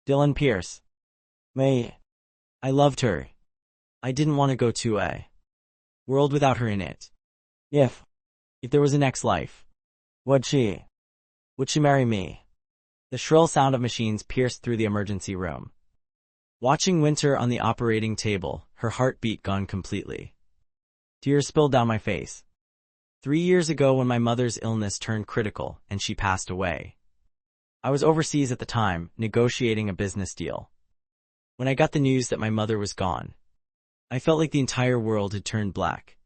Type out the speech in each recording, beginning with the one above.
Dylan Pierce. May. I loved her. I didn't want to go to a world without her in it. If there was a next life, would she marry me? The shrill sound of machines pierced through the emergency room. Watching Winter on the operating table, her heartbeat gone completely. Tears spilled down my face. 3 years ago when my mother's illness turned critical and she passed away. I was overseas at the time, negotiating a business deal. When I got the news that my mother was gone, I felt like the entire world had turned black.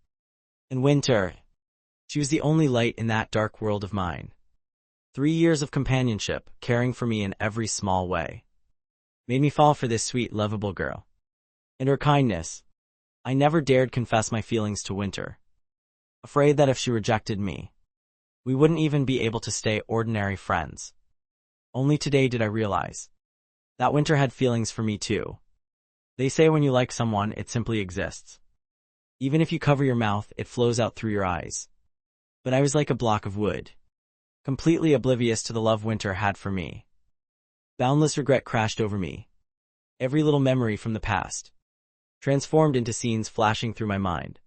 And Winter, she was the only light in that dark world of mine. 3 years of companionship, caring for me in every small way, made me fall for this sweet, lovable girl. And her kindness. I never dared confess my feelings to Winter, afraid that if she rejected me, we wouldn't even be able to stay ordinary friends. Only today did I realize that Winter had feelings for me too. They say when you like someone, it simply exists. Even if you cover your mouth, it flows out through your eyes. But I was like a block of wood, completely oblivious to the love Winter had for me. Boundless regret crashed over me. Every little memory from the past transformed into scenes flashing through my mind.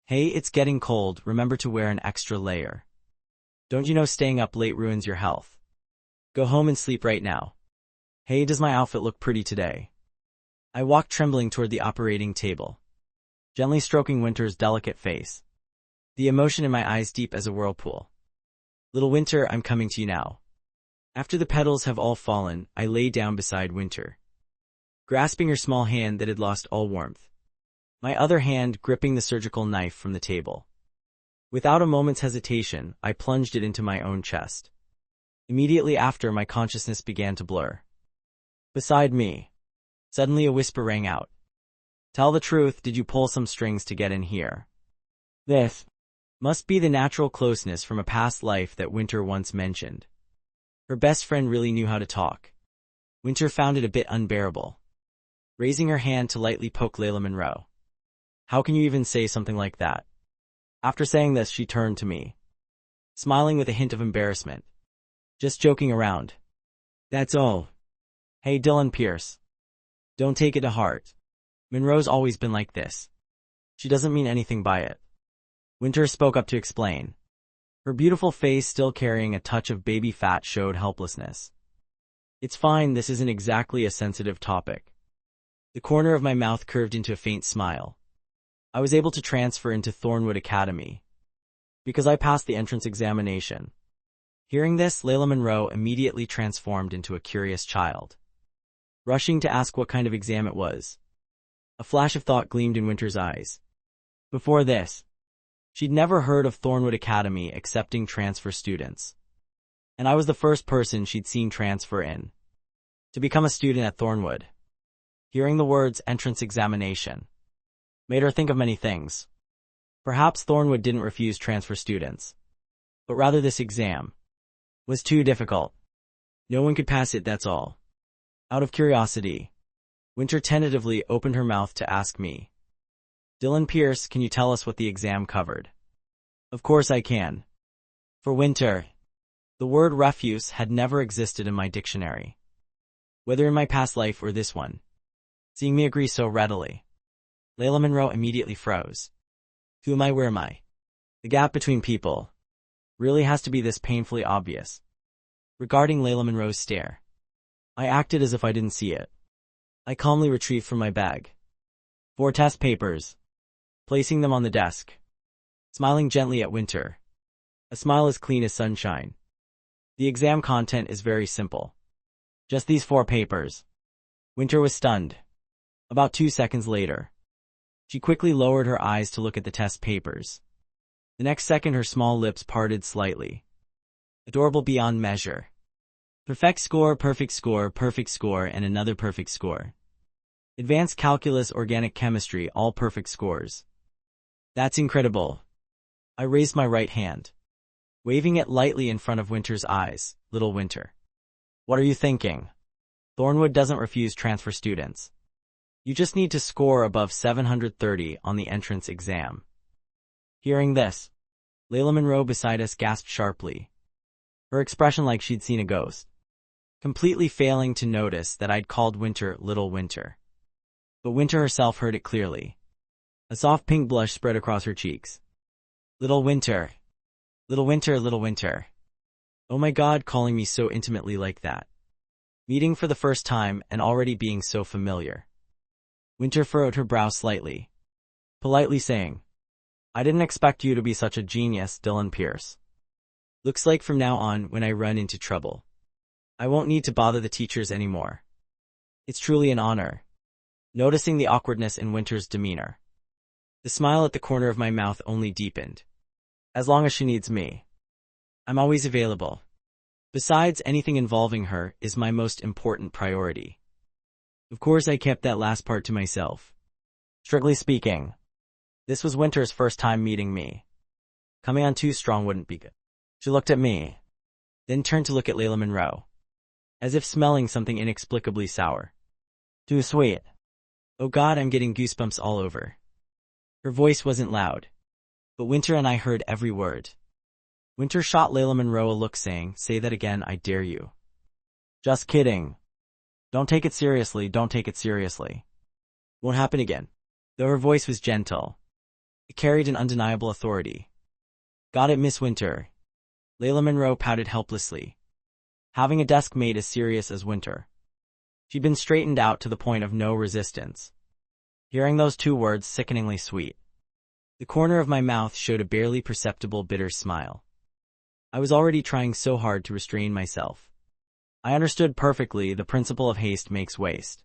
Hey, it's getting cold, remember to wear an extra layer. Don't you know staying up late ruins your health? Go home and sleep right now. Hey, does my outfit look pretty today? I walked trembling toward the operating table, gently stroking Winter's delicate face, the emotion in my eyes deep as a whirlpool. Little Winter, I'm coming to you now. After the petals have all fallen, I lay down beside Winter, grasping her small hand that had lost all warmth, my other hand gripping the surgical knife from the table. Without a moment's hesitation, I plunged it into my own chest. Immediately after, my consciousness began to blur. Beside me, suddenly a whisper rang out. Tell the truth, did you pull some strings to get in here? This must be the natural closeness from a past life that Winter once mentioned. Her best friend really knew how to talk. Winter found it a bit unbearable, raising her hand to lightly poke Layla Monroe. How can you even say something like that? After saying this, she turned to me, smiling with a hint of embarrassment. Just joking around. That's all. Hey, Dylan Pierce. Don't take it to heart. Monroe's always been like this. She doesn't mean anything by it. Winter spoke up to explain. Her beautiful face, still carrying a touch of baby fat, showed helplessness. It's fine, this isn't exactly a sensitive topic. The corner of my mouth curved into a faint smile. I was able to transfer into Thornwood Academy because I passed the entrance examination. Hearing this, Layla Monroe immediately transformed into a curious child, rushing to ask what kind of exam it was. A flash of thought gleamed in Winter's eyes. Before this, she'd never heard of Thornwood Academy accepting transfer students, and I was the first person she'd seen transfer in to become a student at Thornwood. Hearing the words entrance examination made her think of many things. Perhaps Thornwood didn't refuse transfer students, but rather this exam was too difficult. No one could pass it, that's all. Out of curiosity, Winter tentatively opened her mouth to ask me, Dylan Pierce, can you tell us what the exam covered? Of course I can. For Winter, the word refuse had never existed in my dictionary, whether in my past life or this one. Seeing me agree so readily, Layla Monroe immediately froze. Who am I? Where am I? The gap between people really has to be this painfully obvious. Regarding Layla Monroe's stare, I acted as if I didn't see it. I calmly retrieved from my bag 4 test papers, placing them on the desk, smiling gently at Winter, a smile as clean as sunshine. The exam content is very simple. Just these 4 papers. Winter was stunned. About 2 seconds later, she quickly lowered her eyes to look at the test papers. The next second, her small lips parted slightly. Adorable beyond measure. Perfect score, and another perfect score. Advanced calculus, organic chemistry, all perfect scores. That's incredible. I raised my right hand, waving it lightly in front of Winter's eyes. Little Winter, what are you thinking? Thornwood doesn't refuse transfer students. You just need to score above 730 on the entrance exam. Hearing this, Layla Monroe beside us gasped sharply, her expression like she'd seen a ghost. completely failing to notice that I'd called Winter Little Winter. But Winter herself heard it clearly. A soft pink blush spread across her cheeks. Little Winter. Little Winter, Little Winter. Oh my God, calling me so intimately like that. Meeting for the first time and already being so familiar. Winter furrowed her brow slightly, politely saying, I didn't expect you to be such a genius, Dylan Pierce. Looks like from now on, when I run into trouble, I won't need to bother the teachers anymore. It's truly an honor. Noticing the awkwardness in Winter's demeanor, the smile at the corner of my mouth only deepened. As long as she needs me, I'm always available. Besides, anything involving her is my most important priority. Of course, I kept that last part to myself. Strictly speaking, this was Winter's first time meeting me. Coming on too strong wouldn't be good. She looked at me, then turned to look at Layla Monroe, as if smelling something inexplicably sour. Too sweet. Oh God, I'm getting goosebumps all over. Her voice wasn't loud, but Winter and I heard every word. Winter shot Layla Monroe a look saying, say that again, I dare you. Just kidding. Don't take it seriously, don't take it seriously. Won't happen again. Though her voice was gentle, it carried an undeniable authority. Got it, Miss Winter. Layla Monroe pouted helplessly, having a desk mate as serious as Winter. She'd been straightened out to the point of no resistance. Hearing those two words sickeningly sweet, the corner of my mouth showed a barely perceptible bitter smile. I was already trying so hard to restrain myself. I understood perfectly the principle of haste makes waste.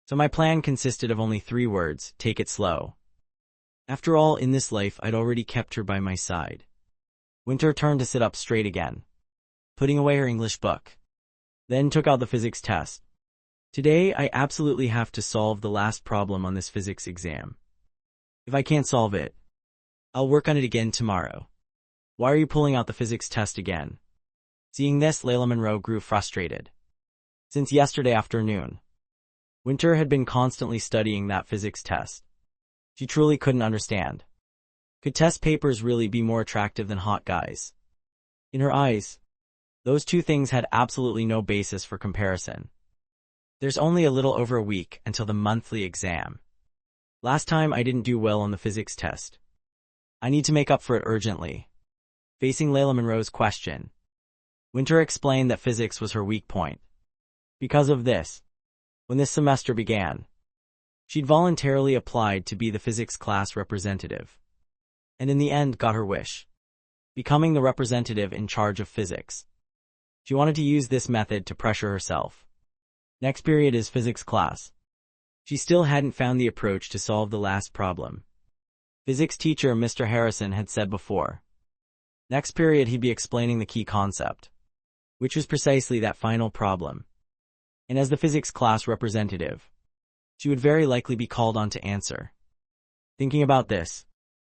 So my plan consisted of only 3 words, take it slow. After all, in this life I'd already kept her by my side. Winter turned to sit up straight again, putting away her English book. Then took out the physics test. Today I absolutely have to solve the last problem on this physics exam. If I can't solve it, I'll work on it again tomorrow. Why are you pulling out the physics test again? Seeing this, Layla Monroe grew frustrated. Since yesterday afternoon, Winter had been constantly studying that physics test. She truly couldn't understand. Could test papers really be more attractive than hot guys? In her eyes, those two things had absolutely no basis for comparison. There's only a little over a week until the monthly exam. Last time I didn't do well on the physics test. I need to make up for it urgently. Facing Layla Monroe's question, Winter explained that physics was her weak point. Because of this, when this semester began, she'd voluntarily applied to be the physics class representative, and in the end got her wish, becoming the representative in charge of physics. She wanted to use this method to pressure herself. Next period is physics class. She still hadn't found the approach to solve the last problem. Physics teacher Mr. Harrison had said before. Next period he'd be explaining the key concept, which was precisely that final problem. And as the physics class representative, she would very likely be called on to answer. Thinking about this,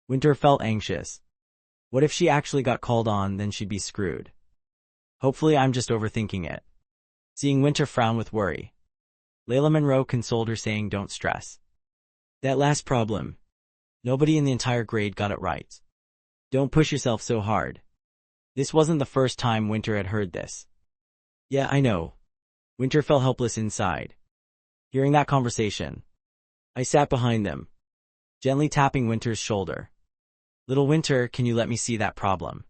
Winter felt anxious. What if she actually got called on, then she'd be screwed. Hopefully I'm just overthinking it. Seeing Winter frown with worry, Layla Monroe consoled her saying, don't stress. That last problem, nobody in the entire grade got it right. Don't push yourself so hard. This wasn't the first time Winter had heard this. Yeah, I know. Winter felt helpless inside. Hearing that conversation, I sat behind them, gently tapping Winter's shoulder. Little Winter, can you let me see that problem?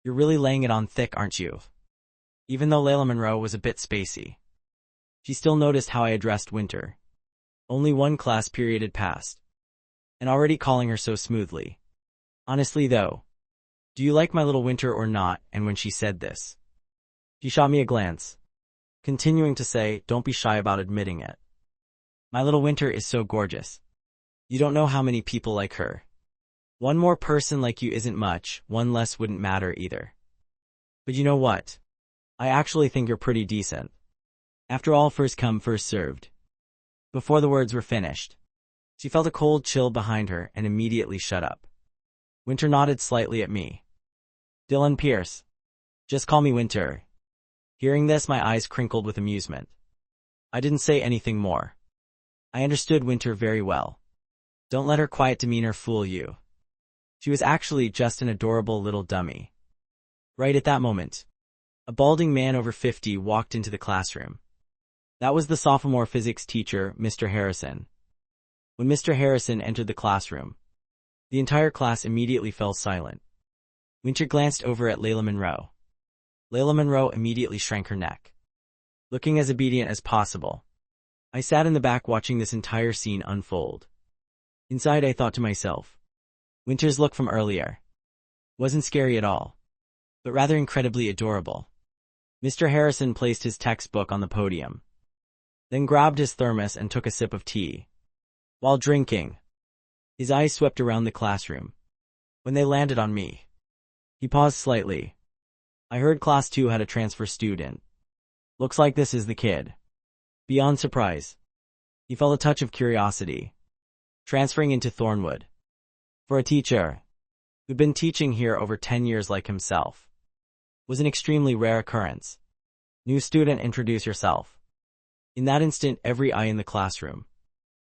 You're really laying it on thick, aren't you? Even though Layla Monroe was a bit spacey, she still noticed how I addressed Winter. Only one class period had passed, and already calling her so smoothly. Honestly though, do you like my little Winter or not? And when she said this, she shot me a glance, continuing to say, don't be shy about admitting it. My little Winter is so gorgeous. You don't know how many people like her. One more person like you isn't much, one less wouldn't matter either. But you know what? I actually think you're pretty decent. After all, first come, first served. Before the words were finished, she felt a cold chill behind her and immediately shut up. Winter nodded slightly at me. Dylan Pierce. Just call me Winter. Hearing this, my eyes crinkled with amusement. I didn't say anything more. I understood Winter very well. Don't let her quiet demeanor fool you. She was actually just an adorable little dummy. Right at that moment, A balding man over 50 walked into the classroom. That was the sophomore physics teacher, Mr. Harrison. When Mr. Harrison entered the classroom, the entire class immediately fell silent. Winter glanced over at Layla Monroe. Layla Monroe immediately shrank her neck, looking as obedient as possible. I sat in the back watching this entire scene unfold. Inside I thought to myself, Winter's look from earlier wasn't scary at all, but rather incredibly adorable. Mr. Harrison placed his textbook on the podium, then grabbed his thermos and took a sip of tea. While drinking, his eyes swept around the classroom. When they landed on me, he paused slightly. I heard Class 2 had a transfer student. Looks like this is the kid. Beyond surprise, he felt a touch of curiosity. Transferring into Thornwood. For a teacher who'd been teaching here over 10 years like himself, was an extremely rare occurrence. New student, introduce yourself. In that instant, every eye in the classroom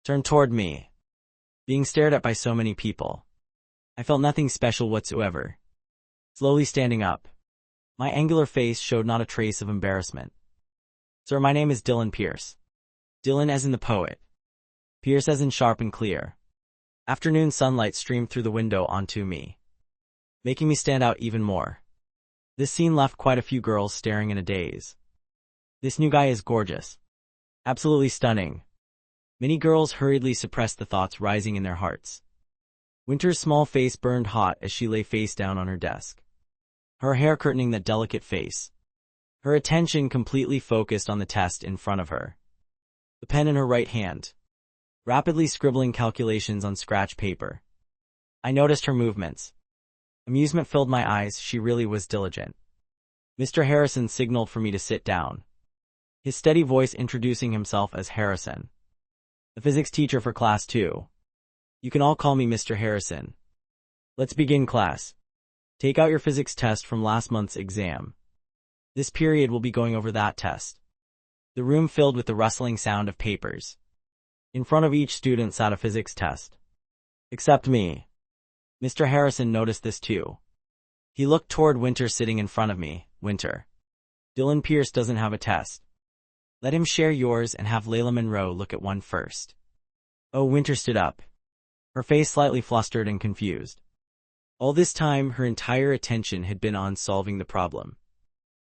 turned toward me. Being stared at by so many people, I felt nothing special whatsoever. Slowly standing up, my angular face showed not a trace of embarrassment. Sir, my name is Dylan Pierce. Dylan as in the poet. Pierce as in sharp and clear. Afternoon sunlight streamed through the window onto me, making me stand out even more. This scene left quite a few girls staring in a daze. This new guy is gorgeous. Absolutely stunning. Many girls hurriedly suppressed the thoughts rising in their hearts. Winter's small face burned hot as she lay face down on her desk, her hair curtaining that delicate face. Her attention completely focused on the test in front of her. The pen in her right hand, rapidly scribbling calculations on scratch paper. I noticed her movements. Amusement filled my eyes. She really was diligent. Mr. Harrison signaled for me to sit down, his steady voice introducing himself as Harrison, the physics teacher for Class 2. You can all call me Mr. Harrison. Let's begin, class. Take out your physics test from last month's exam. This period will be going over that test. The room filled with the rustling sound of papers. In front of each student sat a physics test. Except me. Mr. Harrison noticed this too. He looked toward Winter sitting in front of me. Winter. Dylan Pierce doesn't have a test. Let him share yours and have Layla Monroe look at one first. Oh, Winter stood up, her face slightly flustered and confused. All this time, her entire attention had been on solving the problem.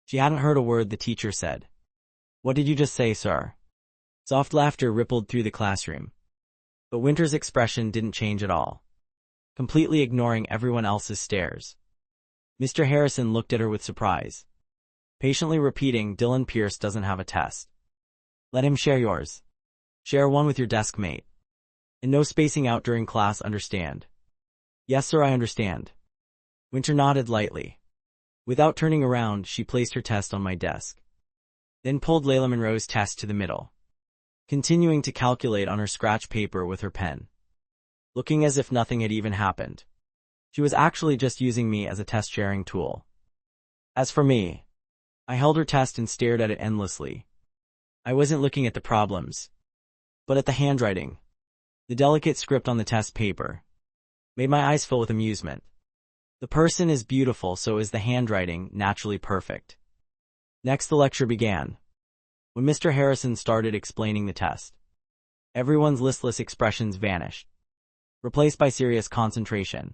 She hadn't heard a word the teacher said. What did you just say, sir? Soft laughter rippled through the classroom. But Winter's expression didn't change at all, completely ignoring everyone else's stares. Mr. Harrison looked at her with surprise, patiently repeating, Dylan Pierce doesn't have a test. Let him share yours. Share one with your desk mate. And no spacing out during class, understand? Yes, sir, I understand. Winter nodded lightly. Without turning around, she placed her test on my desk, then pulled Layla Monroe's test to the middle, continuing to calculate on her scratch paper with her pen, looking as if nothing had even happened. She was actually just using me as a test-sharing tool. As for me, I held her test and stared at it endlessly. I wasn't looking at the problems, but at the handwriting. The delicate script on the test paper made my eyes fill with amusement. The person is beautiful, so is the handwriting, naturally perfect. Next, the lecture began. When Mr. Harrison started explaining the test, everyone's listless expressions vanished, replaced by serious concentration.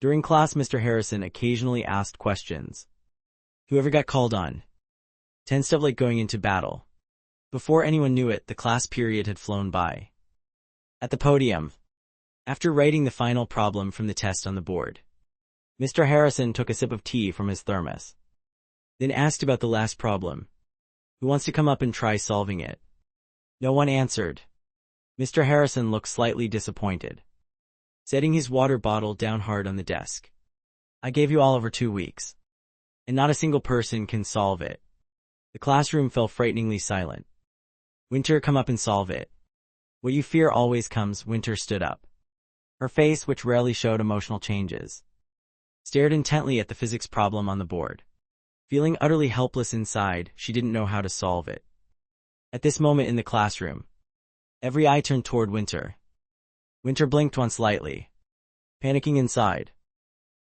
During class, Mr. Harrison occasionally asked questions. Whoever got called on tensed up like going into battle. Before anyone knew it, the class period had flown by. At the podium, after writing the final problem from the test on the board, Mr. Harrison took a sip of tea from his thermos, then asked about the last problem. Who wants to come up and try solving it? No one answered. Mr. Harrison looked slightly disappointed, setting his water bottle down hard on the desk. I gave you all over 2 weeks, and not a single person can solve it. The classroom fell frighteningly silent. Winter, come up and solve it. What you fear always comes. Winter stood up. Her face, which rarely showed emotional changes, stared intently at the physics problem on the board. Feeling utterly helpless inside, she didn't know how to solve it. At this moment in the classroom, every eye turned toward Winter. Winter blinked once lightly, panicking inside,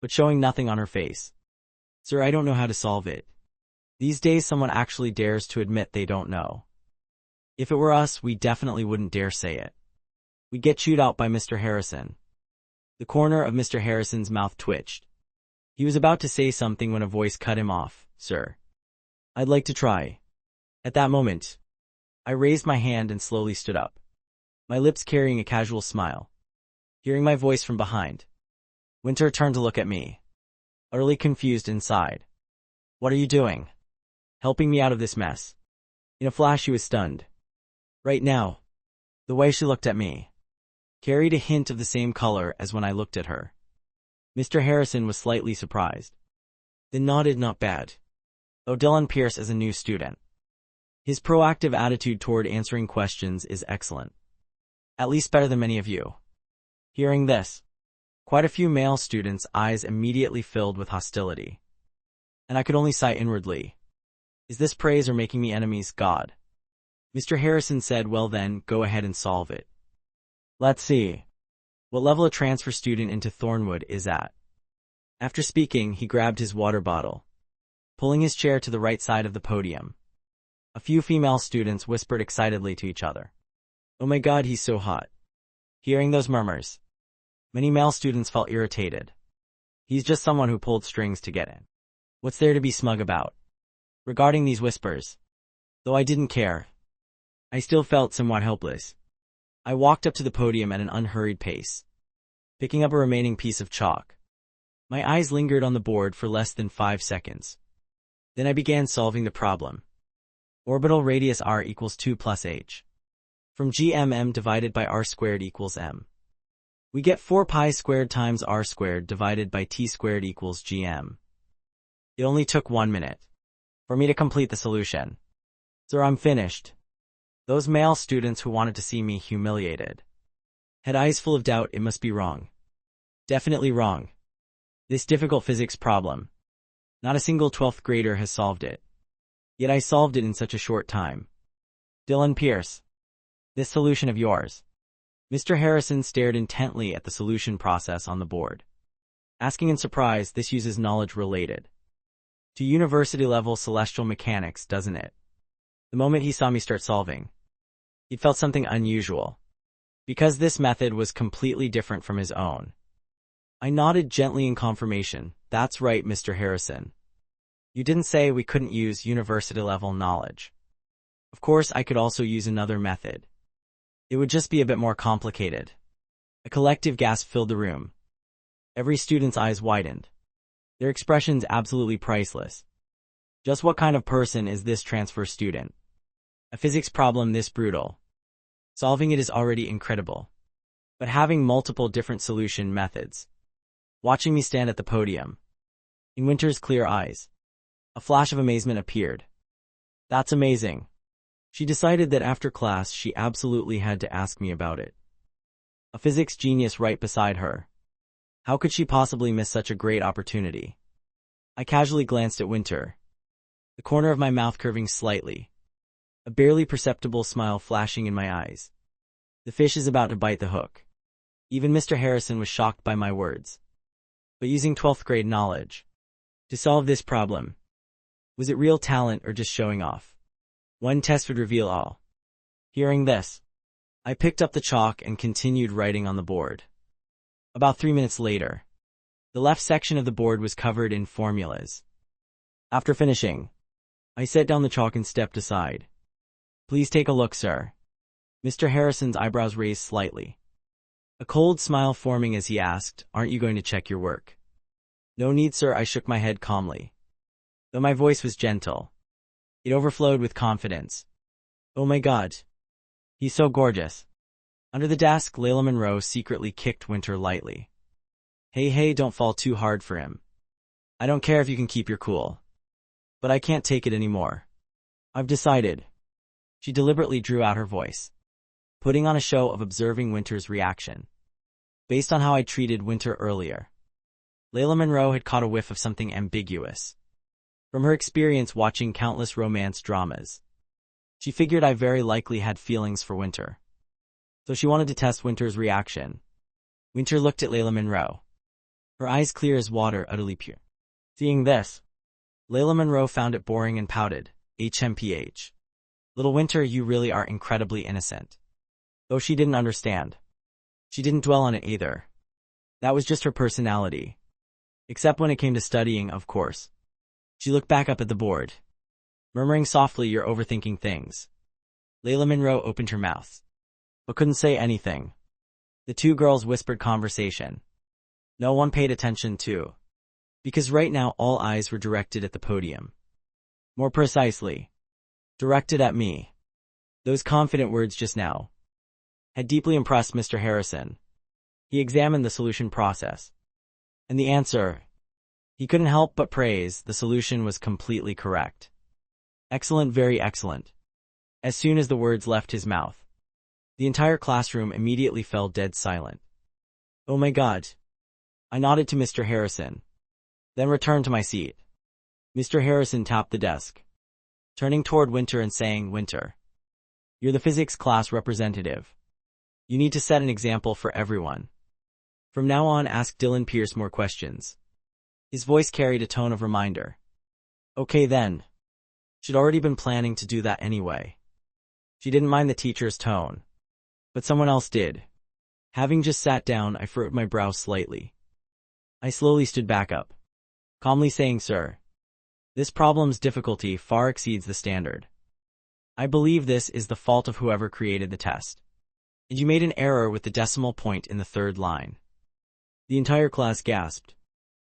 but showing nothing on her face. Sir, I don't know how to solve it. These days someone actually dares to admit they don't know. If it were us, we definitely wouldn't dare say it. We'd get chewed out by Mr. Harrison. The corner of Mr. Harrison's mouth twitched. He was about to say something when a voice cut him off. Sir, I'd like to try. At that moment, I raised my hand and slowly stood up, my lips carrying a casual smile. Hearing my voice from behind, Winter turned to look at me, utterly confused inside. What are you doing? Helping me out of this mess. In a flash she was stunned. Right now, the way she looked at me carried a hint of the same color as when I looked at her. Mr. Harrison was slightly surprised, then nodded. Not bad. Oh, Dylan Pierce as a new student. His proactive attitude toward answering questions is excellent. At least better than many of you. Hearing this, quite a few male students' eyes immediately filled with hostility. And I could only sigh inwardly. Is this praise or making me enemies, God? Mr. Harrison said, well then, go ahead and solve it. Let's see what level a transfer student into Thornwood is at. After speaking, he grabbed his water bottle, pulling his chair to the right side of the podium. A few female students whispered excitedly to each other. Oh my God, he's so hot. Hearing those murmurs, many male students felt irritated. He's just someone who pulled strings to get in. What's there to be smug about? Regarding these whispers, though I didn't care, I still felt somewhat helpless. I walked up to the podium at an unhurried pace, picking up a remaining piece of chalk. My eyes lingered on the board for less than 5 seconds. Then I began solving the problem. Orbital radius r equals 2 plus h. From gmm divided by r squared equals m. We get 4 pi squared times r squared divided by t squared equals gm. It only took 1 minute for me to complete the solution. Sir, I'm finished. Those male students who wanted to see me humiliated had eyes full of doubt. It must be wrong. Definitely wrong. This difficult physics problem, not a single 12th grader has solved it. Yet I solved it in such a short time. Dylan Pierce, this solution of yours. Mr. Harrison stared intently at the solution process on the board, asking in surprise. This uses knowledge related to university-level celestial mechanics, doesn't it? The moment he saw me start solving, he felt something unusual, because this method was completely different from his own. I nodded gently in confirmation. That's right, Mr. Harrison. You didn't say we couldn't use university-level knowledge. Of course, I could also use another method. It would just be a bit more complicated. A collective gasp filled the room. Every student's eyes widened. Their expressions absolutely priceless. Just what kind of person is this transfer student? A physics problem this brutal. Solving it is already incredible. But having multiple different solution methods. Watching me stand at the podium, in Winter's clear eyes, a flash of amazement appeared. That's amazing. She decided that after class she absolutely had to ask me about it. A physics genius right beside her. How could she possibly miss such a great opportunity? I casually glanced at Winter, the corner of my mouth curving slightly, a barely perceptible smile flashing in my eyes. The fish is about to bite the hook. Even Mr. Harrison was shocked by my words. But using 12th grade knowledge to solve this problem, was it real talent or just showing off? One test would reveal all. Hearing this, I picked up the chalk and continued writing on the board. About 3 minutes later, the left section of the board was covered in formulas. After finishing, I set down the chalk and stepped aside. Please take a look, sir. Mr. Harrison's eyebrows raised slightly, a cold smile forming as he asked, aren't you going to check your work? No need, sir. I shook my head calmly. Though my voice was gentle, it overflowed with confidence. Oh my God. He's so gorgeous. Under the desk, Layla Monroe secretly kicked Winter lightly. Hey, don't fall too hard for him. I don't care if you can keep your cool. But I can't take it anymore. I've decided. She deliberately drew out her voice, putting on a show of observing Winter's reaction. Based on how I treated Winter earlier, Layla Monroe had caught a whiff of something ambiguous. From her experience watching countless romance dramas, she figured I very likely had feelings for Winter. So she wanted to test Winter's reaction. Winter looked at Layla Monroe, her eyes clear as water, utterly pure. Seeing this, Layla Monroe found it boring and pouted. HMPH. Little Winter, you really are incredibly innocent. Though she didn't understand. She didn't dwell on it either. That was just her personality. Except when it came to studying, of course. She looked back up at the board, murmuring softly, "You're overthinking things." Layla Monroe opened her mouth, but couldn't say anything. The two girls whispered conversation. No one paid attention to, because right now all eyes were directed at the podium. More precisely, directed at me. Those confident words just now had deeply impressed Mr. Harrison. He examined the solution process. And the answer, he couldn't help but praise. The solution was completely correct. Excellent, very excellent. As soon as the words left his mouth, the entire classroom immediately fell dead silent. Oh my God. I nodded to Mr. Harrison, then returned to my seat. Mr. Harrison tapped the desk, turning toward Winter and saying, "Winter, you're the physics class representative. You need to set an example for everyone. From now on, ask Dylan Pierce more questions." His voice carried a tone of reminder. Okay then. She'd already been planning to do that anyway. She didn't mind the teacher's tone, but someone else did. Having just sat down, I furrowed my brow slightly. I slowly stood back up, calmly saying, "Sir, this problem's difficulty far exceeds the standard. I believe this is the fault of whoever created the test. And you made an error with the decimal point in the third line." The entire class gasped.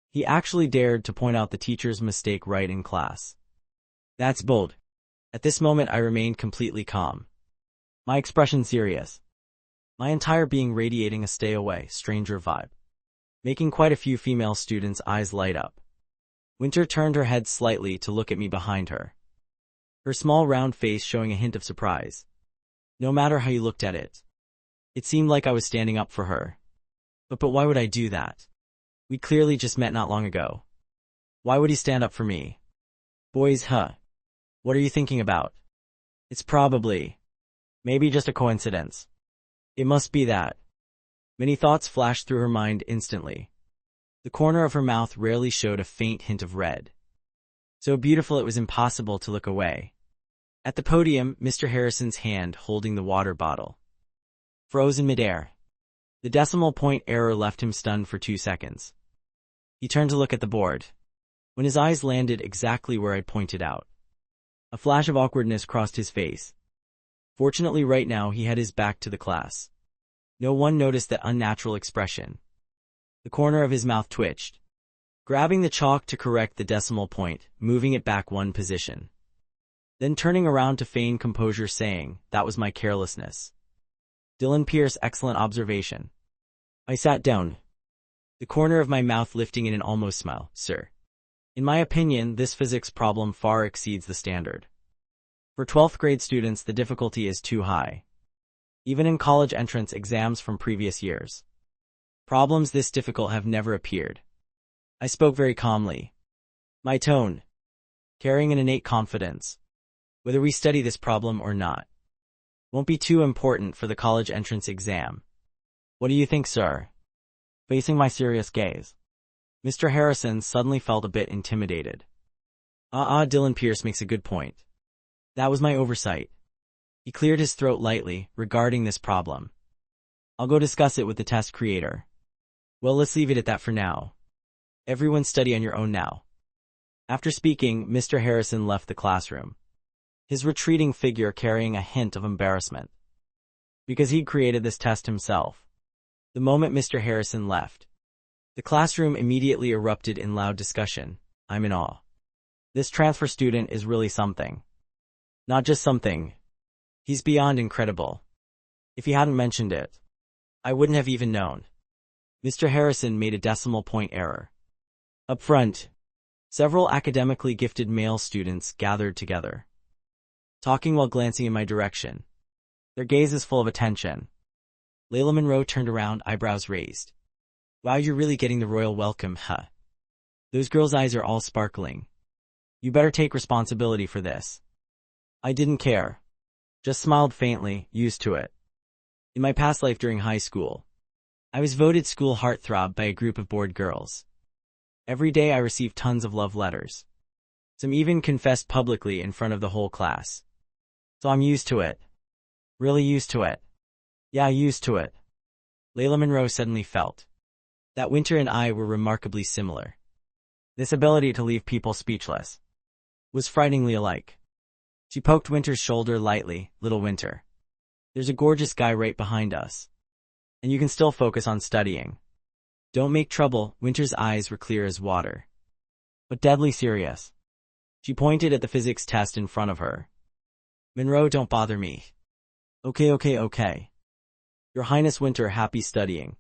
He actually dared to point out the teacher's mistake right in class. That's bold. At this moment I remained completely calm, my expression serious, my entire being radiating a stay away, stranger vibe, making quite a few female students' eyes light up. Winter turned her head slightly to look at me behind her, her small round face showing a hint of surprise. No matter how you looked at it, it seemed like I was standing up for her. But why would I do that? We clearly just met not long ago. Why would he stand up for me? Boys, huh? What are you thinking about? It's probably, maybe just a coincidence. It must be that. Many thoughts flashed through her mind instantly. The corner of her mouth rarely showed a faint hint of red. So beautiful it was impossible to look away. At the podium, Mr. Harrison's hand holding the water bottle froze in midair. The decimal point error left him stunned for 2 seconds. He turned to look at the board, when his eyes landed exactly where I'd pointed out. A flash of awkwardness crossed his face. Fortunately right now he had his back to the class. No one noticed that unnatural expression. The corner of his mouth twitched, grabbing the chalk to correct the decimal point, moving it back 1 position. Then turning around to feign composure saying, "That was my carelessness." Dylan Pierce, excellent observation. I sat down, the corner of my mouth lifting in an almost smile. "Sir, in my opinion, this physics problem far exceeds the standard. For 12th grade students, the difficulty is too high. Even in college entrance exams from previous years, problems this difficult have never appeared." I spoke very calmly, my tone carrying an innate confidence. Whether we study this problem or not won't be too important for the college entrance exam. What do you think, sir? Facing my serious gaze, Mr. Harrison suddenly felt a bit intimidated. Dylan Pierce makes a good point. That was my oversight. He cleared his throat lightly regarding this problem. I'll go discuss it with the test creator. Well, let's leave it at that for now. Everyone study on your own now. After speaking, Mr. Harrison left the classroom, his retreating figure carrying a hint of embarrassment, because he'd created this test himself. The moment Mr. Harrison left, the classroom immediately erupted in loud discussion. I'm in awe. This transfer student is really something. Not just something. He's beyond incredible. If he hadn't mentioned it, I wouldn't have even known. Mr. Harrison made a decimal point error. Up front, several academically gifted male students gathered together, talking while glancing in my direction, their gazes full of attention. Layla Monroe turned around, eyebrows raised. Wow, you're really getting the royal welcome, huh? Those girls' eyes are all sparkling. You better take responsibility for this. I didn't care. Just smiled faintly, used to it. In my past life during high school, I was voted school heartthrob by a group of bored girls. Every day I received tons of love letters. Some even confessed publicly in front of the whole class. So I'm used to it. Really used to it. Yeah, used to it. Layla Monroe suddenly felt that Winter and I were remarkably similar. This ability to leave people speechless was frighteningly alike. She poked Winter's shoulder lightly. Little Winter, there's a gorgeous guy right behind us. And you can still focus on studying. Don't make trouble. Winter's eyes were clear as water, but deadly serious. She pointed at the physics test in front of her. Monroe, don't bother me. Okay. Your Highness Winter, happy studying.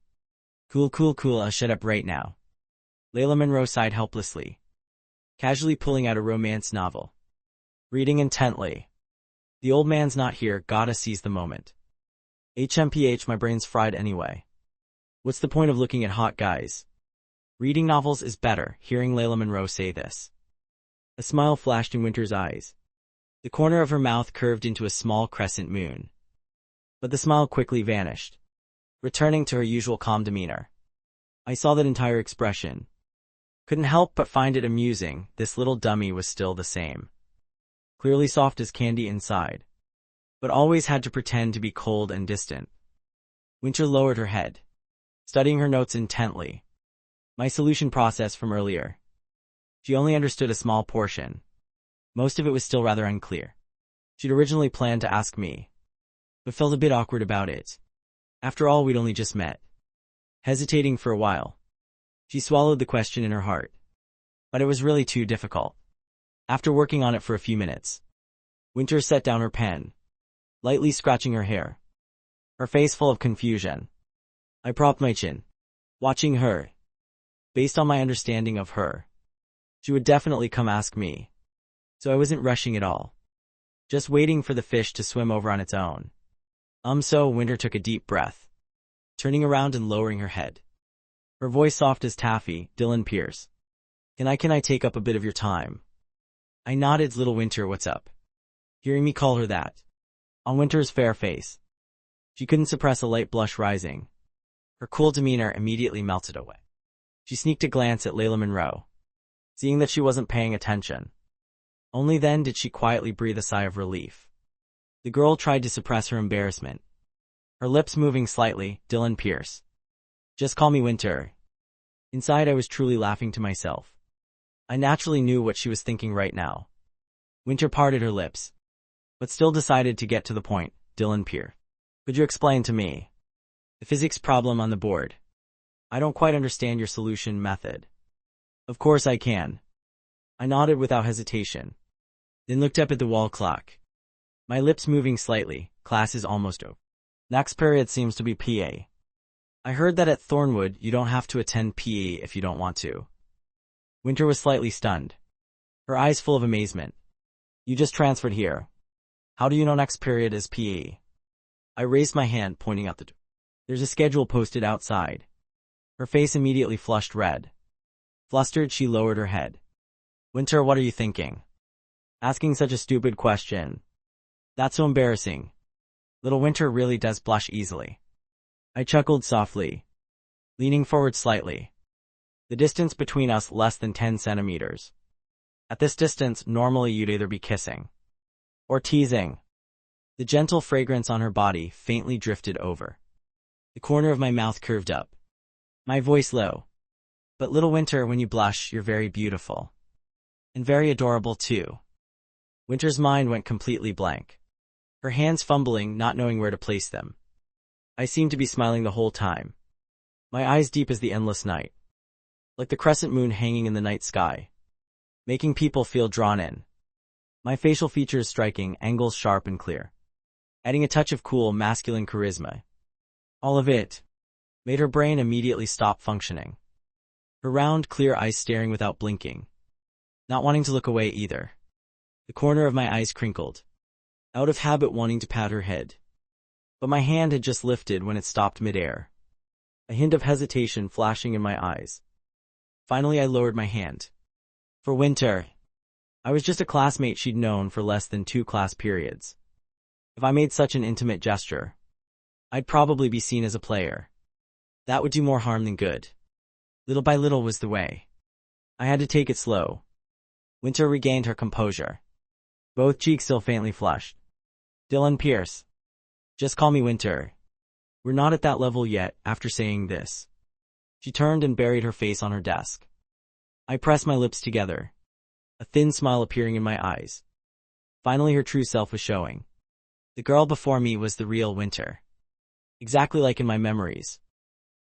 Cool, shut up right now. Layla Monroe sighed helplessly, casually pulling out a romance novel. Reading intently. The old man's not here, gotta seize the moment. HMPH, my brain's fried anyway. What's the point of looking at hot guys? Reading novels is better. Hearing Layla Monroe say this, a smile flashed in Winter's eyes. The corner of her mouth curved into a small crescent moon. But the smile quickly vanished, returning to her usual calm demeanor. I saw that entire expression. Couldn't help but find it amusing. This little dummy was still the same. Clearly soft as candy inside, but always had to pretend to be cold and distant. Winter lowered her head, studying her notes intently. My solution process from earlier. She only understood a small portion. Most of it was still rather unclear. She'd originally planned to ask me, but felt a bit awkward about it. After all, we'd only just met. Hesitating for a while, she swallowed the question in her heart. But it was really too difficult. After working on it for a few minutes, Winter set down her pen, lightly scratching her hair, her face full of confusion. I propped my chin, watching her. Based on my understanding of her, she would definitely come ask me. So I wasn't rushing at all, just waiting for the fish to swim over on its own. So Winter took a deep breath, turning around and lowering her head. Her voice soft as taffy. Dylan Pierce. Can I take up a bit of your time? I nodded. Little Winter, what's up? Hearing me call her that, on Winter's fair face, she couldn't suppress a light blush rising. Her cool demeanor immediately melted away. She sneaked a glance at Layla Monroe, seeing that she wasn't paying attention. Only then did she quietly breathe a sigh of relief. The girl tried to suppress her embarrassment, her lips moving slightly. Dylan Pierce. Just call me Winter. Inside I was truly laughing to myself. I naturally knew what she was thinking right now. Winter parted her lips, but still decided to get to the point. Dylan Pierce. Could you explain to me the physics problem on the board? I don't quite understand your solution method. Of course I can. I nodded without hesitation, then looked up at the wall clock, my lips moving slightly. Class is almost over. Next period seems to be PA. I heard that at Thornwood you don't have to attend PE if you don't want to. Winter was slightly stunned, her eyes full of amazement. You just transferred here. How do you know next period is PE? I raised my hand, pointing out the door. There's a schedule posted outside. Her face immediately flushed red. Flustered, she lowered her head. Winter, what are you thinking? Asking such a stupid question. That's so embarrassing. Little Winter really does blush easily. I chuckled softly, leaning forward slightly. The distance between us less than 10 centimeters. At this distance, normally you'd either be kissing or teasing. The gentle fragrance on her body faintly drifted over. The corner of my mouth curved up, my voice low. But Little Winter, when you blush, you're very beautiful. And very adorable too. Winter's mind went completely blank, her hands fumbling, not knowing where to place them. I seemed to be smiling the whole time, my eyes deep as the endless night, like the crescent moon hanging in the night sky, making people feel drawn in. My facial features striking, angles sharp and clear, adding a touch of cool, masculine charisma. All of it made her brain immediately stop functioning. Her round, clear eyes staring without blinking, not wanting to look away either. The corner of my eyes crinkled, out of habit wanting to pat her head. But my hand had just lifted when it stopped midair, a hint of hesitation flashing in my eyes. Finally I lowered my hand. For Winter. I was just a classmate she'd known for less than 2 class periods. If I made such an intimate gesture, I'd probably be seen as a player. That would do more harm than good. Little by little was the way. I had to take it slow, Winter regained her composure. Both cheeks still faintly flushed. Dylan Pierce. Just call me Winter. We're not at that level yet. After saying this, she turned and buried her face on her desk. I pressed my lips together, a thin smile appearing in my eyes. Finally her true self was showing. The girl before me was the real Winter. Exactly like in my memories.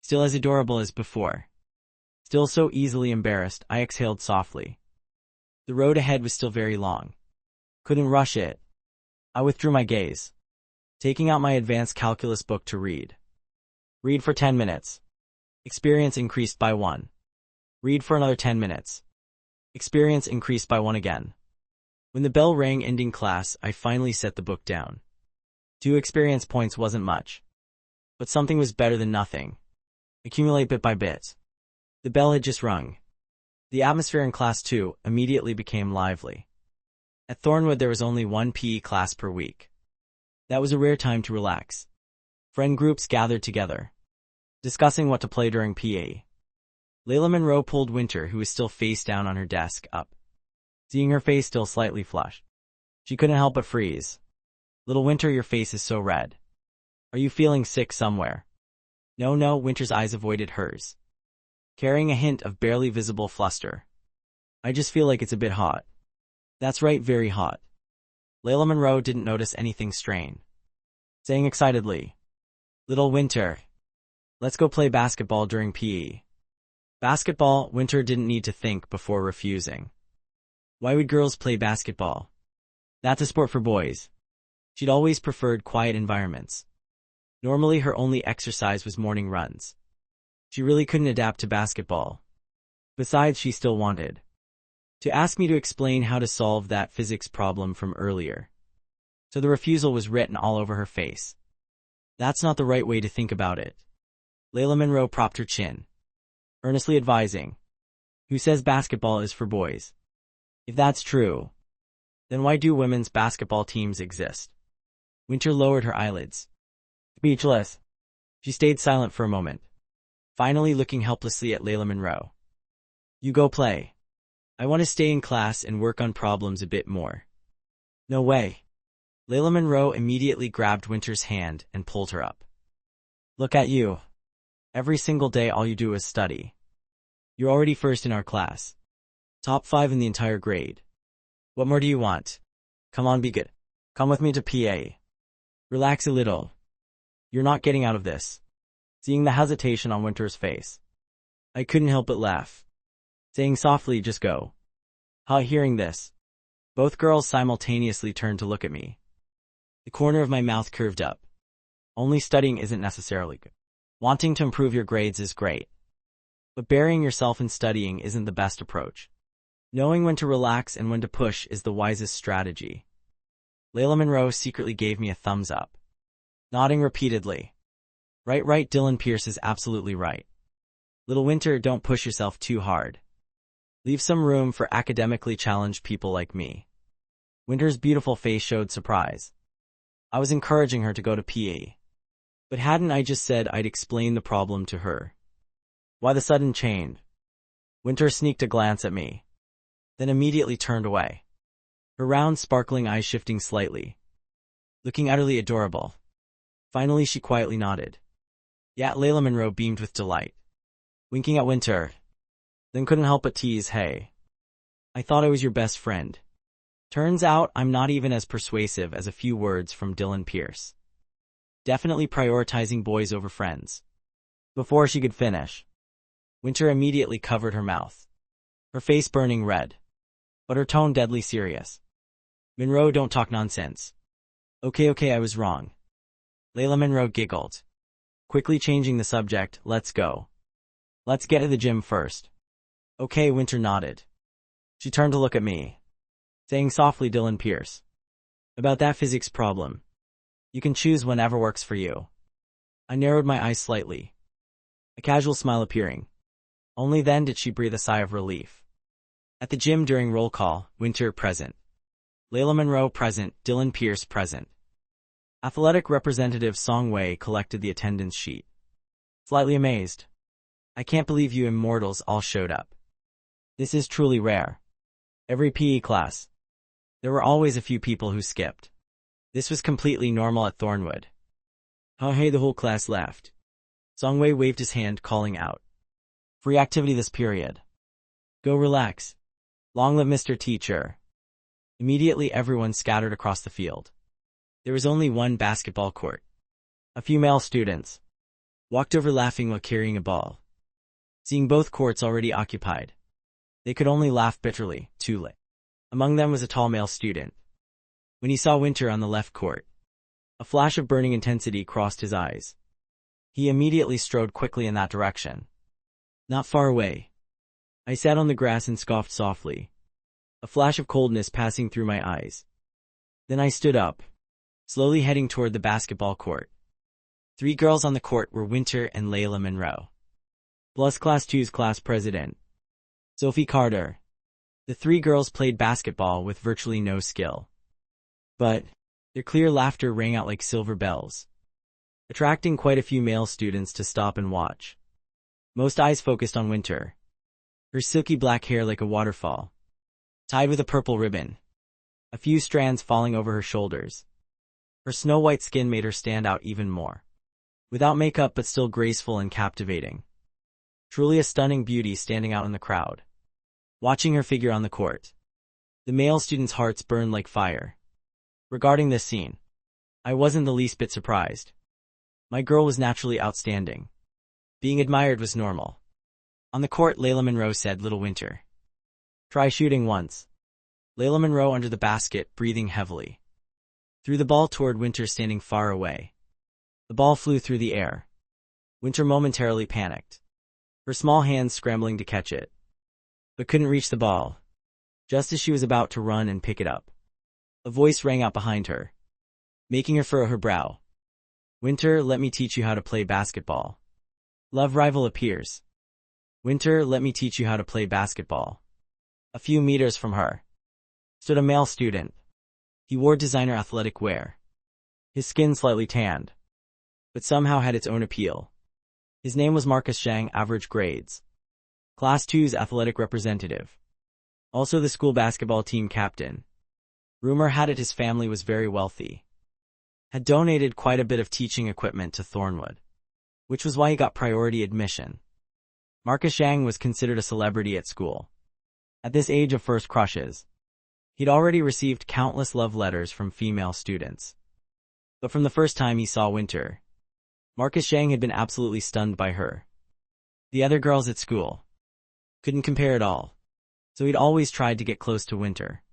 Still as adorable as before. Still so easily embarrassed, I exhaled softly. The road ahead was still very long. Couldn't rush it. I withdrew my gaze, taking out my advanced calculus book to read. Read for 10 minutes. Experience increased by 1. Read for another 10 minutes. Experience increased by 1 again. When the bell rang ending class, I finally set the book down. 2 experience points wasn't much, but something was better than nothing. Accumulate bit by bit. The bell had just rung. The atmosphere in class 2 immediately became lively. At Thornwood there was only 1 PE class per week. That was a rare time to relax. Friend groups gathered together, discussing what to play during PE. Layla Monroe pulled Winter, who was still face down on her desk, up. Seeing her face still slightly flushed, she couldn't help but freeze. Little Winter, your face is so red. Are you feeling sick somewhere? No, Winter's eyes avoided hers, carrying a hint of barely visible fluster. I just feel like it's a bit hot. That's right, very hot. Layla Monroe didn't notice anything strange, saying excitedly, Little Winter, let's go play basketball during PE. Basketball? Winter didn't need to think before refusing. Why would girls play basketball? That's a sport for boys. She'd always preferred quiet environments. Normally her only exercise was morning runs. She really couldn't adapt to basketball. Besides, she still wanted to ask me to explain how to solve that physics problem from earlier. So the refusal was written all over her face. That's not the right way to think about it. Layla Monroe propped her chin, earnestly advising, who says basketball is for boys? If that's true, then why do women's basketball teams exist? Winter lowered her eyelids. Speechless, she stayed silent for a moment, finally looking helplessly at Layla Monroe. You go play. I want to stay in class and work on problems a bit more. No way. Layla Monroe immediately grabbed Winter's hand and pulled her up. Look at you. Every single day all you do is study. You're already first in our class. Top 5 in the entire grade. What more do you want? Come on, be good. Come with me to PA. Relax a little. You're not getting out of this. Seeing the hesitation on Winter's face, I couldn't help but laugh, saying softly, just go. Hearing this, both girls simultaneously turned to look at me. The corner of my mouth curved up. Only studying isn't necessarily good. Wanting to improve your grades is great, but burying yourself in studying isn't the best approach. Knowing when to relax and when to push is the wisest strategy. Layla Monroe secretly gave me a thumbs up, nodding repeatedly. Right, Dylan Pierce is absolutely right. Little Winter, don't push yourself too hard. Leave some room for academically challenged people like me. Winter's beautiful face showed surprise. I was encouraging her to go to PE. But hadn't I just said I'd explain the problem to her? Why the sudden change? Winter sneaked a glance at me, then immediately turned away, her round sparkling eyes shifting slightly, looking utterly adorable. Finally she quietly nodded. Yeah, Layla Monroe beamed with delight, winking at Winter, then couldn't help but tease, hey, I thought I was your best friend. Turns out I'm not even as persuasive as a few words from Dylan Pierce. Definitely prioritizing boys over friends. Before she could finish, Winter immediately covered her mouth, her face burning red, but her tone deadly serious. Monroe, don't talk nonsense. Okay, I was wrong. Layla Monroe giggled, quickly changing the subject. Let's go. Let's get to the gym first. Okay, Winter nodded. She turned to look at me, saying softly, Dylan Pierce, about that physics problem. You can choose whenever works for you. I narrowed my eyes slightly, a casual smile appearing. Only then did she breathe a sigh of relief. At the gym during roll call, Winter present. Layla Monroe present, Dylan Pierce present. Athletic representative Song Wei collected the attendance sheet, slightly amazed. I can't believe you immortals all showed up. This is truly rare. Every PE class. There were always a few people who skipped. This was completely normal at Thornwood. Oh hey, the whole class laughed. Songwei waved his hand, calling out. Free activity this period. Go relax. Long live Mr. Teacher. Immediately everyone scattered across the field. There was only one basketball court. A few male students walked over laughing while carrying a ball. Seeing both courts already occupied, they could only laugh bitterly, too late. Among them was a tall male student. When he saw Winter on the left court, a flash of burning intensity crossed his eyes. He immediately strode quickly in that direction. Not far away. I sat on the grass and scoffed softly, a flash of coldness passing through my eyes. Then I stood up, slowly heading toward the basketball court. 3 girls on the court were Winter and Layla Monroe, plus Class 2's class president, Sophie Carter. The 3 girls played basketball with virtually no skill. But their clear laughter rang out like silver bells, attracting quite a few male students to stop and watch. Most eyes focused on Winter, her silky black hair like a waterfall, tied with a purple ribbon, a few strands falling over her shoulders. Her snow-white skin made her stand out even more. Without makeup but still graceful and captivating. Truly a stunning beauty standing out in the crowd. Watching her figure on the court, the male students' hearts burned like fire. Regarding this scene, I wasn't the least bit surprised. My girl was naturally outstanding. Being admired was normal. On the court, Layla Monroe said, "Little Winter, try shooting once." Layla Monroe under the basket, breathing heavily, threw the ball toward Winter standing far away. The ball flew through the air. Winter momentarily panicked, her small hands scrambling to catch it, but couldn't reach the ball. Just as she was about to run and pick it up, a voice rang out behind her, making her furrow her brow. "Winter, let me teach you how to play basketball." Love rival appears. "Winter, let me teach you how to play basketball." A few meters from her stood a male student. He wore designer athletic wear. His skin slightly tanned, but somehow had its own appeal. His name was Marcus Zhang, average grades, Class 2's athletic representative, also the school basketball team captain. Rumor had it his family was very wealthy, had donated quite a bit of teaching equipment to Thornwood, which was why he got priority admission. Marcus Zhang was considered a celebrity at school. At this age of first crushes, he'd already received countless love letters from female students. But from the first time he saw Winter, Marcus Zhang had been absolutely stunned by her. The other girls at school couldn't compare at all, so he'd always tried to get close to Winter.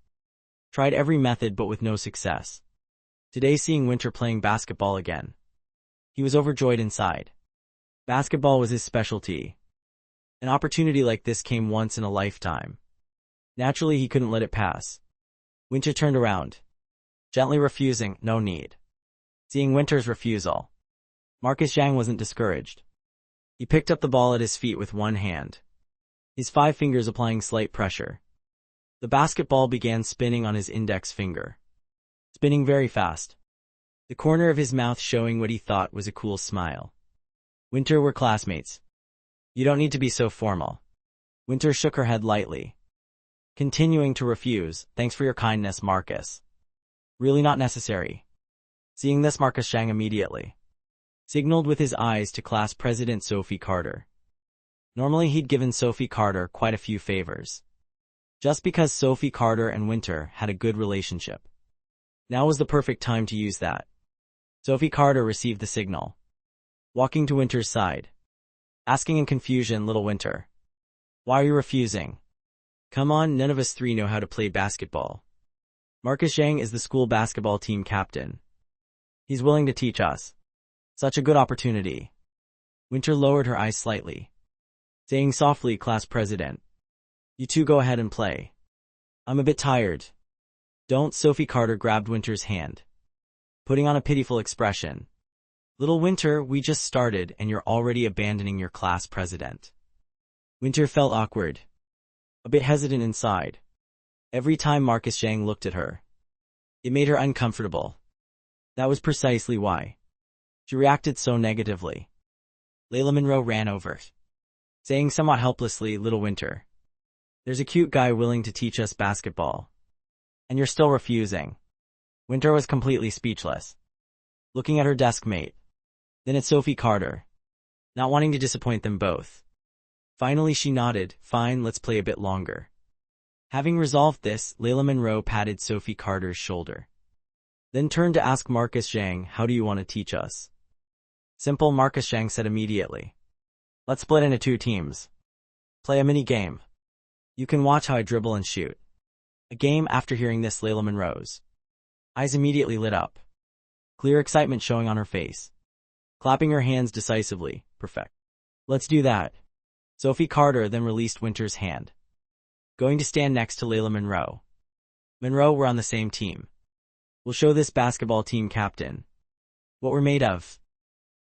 Tried every method but with no success. Today, seeing Winter playing basketball again, he was overjoyed inside. Basketball was his specialty. An opportunity like this came once in a lifetime. Naturally, he couldn't let it pass. Winter turned around, gently refusing, "No need." Seeing Winter's refusal, Marcus Zhang wasn't discouraged. He picked up the ball at his feet with one hand, his 5 fingers applying slight pressure. The basketball began spinning on his index finger, spinning very fast, the corner of his mouth showing what he thought was a cool smile. "Winter, we're classmates. You don't need to be so formal." Winter shook her head lightly, continuing to refuse. "Thanks for your kindness, Marcus. Really not necessary." Seeing this, Marcus Zhang immediately signaled with his eyes to class president Sophie Carter. Normally he'd given Sophie Carter quite a few favors, just because Sophie Carter and Winter had a good relationship. Now was the perfect time to use that. Sophie Carter received the signal, walking to Winter's side, asking in confusion, "Little Winter, why are you refusing? Come on, none of us 3 know how to play basketball. Marcus Zhang is the school basketball team captain. He's willing to teach us. Such a good opportunity." Winter lowered her eyes slightly, saying softly, "Class president, you 2 go ahead and play. I'm a bit tired." "Don't." Sophie Carter grabbed Winter's hand, putting on a pitiful expression. "Little Winter, we just started and you're already abandoning your class president." Winter felt awkward, a bit hesitant inside. Every time Marcus Zhang looked at her, it made her uncomfortable. That was precisely why she reacted so negatively. Layla Monroe ran over, saying somewhat helplessly, "Little Winter, There's a cute guy willing to teach us basketball. And you're still refusing. Winter was completely speechless, looking at her desk mate, then at Sophie Carter, not wanting to disappoint them both. Finally she nodded, fine, let's play a bit longer. Having resolved this, Layla Monroe patted Sophie Carter's shoulder. Then turned to ask Marcus Zhang, how do you want to teach us? Simple, Marcus Zhang said immediately. Let's split into 2 teams. Play a mini-game. You can watch how I dribble and shoot. A game. After hearing this, Layla Monroe's eyes immediately lit up, clear excitement showing on her face, clapping her hands decisively. Perfect. Let's do that. Sophie Carter then released Winter's hand, going to stand next to Layla Monroe. Monroe, we're on the same team. We'll show this basketball team captain what we're made of.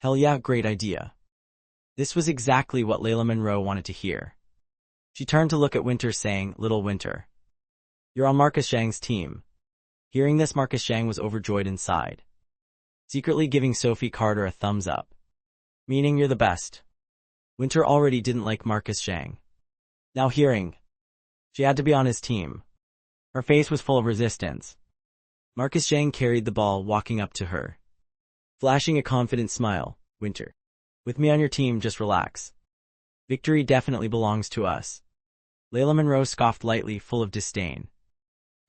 Hell yeah, great idea. This was exactly what Layla Monroe wanted to hear. She turned to look at Winter saying, Little Winter, you're on Marcus Zhang's team. Hearing this, Marcus Zhang was overjoyed inside, secretly giving Sophie Carter a thumbs up, meaning you're the best. Winter already didn't like Marcus Zhang. Now hearing she had to be on his team, her face was full of resistance. Marcus Zhang carried the ball, walking up to her, flashing a confident smile. Winter, with me on your team, just relax. Victory definitely belongs to us. Layla Monroe scoffed lightly, full of disdain.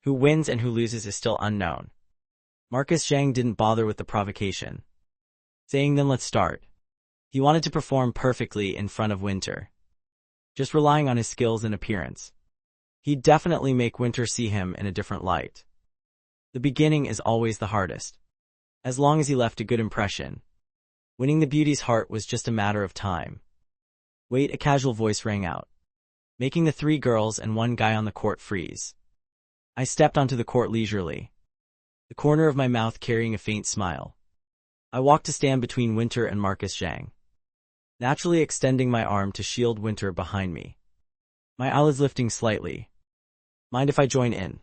Who wins and who loses is still unknown. Marcus Zhang didn't bother with the provocation, saying then let's start. He wanted to perform perfectly in front of Winter, just relying on his skills and appearance. He'd definitely make Winter see him in a different light. The beginning is always the hardest. As long as he left a good impression, winning the beauty's heart was just a matter of time. Wait, a casual voice rang out, making the 3 girls and 1 guy on the court freeze. I stepped onto the court leisurely, the corner of my mouth carrying a faint smile. I walked to stand between Winter and Marcus Zhang, naturally extending my arm to shield Winter behind me, my eyelids lifting slightly. Mind if I join in?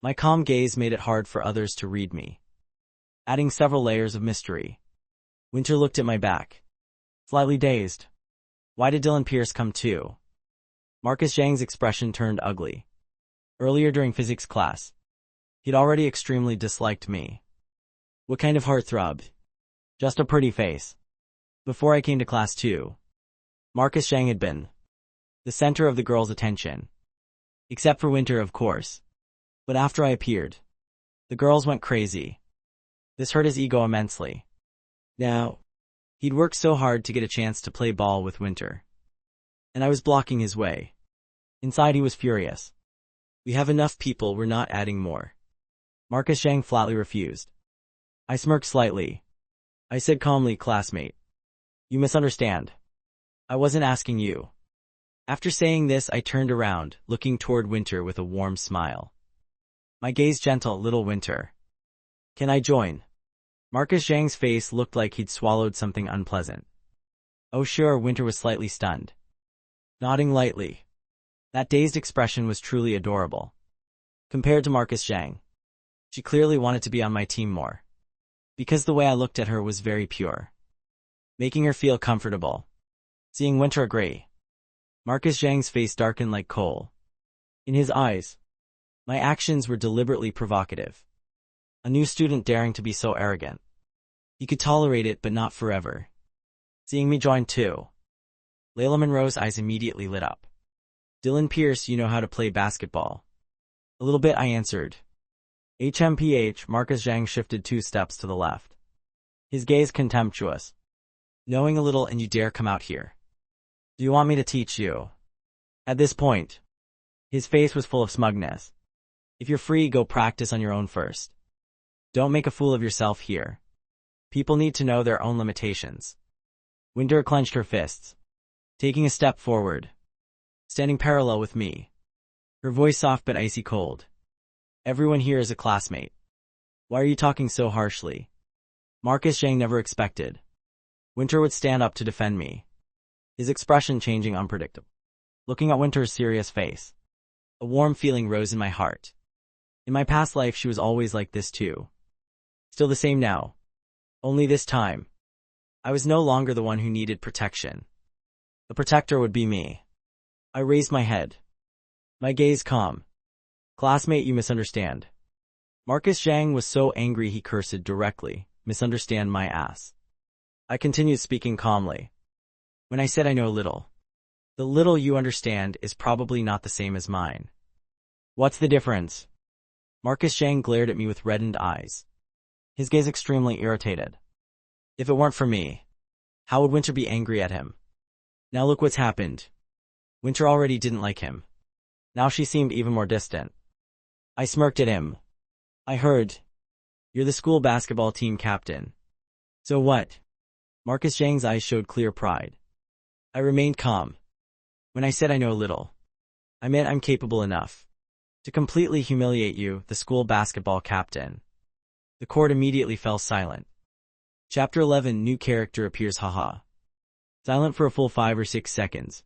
My calm gaze made it hard for others to read me, adding several layers of mystery. Winter looked at my back, slightly dazed. Why did Dylan Pierce come too? Marcus Zhang's expression turned ugly. Earlier during physics class, he'd already extremely disliked me. What kind of heartthrob? Just a pretty face. Before I came to class too, Marcus Zhang had been the center of the girls' attention. Except for Winter, of course. But after I appeared, the girls went crazy. This hurt his ego immensely. Now, he'd worked so hard to get a chance to play ball with Winter, and I was blocking his way. Inside he was furious. We have enough people, we're not adding more. Marcus Zhang flatly refused. I smirked slightly. I said calmly, classmate, you misunderstand. I wasn't asking you. After saying this, I turned around, looking toward Winter with a warm smile. My gaze gentle, Little Winter, can I join? Marcus Zhang's face looked like he'd swallowed something unpleasant. Oh sure, Winter was slightly stunned, nodding lightly. That dazed expression was truly adorable. Compared to Marcus Zhang, she clearly wanted to be on my team more, because the way I looked at her was very pure, making her feel comfortable. Seeing Winter agree, Marcus Zhang's face darkened like coal. In his eyes, my actions were deliberately provocative. A new student daring to be so arrogant. He could tolerate it, but not forever. Seeing me join too, Layla Monroe's eyes immediately lit up. Dylan Pierce, you know how to play basketball? A little bit, I answered. HMPH. Marcus Zhang shifted 2 steps to the left, his gaze contemptuous. Knowing a little, and you dare come out here? Do you want me to teach you? At this point, his face was full of smugness. If you're free, go practice on your own first. Don't make a fool of yourself here. People need to know their own limitations. Winter clenched her fists, taking a step forward, standing parallel with me, her voice soft but icy cold. Everyone here is a classmate. Why are you talking so harshly? Marcus Zhang never expected Winter would stand up to defend me, his expression changing unpredictably. Looking at Winter's serious face, a warm feeling rose in my heart. In my past life she was always like this too. Still the same now. Only this time, I was no longer the one who needed protection. The protector would be me. I raised my head, My gaze calm. Classmate, you misunderstand. Marcus Zhang was so angry he cursed directly. Misunderstand my ass. I continued speaking calmly. When I said I know little, the little you understand is probably not the same as mine. What's the difference? Marcus Zhang glared at me with reddened eyes. His gaze extremely irritated. If it weren't for me, how would Winter be angry at him? Now look what's happened. Winter already didn't like him. Now she seemed even more distant. I smirked at him. I heard. You're the school basketball team captain. So what? Marcus Zhang's eyes showed clear pride. I remained calm. When I said I know little, I meant I'm capable enough to completely humiliate you, the school basketball captain. The court immediately fell silent. Chapter 11, new character appears, haha. Silent for a full 5 or 6 seconds.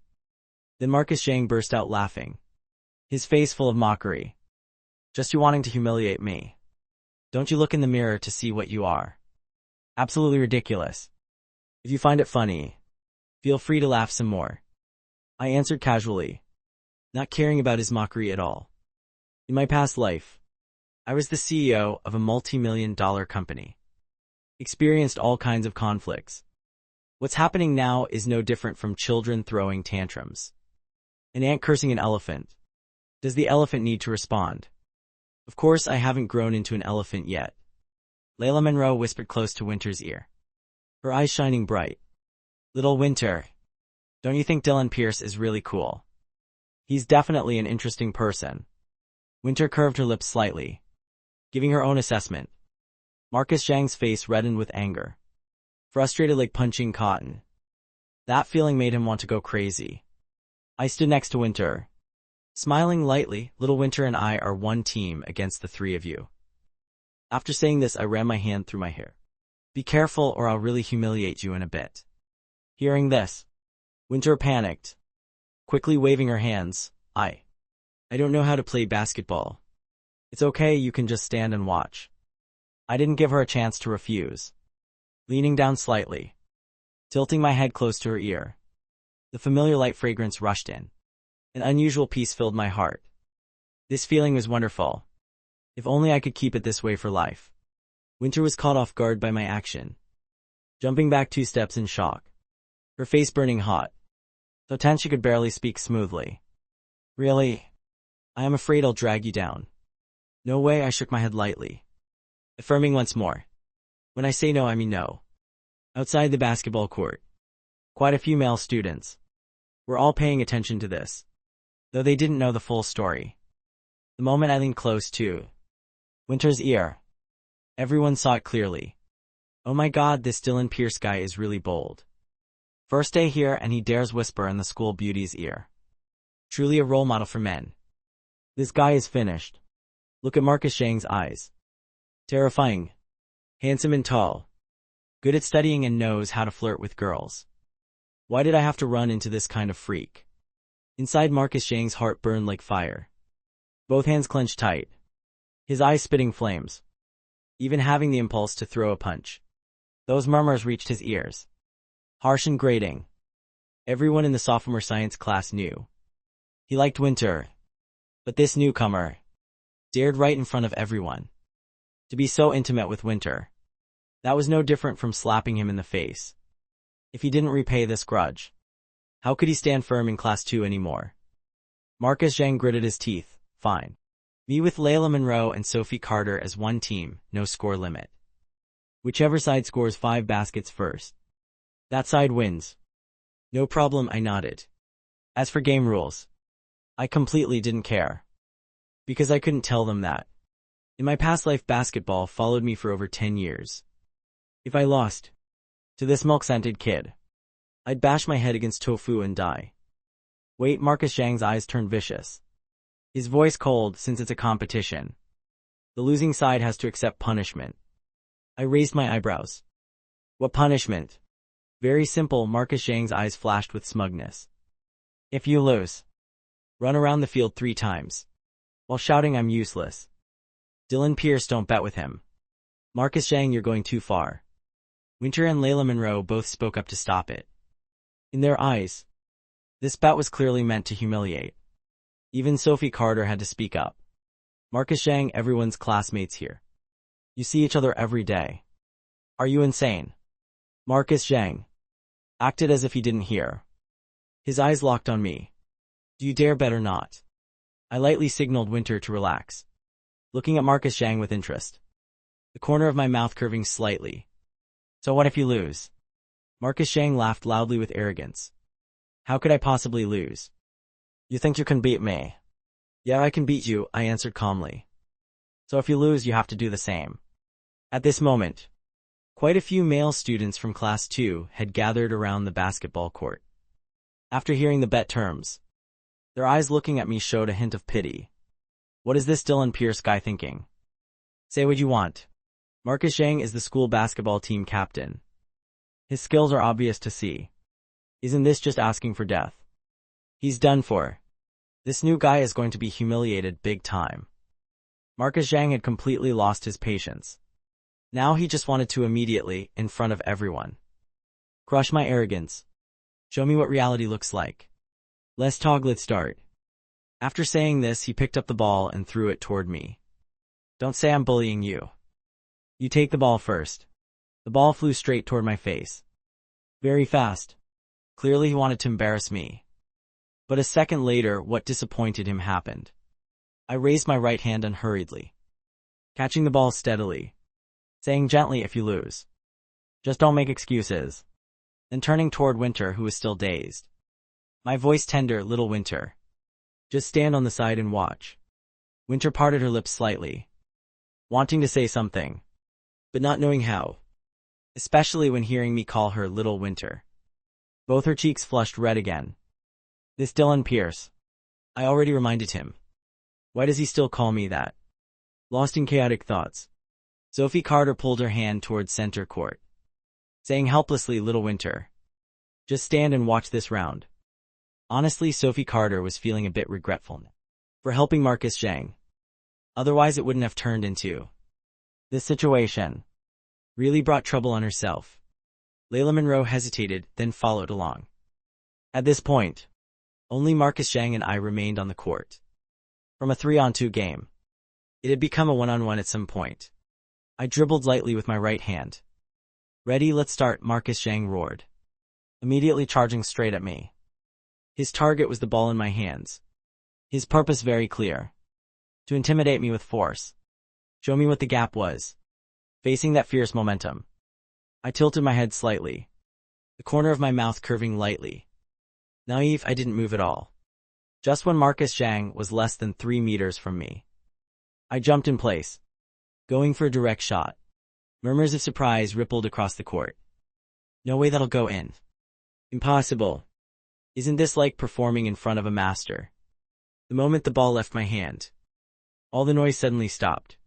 Then Marcus Zhang burst out laughing. His face full of mockery. Just you wanting to humiliate me. Don't you look in the mirror to see what you are? Absolutely ridiculous. If you find it funny, feel free to laugh some more. I answered casually, not caring about his mockery at all. In my past life, I was the CEO of a multi-million-dollar company. Experienced all kinds of conflicts. What's happening now is no different from children throwing tantrums. An ant cursing an elephant. Does the elephant need to respond? Of course I haven't grown into an elephant yet. Layla Monroe whispered close to Winter's ear, her eyes shining bright. Little Winter, don't you think Dylan Pierce is really cool? He's definitely an interesting person. Winter curved her lips slightly, giving her own assessment. Marcus Zhang's face reddened with anger. Frustrated like punching cotton. That feeling made him want to go crazy. I stood next to Winter, smiling lightly. Little Winter and I are one team against the 3 of you. After saying this, I ran my hand through my hair. Be careful or I'll really humiliate you in a bit. Hearing this, Winter panicked, quickly waving her hands. I don't know how to play basketball. It's okay, you can just stand and watch. I didn't give her a chance to refuse. Leaning down slightly, tilting my head close to her ear, the familiar light fragrance rushed in. An unusual peace filled my heart. This feeling was wonderful. If only I could keep it this way for life. Winter was caught off guard by my action, jumping back 2 steps in shock, her face burning hot, so tense she could barely speak smoothly. Really? I am afraid I'll drag you down. No way, I shook my head lightly, affirming once more. When I say no, I mean no. Outside the basketball court, quite a few male students were all paying attention to this, though they didn't know the full story. The moment I leaned close to Winter's ear, everyone saw it clearly. Oh my god, this Dylan Pierce guy is really bold. First day here and he dares whisper in the school beauty's ear. Truly a role model for men. This guy is finished. Look at Marcus Zhang's eyes. Terrifying. Handsome and tall. Good at studying and knows how to flirt with girls. Why did I have to run into this kind of freak? Inside Marcus Zhang's heart burned like fire. Both hands clenched tight. His eyes spitting flames. Even having the impulse to throw a punch. Those murmurs reached his ears. Harsh and grating. Everyone in the sophomore science class knew. He liked Winter. But this newcomer dared right in front of everyone to be so intimate with Winter. That was no different from slapping him in the face. If he didn't repay this grudge, how could he stand firm in class 2 anymore? Marcus Zhang gritted his teeth. Fine. Me with Layla Monroe and Sophie Carter as one team, no score limit. Whichever side scores 5 baskets first, that side wins. No problem, I nodded. As for game rules, I completely didn't care. Because I couldn't tell them that. In my past life, basketball followed me for over 10 years. If I lost to this milk-scented kid, I'd bash my head against tofu and die. Wait, Marcus Zhang's eyes turned vicious. His voice cold, since it's a competition. The losing side has to accept punishment. I raised my eyebrows. What punishment? Very simple, Marcus Zhang's eyes flashed with smugness. If you lose, run around the field 3 times, while shouting I'm useless. Dylan Pierce, don't bet with him. Marcus Zhang, you're going too far. Winter and Layla Monroe both spoke up to stop it. In their eyes, this bet was clearly meant to humiliate. Even Sophie Carter had to speak up. Marcus Zhang, everyone's classmates here. You see each other every day. Are you insane? Marcus Zhang acted as if he didn't hear. His eyes locked on me. Do you dare bet or not? I lightly signaled Winter to relax, looking at Marcus Zhang with interest, the corner of my mouth curving slightly. So what if you lose? Marcus Zhang laughed loudly with arrogance. How could I possibly lose? You think you can beat me? Yeah, I can beat you, I answered calmly. So if you lose, you have to do the same. At this moment, quite a few male students from Class 2 had gathered around the basketball court. After hearing the bet terms, their eyes looking at me showed a hint of pity. What is this Dylan Pierce guy thinking? Say what you want. Marcus Zhang is the school basketball team captain. His skills are obvious to see. Isn't this just asking for death? He's done for. This new guy is going to be humiliated big time. Marcus Zhang had completely lost his patience. Now he just wanted to immediately, in front of everyone, crush my arrogance. Show me what reality looks like. Let's talk, let's start. After saying this, he picked up the ball and threw it toward me. Don't say I'm bullying you. You take the ball first. The ball flew straight toward my face. Very fast. Clearly he wanted to embarrass me. But a second later, what disappointed him happened. I raised my right hand unhurriedly, catching the ball steadily, saying gently, if you lose, just don't make excuses. Then turning toward Winter, who was still dazed. My voice tender, little Winter. Just stand on the side and watch. Winter parted her lips slightly, wanting to say something, but not knowing how, especially when hearing me call her little Winter. Both her cheeks flushed red again. This Dylan Pierce. I already reminded him. Why does he still call me that? Lost in chaotic thoughts, Sophie Carter pulled her hand towards center court, saying helplessly, little Winter, just stand and watch this round. Honestly, Sophie Carter was feeling a bit regretful for helping Marcus Zhang. Otherwise it wouldn't have turned into this situation. Really brought trouble on herself. Layla Monroe hesitated, then followed along. At this point, only Marcus Zhang and I remained on the court. From a 3-on-2 game, it had become a 1-on-1 at some point. I dribbled lightly with my right hand. Ready, let's start, Marcus Zhang roared, immediately charging straight at me. His target was the ball in my hands. His purpose very clear. To intimidate me with force. Show me what the gap was. Facing that fierce momentum, I tilted my head slightly, the corner of my mouth curving lightly. Naive, I didn't move at all. Just when Marcus Zhang was less than 3 meters from me, I jumped in place, going for a direct shot. Murmurs of surprise rippled across the court. No way that'll go in. Impossible. Isn't this like performing in front of a master? The moment the ball left my hand, all the noise suddenly stopped.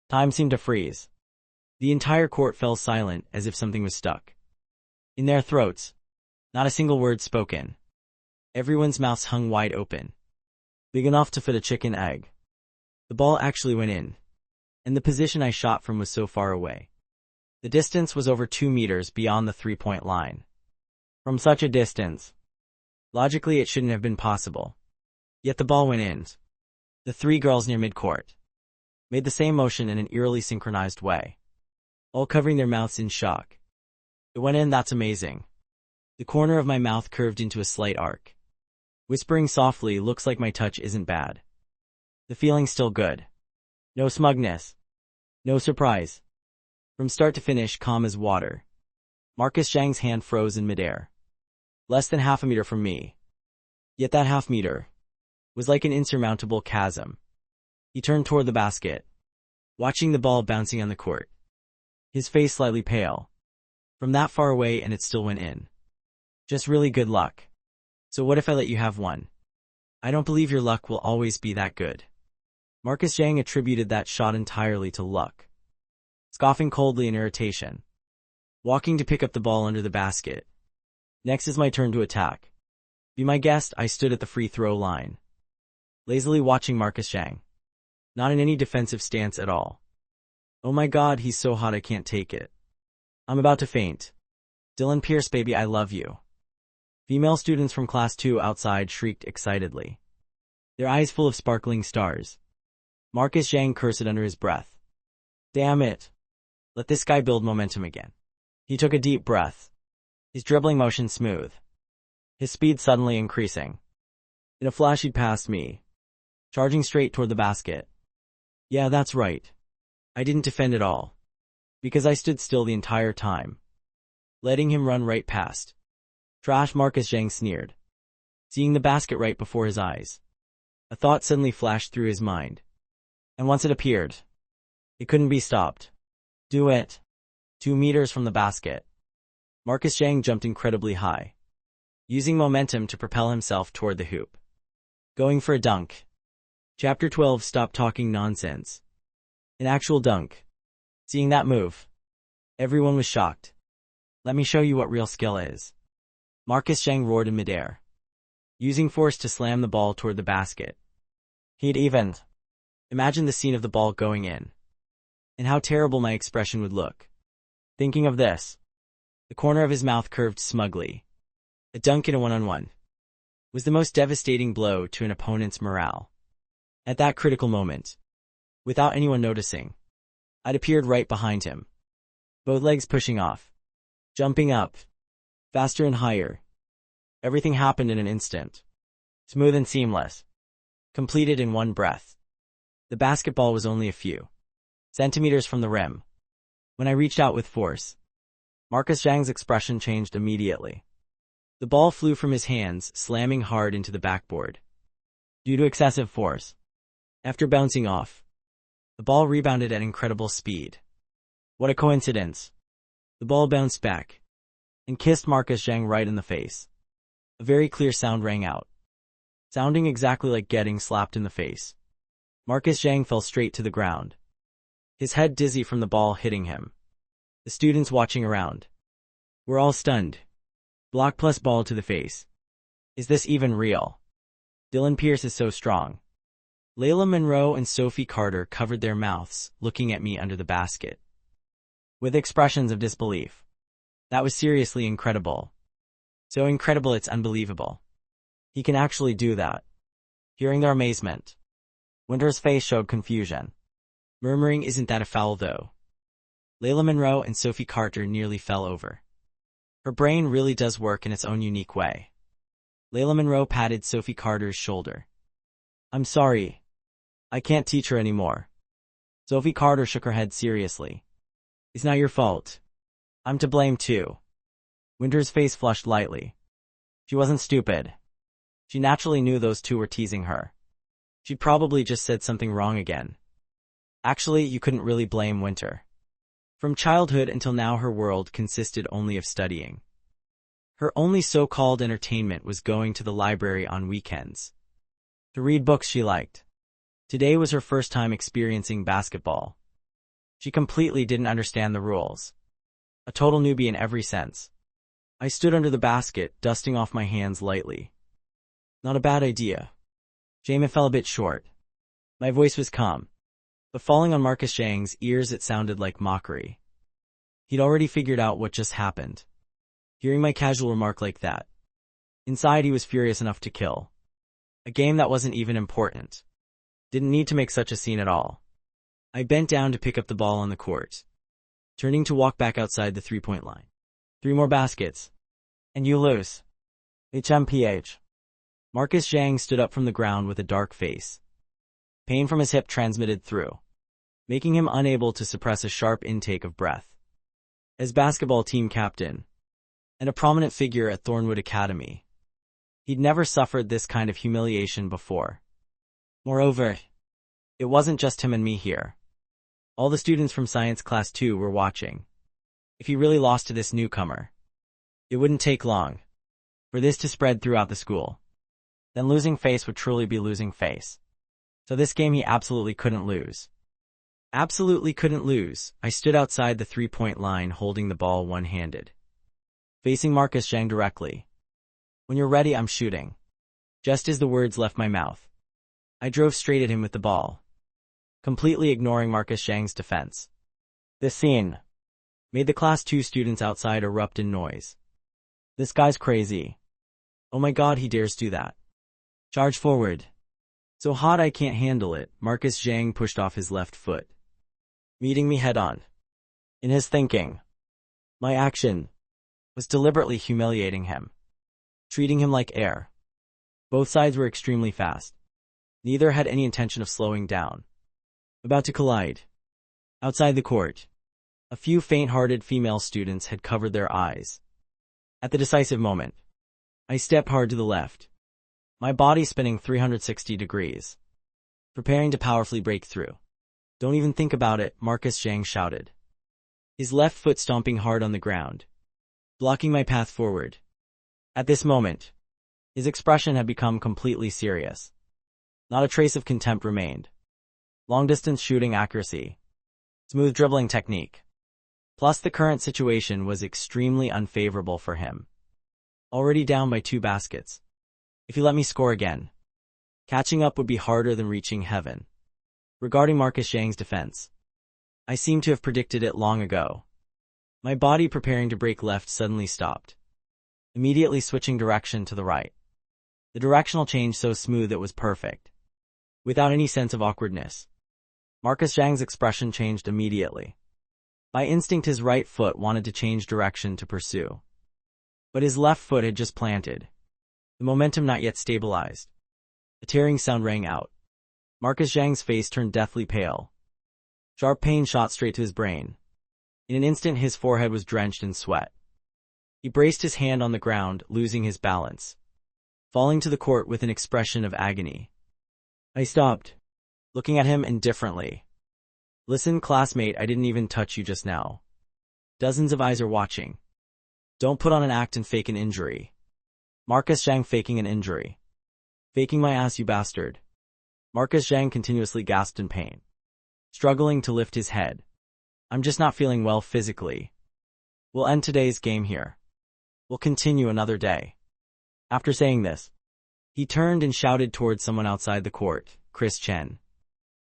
Time seemed to freeze. The entire court fell silent as if something was stuck in their throats. Not a single word spoken. Everyone's mouths hung wide open, big enough to fit a chicken egg. The ball actually went in, and the position I shot from was so far away. The distance was over 2 meters beyond the 3-point line. From such a distance, logically it shouldn't have been possible. Yet the ball went in. The 3 girls near midcourt made the same motion in an eerily synchronized way, all covering their mouths in shock. It went in, that's amazing. The corner of my mouth curved into a slight arc. Whispering softly, looks like my touch isn't bad. The feeling's still good. No smugness. No surprise. From start to finish, calm as water. Marcus Zhang's hand froze in midair, less than half a meter from me. Yet that half meter was like an insurmountable chasm. He turned toward the basket, watching the ball bouncing on the court. His face slightly pale. From that far away, and it still went in. Just really good luck. So what if I let you have one? I don't believe your luck will always be that good. Marcus Zhang attributed that shot entirely to luck, scoffing coldly in irritation, walking to pick up the ball under the basket. Next is my turn to attack. Be my guest, I stood at the free throw line, lazily watching Marcus Zhang, not in any defensive stance at all. Oh my god, he's so hot I can't take it. I'm about to faint. Dylan Pierce, baby, I love you. Female students from Class 2 outside shrieked excitedly. their eyes full of sparkling stars. Marcus Zhang cursed under his breath. Damn it. Let this guy build momentum again. He took a deep breath. His dribbling motion smooth. His speed suddenly increasing. In a flash he'd passed me, charging straight toward the basket. Yeah, that's right. I didn't defend at all, because I stood still the entire time, letting him run right past. Trash, Marcus Zhang sneered, seeing the basket right before his eyes. A thought suddenly flashed through his mind. And once it appeared, it couldn't be stopped. Do it. 2 meters from the basket, Marcus Zhang jumped incredibly high, using momentum to propel himself toward the hoop. Going for a dunk. Chapter 12. Stop talking nonsense. An actual dunk. Seeing that move, everyone was shocked. Let me show you what real skill is. Marcus Zhang roared in midair, using force to slam the ball toward the basket. He'd evened. Imagine the scene of the ball going in, and how terrible my expression would look. Thinking of this, the corner of his mouth curved smugly. A dunk in a one-on-one was the most devastating blow to an opponent's morale. At that critical moment, without anyone noticing, I'd appeared right behind him, both legs pushing off, jumping up, faster and higher. Everything happened in an instant, smooth and seamless, completed in one breath. The basketball was only a few centimeters from the rim. When I reached out with force, Marcus Zhang's expression changed immediately. The ball flew from his hands, slamming hard into the backboard due to excessive force. After bouncing off, the ball rebounded at incredible speed. What a coincidence. The ball bounced back and kissed Marcus Zhang right in the face. A very clear sound rang out, sounding exactly like getting slapped in the face. Marcus Zhang fell straight to the ground, his head dizzy from the ball hitting him. The students watching around were all stunned. Block plus ball to the face. Is this even real? Dylan Pierce is so strong. Layla Monroe and Sophie Carter covered their mouths, looking at me under the basket with expressions of disbelief. That was seriously incredible. So incredible it's unbelievable. He can actually do that. Hearing their amazement, Winter's face showed confusion, murmuring, "Isn't that a foul though?" Layla Monroe and Sophie Carter nearly fell over. Her brain really does work in its own unique way. Layla Monroe patted Sophie Carter's shoulder. "I'm sorry. I can't teach her anymore." Sophie Carter shook her head seriously. "It's not your fault. I'm to blame too." Winter's face flushed lightly. She wasn't stupid. She naturally knew those two were teasing her. She'd probably just said something wrong again. Actually, you couldn't really blame Winter. From childhood until now her world consisted only of studying. Her only so-called entertainment was going to the library on weekends to read books she liked. Today was her first time experiencing basketball. She completely didn't understand the rules. A total newbie in every sense. I stood under the basket, dusting off my hands lightly. Not a bad idea. Jamin fell a bit short. My voice was calm, but falling on Marcus Zhang's ears it sounded like mockery. He'd already figured out what just happened. Hearing my casual remark like that, inside he was furious enough to kill. A game that wasn't even important. Didn't need to make such a scene at all. I bent down to pick up the ball on the court, turning to walk back outside the three-point line. 3 more baskets, and you lose. HMPH. Marcus Zhang stood up from the ground with a dark face. Pain from his hip transmitted through, making him unable to suppress a sharp intake of breath. As basketball team captain, and a prominent figure at Thornwood Academy, he'd never suffered this kind of humiliation before. Moreover, it wasn't just him and me here. All the students from Science Class 2 were watching. If he really lost to this newcomer, it wouldn't take long for this to spread throughout the school. Then losing face would truly be losing face. So this game he absolutely couldn't lose. Absolutely couldn't lose. I stood outside the three-point line holding the ball one-handed, facing Marcus Zhang directly. "When you're ready, I'm shooting." Just as the words left my mouth, I drove straight at him with the ball, completely ignoring Marcus Zhang's defense. This scene made the Class 2 students outside erupt in noise. "This guy's crazy. Oh my god, he dares do that. Charge forward." So hot I can't handle it, Marcus Zhang pushed off his left foot, meeting me head-on. In his thinking, my action was deliberately humiliating him, treating him like air. Both sides were extremely fast. Neither had any intention of slowing down. About to collide. Outside the court, a few faint-hearted female students had covered their eyes. At the decisive moment, I stepped hard to the left, my body spinning 360 degrees, preparing to powerfully break through. Don't even think about it, Marcus Zhang shouted, his left foot stomping hard on the ground, blocking my path forward. At this moment, his expression had become completely serious. Not a trace of contempt remained. Long-distance shooting accuracy, smooth dribbling technique. Plus the current situation was extremely unfavorable for him. Already down by 2 baskets. If he let me score again, catching up would be harder than reaching heaven. Regarding Marcus Zhang's defense, I seemed to have predicted it long ago. My body preparing to break left suddenly stopped, immediately switching direction to the right. The directional change so smooth it was perfect, without any sense of awkwardness. Marcus Zhang's expression changed immediately. By instinct his right foot wanted to change direction to pursue. But his left foot had just planted. The momentum not yet stabilized. A tearing sound rang out. Marcus Zhang's face turned deathly pale. Sharp pain shot straight to his brain. In an instant his forehead was drenched in sweat. He braced his hand on the ground, losing his balance, falling to the court with an expression of agony. I stopped, looking at him indifferently. Listen, classmate, I didn't even touch you just now. Dozens of eyes are watching. Don't put on an act and fake an injury. Marcus Zhang faking an injury. Faking my ass, you bastard. Marcus Zhang continuously gasped in pain, struggling to lift his head. I'm just not feeling well physically. We'll end today's game here. We'll continue another day. After saying this, he turned and shouted towards someone outside the court, Chris Chen.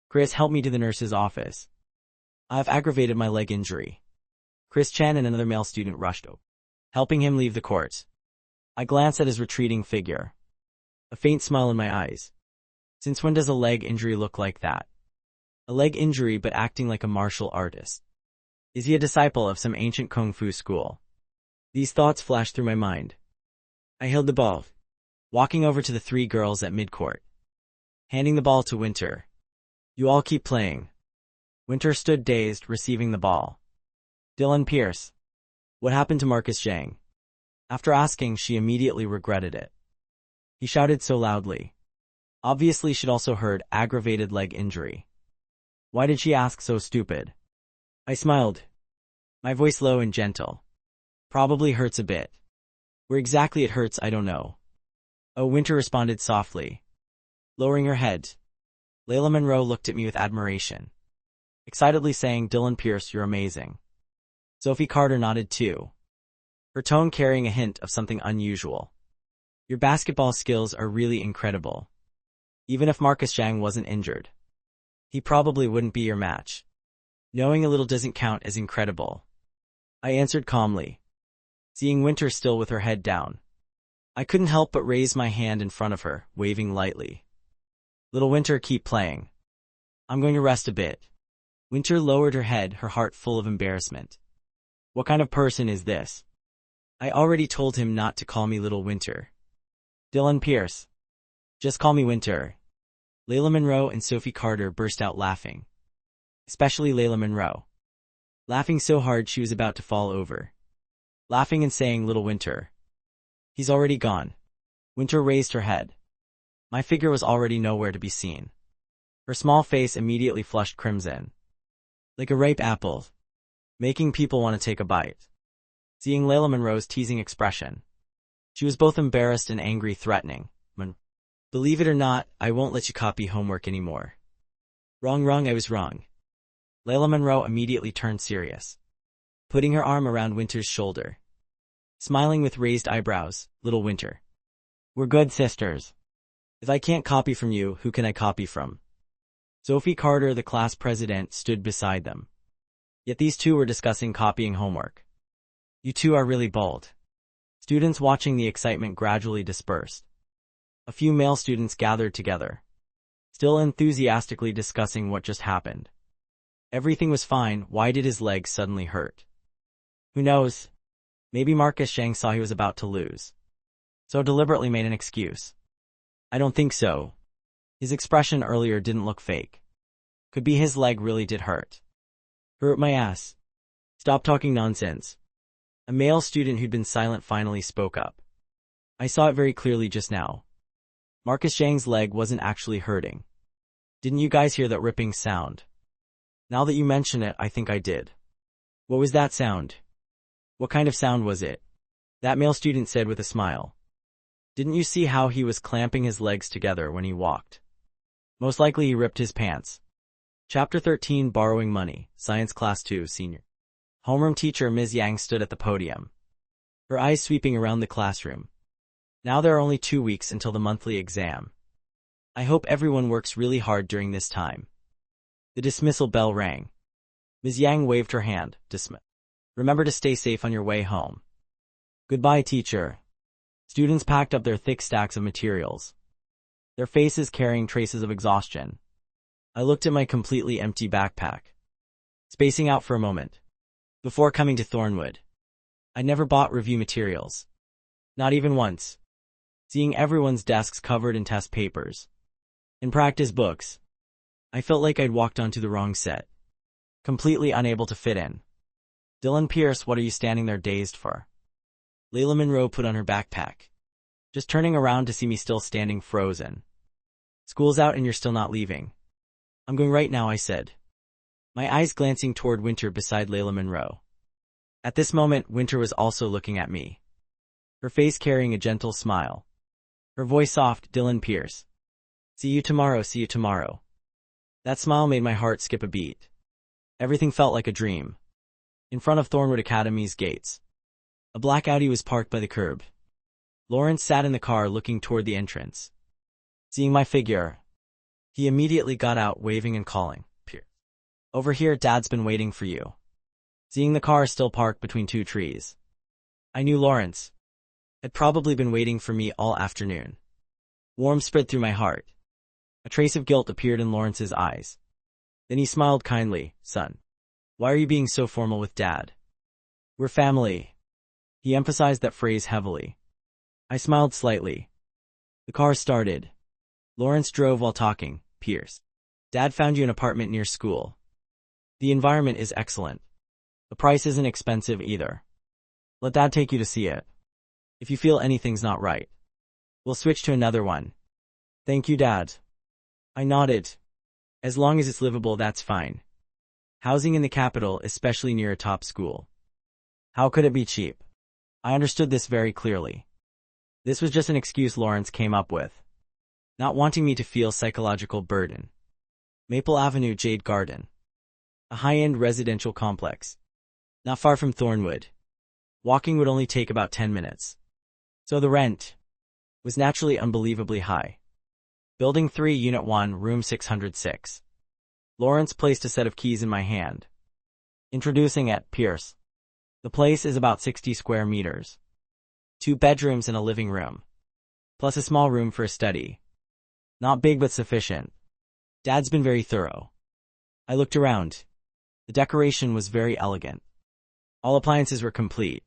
Chris, help me to the nurse's office. I've aggravated my leg injury. Chris Chen and another male student rushed up, helping him leave the court. I glanced at his retreating figure, a faint smile in my eyes. Since when does a leg injury look like that? A leg injury but acting like a martial artist. Is he a disciple of some ancient kung fu school? These thoughts flashed through my mind. I held the ball, walking over to the 3 girls at midcourt, handing the ball to Winter. You all keep playing. Winter stood dazed, receiving the ball. Dylan Pierce. What happened to Marcus Zhang? After asking, she immediately regretted it. He shouted so loudly. Obviously she'd also heard aggravated leg injury. Why did she ask so stupid? I smiled, my voice low and gentle. Probably hurts a bit. Where exactly it hurts, I don't know. Oh, Winter responded softly, lowering her head. Layla Monroe looked at me with admiration, excitedly saying, Dylan Pierce, you're amazing. Sophie Carter nodded too, her tone carrying a hint of something unusual. Your basketball skills are really incredible. Even if Marcus Zhang wasn't injured, he probably wouldn't be your match. Knowing a little doesn't count as incredible, I answered calmly, seeing Winter still with her head down. I couldn't help but raise my hand in front of her, waving lightly. Little Winter, keep playing. I'm going to rest a bit. Winter lowered her head, her heart full of embarrassment. What kind of person is this? I already told him not to call me Little Winter. Dylan Pierce. Just call me Winter. Layla Monroe and Sophie Carter burst out laughing. Especially Layla Monroe. Laughing so hard she was about to fall over. Laughing and saying, Little Winter. He's already gone. Winter raised her head. My figure was already nowhere to be seen. Her small face immediately flushed crimson, like a ripe apple, making people want to take a bite. Seeing Layla Monroe's teasing expression, she was both embarrassed and angry, threatening. Believe it or not, I won't let you copy homework anymore. Wrong, I was wrong. Layla Monroe immediately turned serious, putting her arm around Winter's shoulder, smiling with raised eyebrows. Little Winter, we're good sisters. If I can't copy from you, who can I copy from? Sophie Carter, the class president, stood beside them. Yet these two were discussing copying homework. You two are really bold. Students watching the excitement gradually dispersed. A few male students gathered together, still enthusiastically discussing what just happened. Everything was fine, why did his legs suddenly hurt? Who knows? Maybe Marcus Shang saw he was about to lose, so deliberately made an excuse. I don't think so. His expression earlier didn't look fake. Could be his leg really did hurt. Hurt my ass. Stop talking nonsense. A male student who'd been silent finally spoke up. I saw it very clearly just now. Marcus Shang's leg wasn't actually hurting. Didn't you guys hear that ripping sound? Now that you mention it, I think I did. What was that sound? What kind of sound was it? That male student said with a smile. Didn't you see how he was clamping his legs together when he walked? Most likely he ripped his pants. Chapter 13 Borrowing Money, Science Class 2 Senior. Homeroom teacher Ms. Yang stood at the podium, her eyes sweeping around the classroom. Now there are only 2 weeks until the monthly exam. I hope everyone works really hard during this time. The dismissal bell rang. Ms. Yang waved her hand. Dismiss. Remember to stay safe on your way home. Goodbye, teacher. Students packed up their thick stacks of materials, their faces carrying traces of exhaustion. I looked at my completely empty backpack, spacing out for a moment. Before coming to Thornwood, I never bought review materials. Not even once. Seeing everyone's desks covered in test papers and practice books, I felt like I'd walked onto the wrong set, completely unable to fit in. Dylan Pierce, what are you standing there dazed for? Layla Monroe put on her backpack, just turning around to see me still standing frozen. School's out and you're still not leaving. I'm going right now, I said, my eyes glancing toward Winter beside Layla Monroe. At this moment, Winter was also looking at me, her face carrying a gentle smile. Her voice soft, Dylan Pierce. See you tomorrow, see you tomorrow. That smile made my heart skip a beat. Everything felt like a dream. In front of Thornwood Academy's gates, a black Audi was parked by the curb. Lawrence sat in the car looking toward the entrance. Seeing my figure, he immediately got out, waving and calling, Pierce. Over here, Dad's been waiting for you. Seeing the car still parked between 2 trees, I knew Lawrence had probably been waiting for me all afternoon. Warmth spread through my heart. A trace of guilt appeared in Lawrence's eyes. Then he smiled kindly. Son, why are you being so formal with Dad? We're family. He emphasized that phrase heavily. I smiled slightly. The car started. Lawrence drove while talking. Pierce, Dad found you an apartment near school. The environment is excellent. The price isn't expensive either. Let Dad take you to see it. If you feel anything's not right, we'll switch to another one. Thank you, Dad. I nodded. As long as it's livable, that's fine. Housing in the capital, especially near a top school. How could it be cheap? I understood this very clearly. This was just an excuse Lawrence came up with, not wanting me to feel psychological burden. Maple Avenue Jade Garden, a high-end residential complex, not far from Thornwood. Walking would only take about 10 minutes. So the rent was naturally unbelievably high. Building 3, Unit 1, Room 606. Lawrence placed a set of keys in my hand, introducing it. Pierce, the place is about 60 square meters. 2 bedrooms and a living room, plus a small room for a study. Not big but sufficient. Dad's been very thorough. I looked around. The decoration was very elegant. All appliances were complete.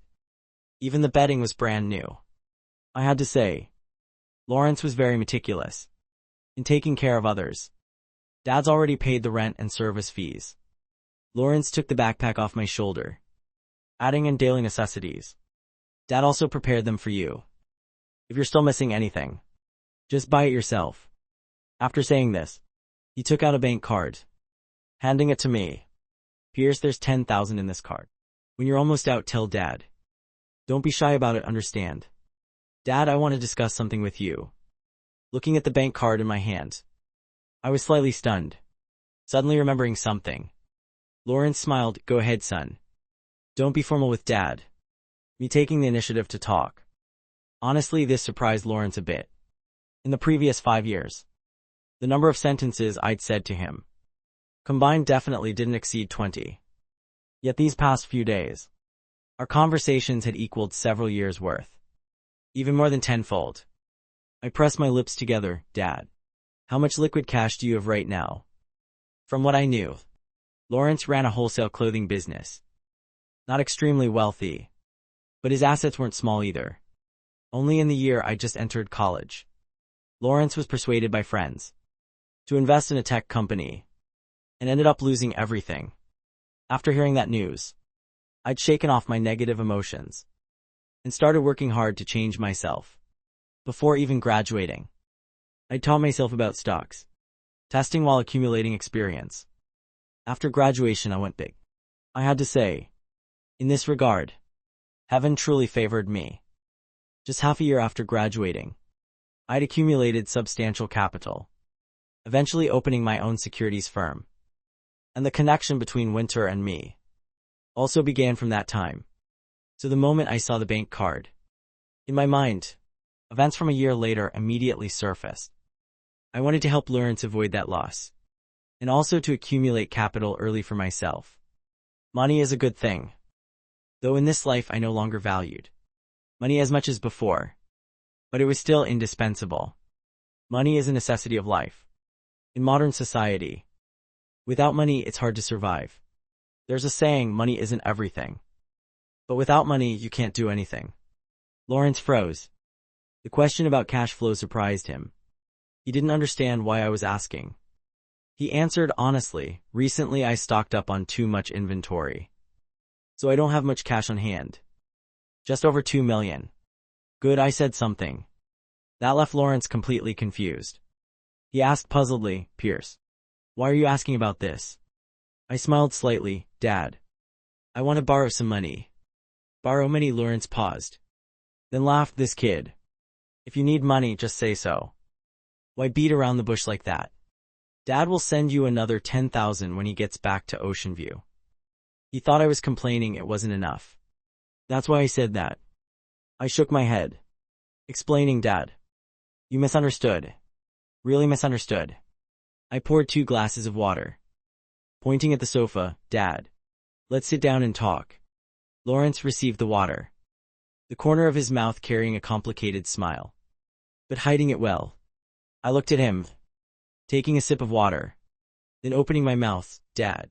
Even the bedding was brand new. I had to say, Lawrence was very meticulous in taking care of others. Dad's already paid the rent and service fees. Lawrence took the backpack off my shoulder, adding in daily necessities. Dad also prepared them for you. If you're still missing anything, just buy it yourself. After saying this, he took out a bank card, handing it to me. Pierce, there's 10,000 in this card. When you're almost out, tell Dad. Don't be shy about it, understand? Dad, I want to discuss something with you. Looking at the bank card in my hand, I was slightly stunned, suddenly remembering something. Lawrence smiled. Go ahead, son. Don't be formal with Dad. Me taking the initiative to talk. Honestly, this surprised Lawrence a bit. In the previous 5 years, the number of sentences I'd said to him, combined, definitely didn't exceed 20. Yet these past few days, our conversations had equaled several years' worth. Even more than tenfold. I pressed my lips together. Dad, How much liquid cash do you have right now? From what I knew, Lawrence ran a wholesale clothing business. Not extremely wealthy, but his assets weren't small either. Only in the year I just entered college, Lawrence was persuaded by friends to invest in a tech company and ended up losing everything. After hearing that news, I'd shaken off my negative emotions and started working hard to change myself. Before even graduating, I taught myself about stocks, testing while accumulating experience. After graduation, I went big. I had to say, in this regard, heaven truly favored me. Just half a year after graduating, I'd accumulated substantial capital, eventually opening my own securities firm. And the connection between Winter and me also began from that time. So the moment I saw the bank card, in my mind, events from a year later immediately surfaced. I wanted to help Lawrence avoid that loss, and also to accumulate capital early for myself. Money is a good thing, though in this life I no longer valued money as much as before, but it was still indispensable. Money is a necessity of life. In modern society, without money it's hard to survive. There's a saying, money isn't everything. But without money you can't do anything. Lawrence froze. The question about cash flow surprised him. He didn't understand why I was asking. He answered honestly, recently I stocked up on too much inventory, so I don't have much cash on hand. Just over 2 million. Good, I said something. That left Lawrence completely confused. He asked puzzledly, Pierce, why are you asking about this? I smiled slightly, Dad. I want to borrow some money. Borrow money? Lawrence paused, then laughed. This kid. If you need money, just say so. Why beat around the bush like that? Dad will send you another 10,000 when he gets back to Ocean View. He thought I was complaining it wasn't enough. That's why I said that. I shook my head, explaining, Dad, you misunderstood. Really misunderstood. I poured 2 glasses of water, pointing at the sofa. Dad, let's sit down and talk. Lawrence received the water, the corner of his mouth carrying a complicated smile, but hiding it well. I looked at him, taking a sip of water, then opening my mouth. Dad,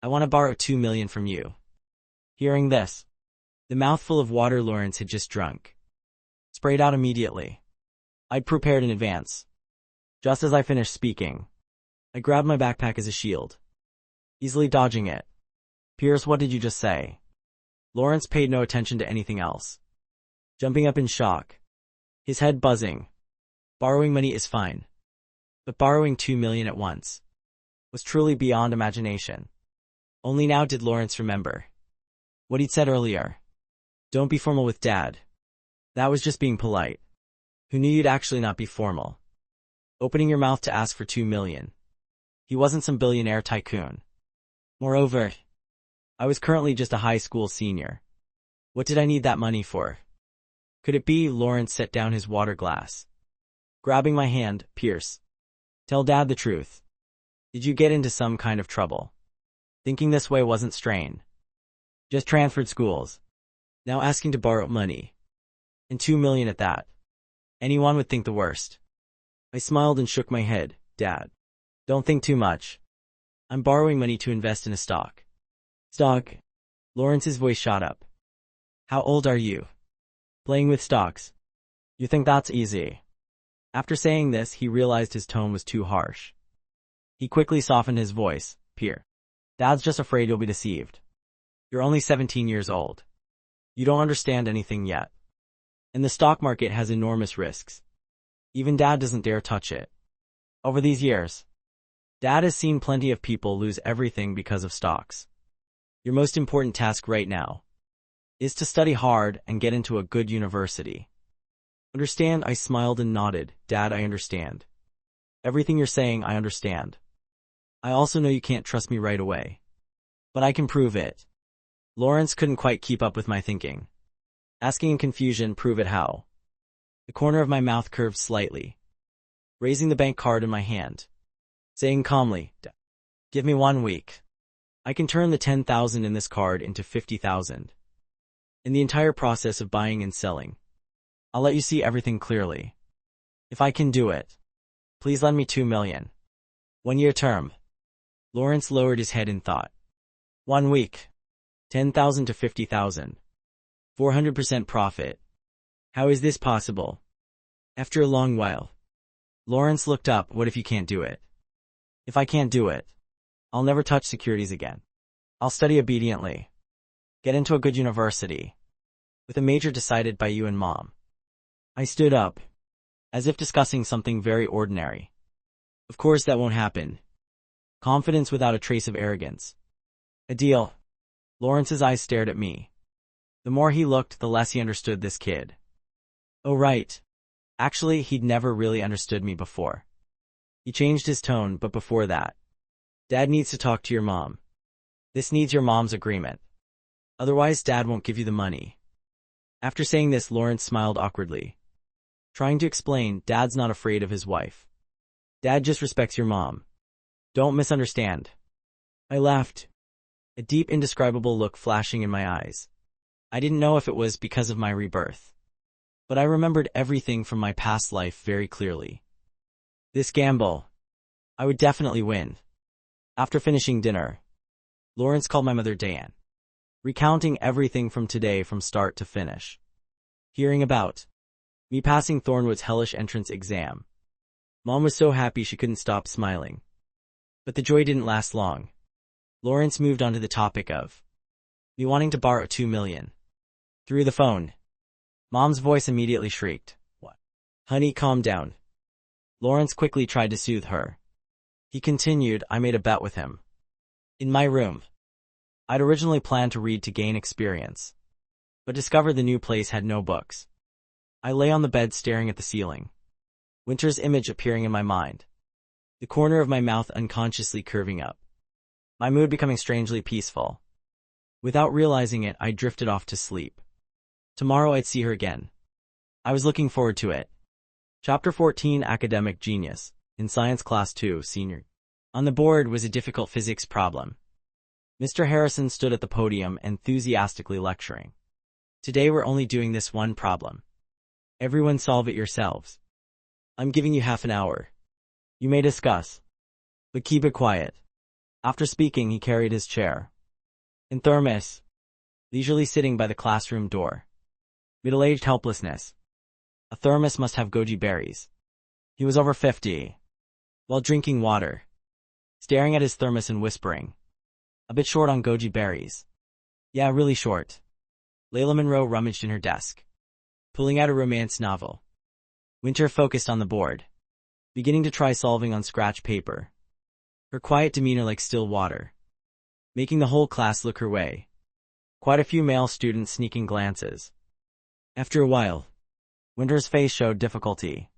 I want to borrow 2 million from you. Hearing this, the mouthful of water Lawrence had just drunk sprayed out immediately. I'd prepared in advance. Just as I finished speaking, I grabbed my backpack as a shield, easily dodging it. Pierce, what did you just say? Lawrence paid no attention to anything else, jumping up in shock, his head buzzing. Borrowing money is fine, but borrowing 2 million at once was truly beyond imagination. Only now did Lawrence remember what he'd said earlier. Don't be formal with Dad. That was just being polite. Who knew you'd actually not be formal? Opening your mouth to ask for 2 million. He wasn't some billionaire tycoon. Moreover, I was currently just a high school senior. What did I need that money for? Could it be? Lawrence set down his water glass, grabbing my hand. Pierce, tell Dad the truth. Did you get into some kind of trouble? Thinking this way wasn't strain. Just transferred schools. Now asking to borrow money. And 2 million at that. Anyone would think the worst. I smiled and shook my head. Dad, don't think too much. I'm borrowing money to invest in a stock. Stock? Lawrence's voice shot up. How old are you? Playing with stocks? You think that's easy? After saying this, he realized his tone was too harsh. He quickly softened his voice. Pierre, Dad's just afraid you'll be deceived. You're only 17 years old. You don't understand anything yet. And the stock market has enormous risks. Even Dad doesn't dare touch it. Over these years, Dad has seen plenty of people lose everything because of stocks. Your most important task right now is to study hard and get into a good university. Understand? I smiled and nodded. Dad, I understand. Everything you're saying, I understand. I also know you can't trust me right away, but I can prove it. Lawrence couldn't quite keep up with my thinking, asking in confusion, prove it how? The corner of my mouth curved slightly, raising the bank card in my hand, saying calmly, give me 1 week. I can turn the 10,000 in this card into 50,000. In the entire process of buying and selling, I'll let you see everything clearly. If I can do it, Please lend me 2 million. 1 year term. Lawrence lowered his head in thought. 1 week. 10,000 to 50,000. 400% profit. How is this possible? After a long while, Lawrence looked up. What if you can't do it? If I can't do it, I'll never touch securities again. I'll study obediently. Get into a good university. With a major decided by you and Mom. I stood up, as if discussing something very ordinary. Of course that won't happen. Confidence without a trace of arrogance. A deal. Lawrence's eyes stared at me. The more he looked, the less he understood this kid. Oh right. Actually, he'd never really understood me before. He changed his tone, but before that. Dad needs to talk to your mom. This needs your mom's agreement. Otherwise, Dad won't give you the money. After saying this, Lawrence smiled awkwardly. Trying to explain, Dad's not afraid of his wife. Dad just respects your mom. Don't misunderstand. I laughed. A deep, indescribable look flashing in my eyes. I didn't know if it was because of my rebirth. But I remembered everything from my past life very clearly. This gamble, I would definitely win. After finishing dinner, Lawrence called my mother Diane, recounting everything from today from start to finish. Hearing about me passing Thornwood's hellish entrance exam. Mom was so happy she couldn't stop smiling. But the joy didn't last long. Lawrence moved on to the topic of me wanting to borrow 2 million. Through the phone. Mom's voice immediately shrieked. What? Honey, calm down. Lawrence quickly tried to soothe her. He continued, I made a bet with him. In my room. I'd originally planned to read to gain experience, but discovered the new place had no books. I lay on the bed staring at the ceiling. Winter's image appearing in my mind. The corner of my mouth unconsciously curving up. My mood becoming strangely peaceful. Without realizing it, I drifted off to sleep. Tomorrow I'd see her again. I was looking forward to it. Chapter 14 Academic Genius. In Science Class 2, Senior. On the board was a difficult physics problem. Mr. Harrison stood at the podium enthusiastically lecturing. Today we're only doing this one problem. Everyone solve it yourselves. I'm giving you half an hour. You may discuss, but keep it quiet. After speaking, he carried his chair and thermos, leisurely sitting by the classroom door. Middle-aged helplessness. A thermos must have goji berries. He was over 50. While drinking water, staring at his thermos and whispering. A bit short on goji berries. Yeah, really short. Layla Monroe rummaged in her desk, pulling out a romance novel. Winter focused on the board, beginning to try solving on scratch paper. Her quiet demeanor like still water, making the whole class look her way. Quite a few male students sneaking glances. After a while, Winter's face showed difficulty.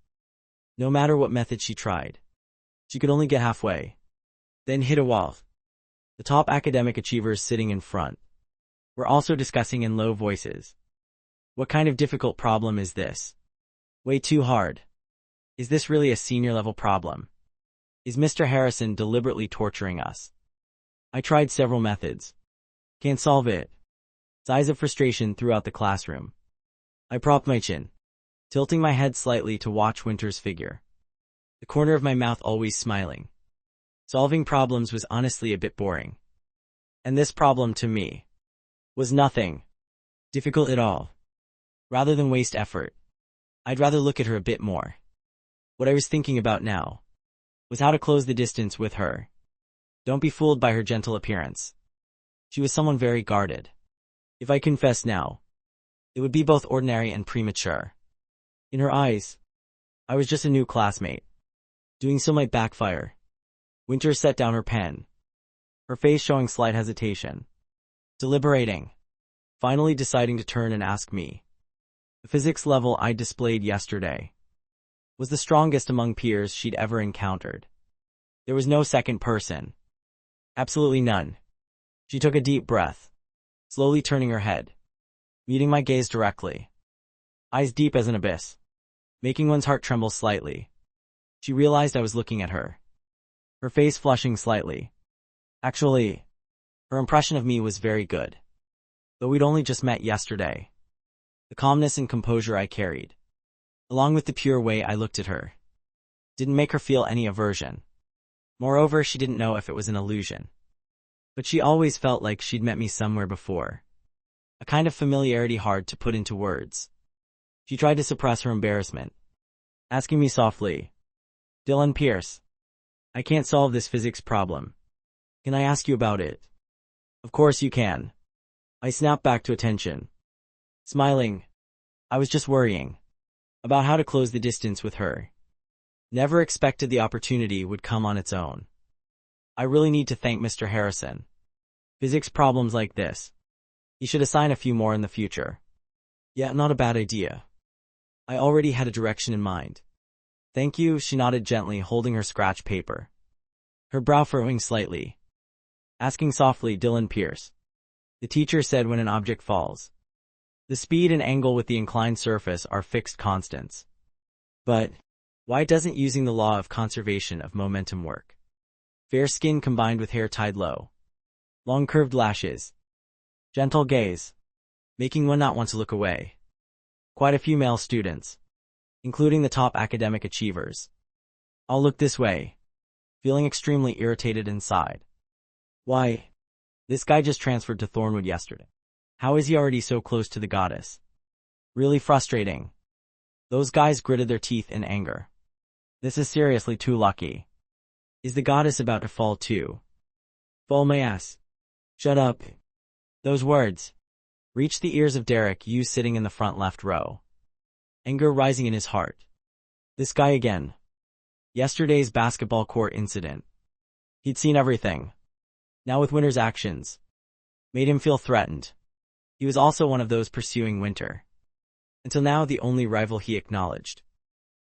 No matter what method she tried, she could only get halfway, then hit a wall. The top academic achievers sitting in front were also discussing in low voices. What kind of difficult problem is this? Way too hard. Is this really a senior-level problem? Is Mr. Harrison deliberately torturing us? I tried several methods. Can't solve it. Sighs of frustration throughout the classroom. I propped my chin, tilting my head slightly to watch Winter's figure. The corner of my mouth always smiling. Solving problems was honestly a bit boring. And this problem, to me, was nothing difficult at all. Rather than waste effort, I'd rather look at her a bit more. What I was thinking about now was how to close the distance with her. Don't be fooled by her gentle appearance. She was someone very guarded. If I confess now, it would be both ordinary and premature. In her eyes, I was just a new classmate. Doing so might backfire. Winter set down her pen, her face showing slight hesitation. Deliberating, finally deciding to turn and ask me. The physics level I displayed yesterday was the strongest among peers she'd ever encountered. There was no second person. Absolutely none. She took a deep breath, slowly turning her head, meeting my gaze directly. Eyes deep as an abyss, making one's heart tremble slightly. She realized I was looking at her, her face flushing slightly. Actually, her impression of me was very good, though we'd only just met yesterday. The calmness and composure I carried, along with the pure way I looked at her, didn't make her feel any aversion. Moreover, she didn't know if it was an illusion. But she always felt like she'd met me somewhere before. A kind of familiarity hard to put into words. She tried to suppress her embarrassment, asking me softly, "Dylan Pierce, I can't solve this physics problem. Can I ask you about it?" "Of course you can." I snapped back to attention. Smiling, I was just worrying about how to close the distance with her. Never expected the opportunity would come on its own. I really need to thank Mr. Harrison. Physics problems like this, he should assign a few more in the future. Yeah, not a bad idea. I already had a direction in mind. "Thank you," she nodded gently, holding her scratch paper, her brow furrowing slightly. Asking softly, "Dylan Pierce, the teacher said when an object falls, the speed and angle with the inclined surface are fixed constants. But why doesn't using the law of conservation of momentum work?" Fair skin combined with hair tied low, long curved lashes, gentle gaze, making one not want to look away. Quite a few male students, including the top academic achievers, all looked this way, feeling extremely irritated inside. Why, this guy just transferred to Thornwood yesterday. How is he already so close to the goddess? Really frustrating. Those guys gritted their teeth in anger. This is seriously too lucky. Is the goddess about to fall too? Fall my ass. Shut up. Those words reached the ears of Derek Yu sitting in the front left row. Anger rising in his heart. This guy again. Yesterday's basketball court incident. He'd seen everything. Now with Winter's actions, made him feel threatened. He was also one of those pursuing Winter. Until now, the only rival he acknowledged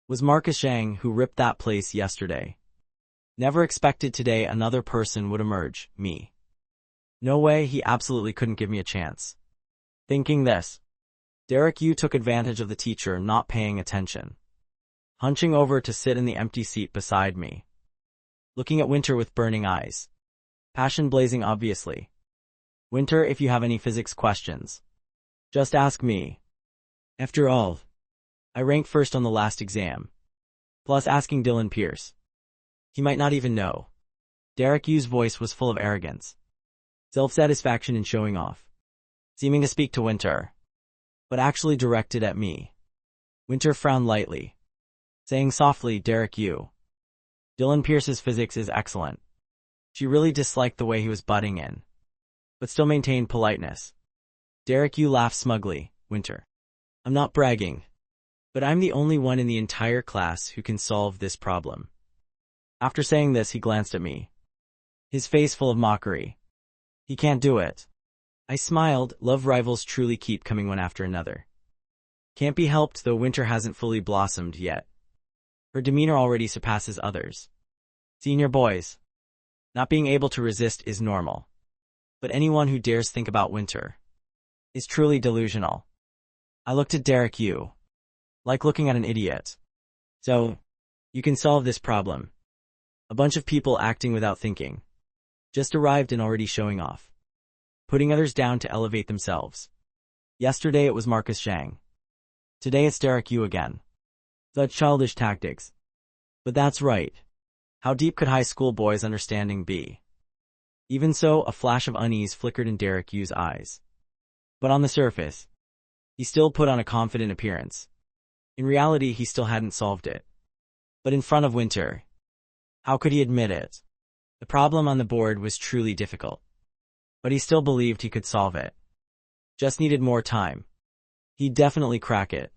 was Marcus Zhang, who ripped that place yesterday. Never expected today another person would emerge, me. No way, he absolutely couldn't give me a chance. Thinking this, Derek Yu took advantage of the teacher not paying attention, hunching over to sit in the empty seat beside me, looking at Winter with burning eyes, passion blazing obviously. "Winter, if you have any physics questions, just ask me. After all, I ranked first on the last exam. Plus asking Dylan Pierce. He might not even know." Derek Yu's voice was full of arrogance, self-satisfaction and showing off, seeming to speak to Winter, but actually directed at me. Winter frowned lightly, saying softly, "Derek Yu, Dylan Pierce's physics is excellent." She really disliked the way he was butting in, but still maintained politeness. Derek Yu laughed smugly. "Winter, I'm not bragging, but I'm the only one in the entire class who can solve this problem." After saying this, he glanced at me, his face full of mockery. "He can't do it." I smiled. Love rivals truly keep coming one after another. Can't be helped, though Winter hasn't fully blossomed yet. Her demeanor already surpasses others. Senior boys. Not being able to resist is normal. But anyone who dares think about Winter is truly delusional. I looked at Derek Yu, like looking at an idiot. "So, you can solve this problem." A bunch of people acting without thinking. Just arrived and already showing off, putting others down to elevate themselves. Yesterday it was Marcus Zhang. Today it's Derek Yu again. Such childish tactics. But that's right. How deep could high school boys' understanding be? Even so, a flash of unease flickered in Derek Yu's eyes. But on the surface, he still put on a confident appearance. In reality, he still hadn't solved it. But in front of Winter, how could he admit it? The problem on the board was truly difficult. But he still believed he could solve it. Just needed more time. He'd definitely crack it.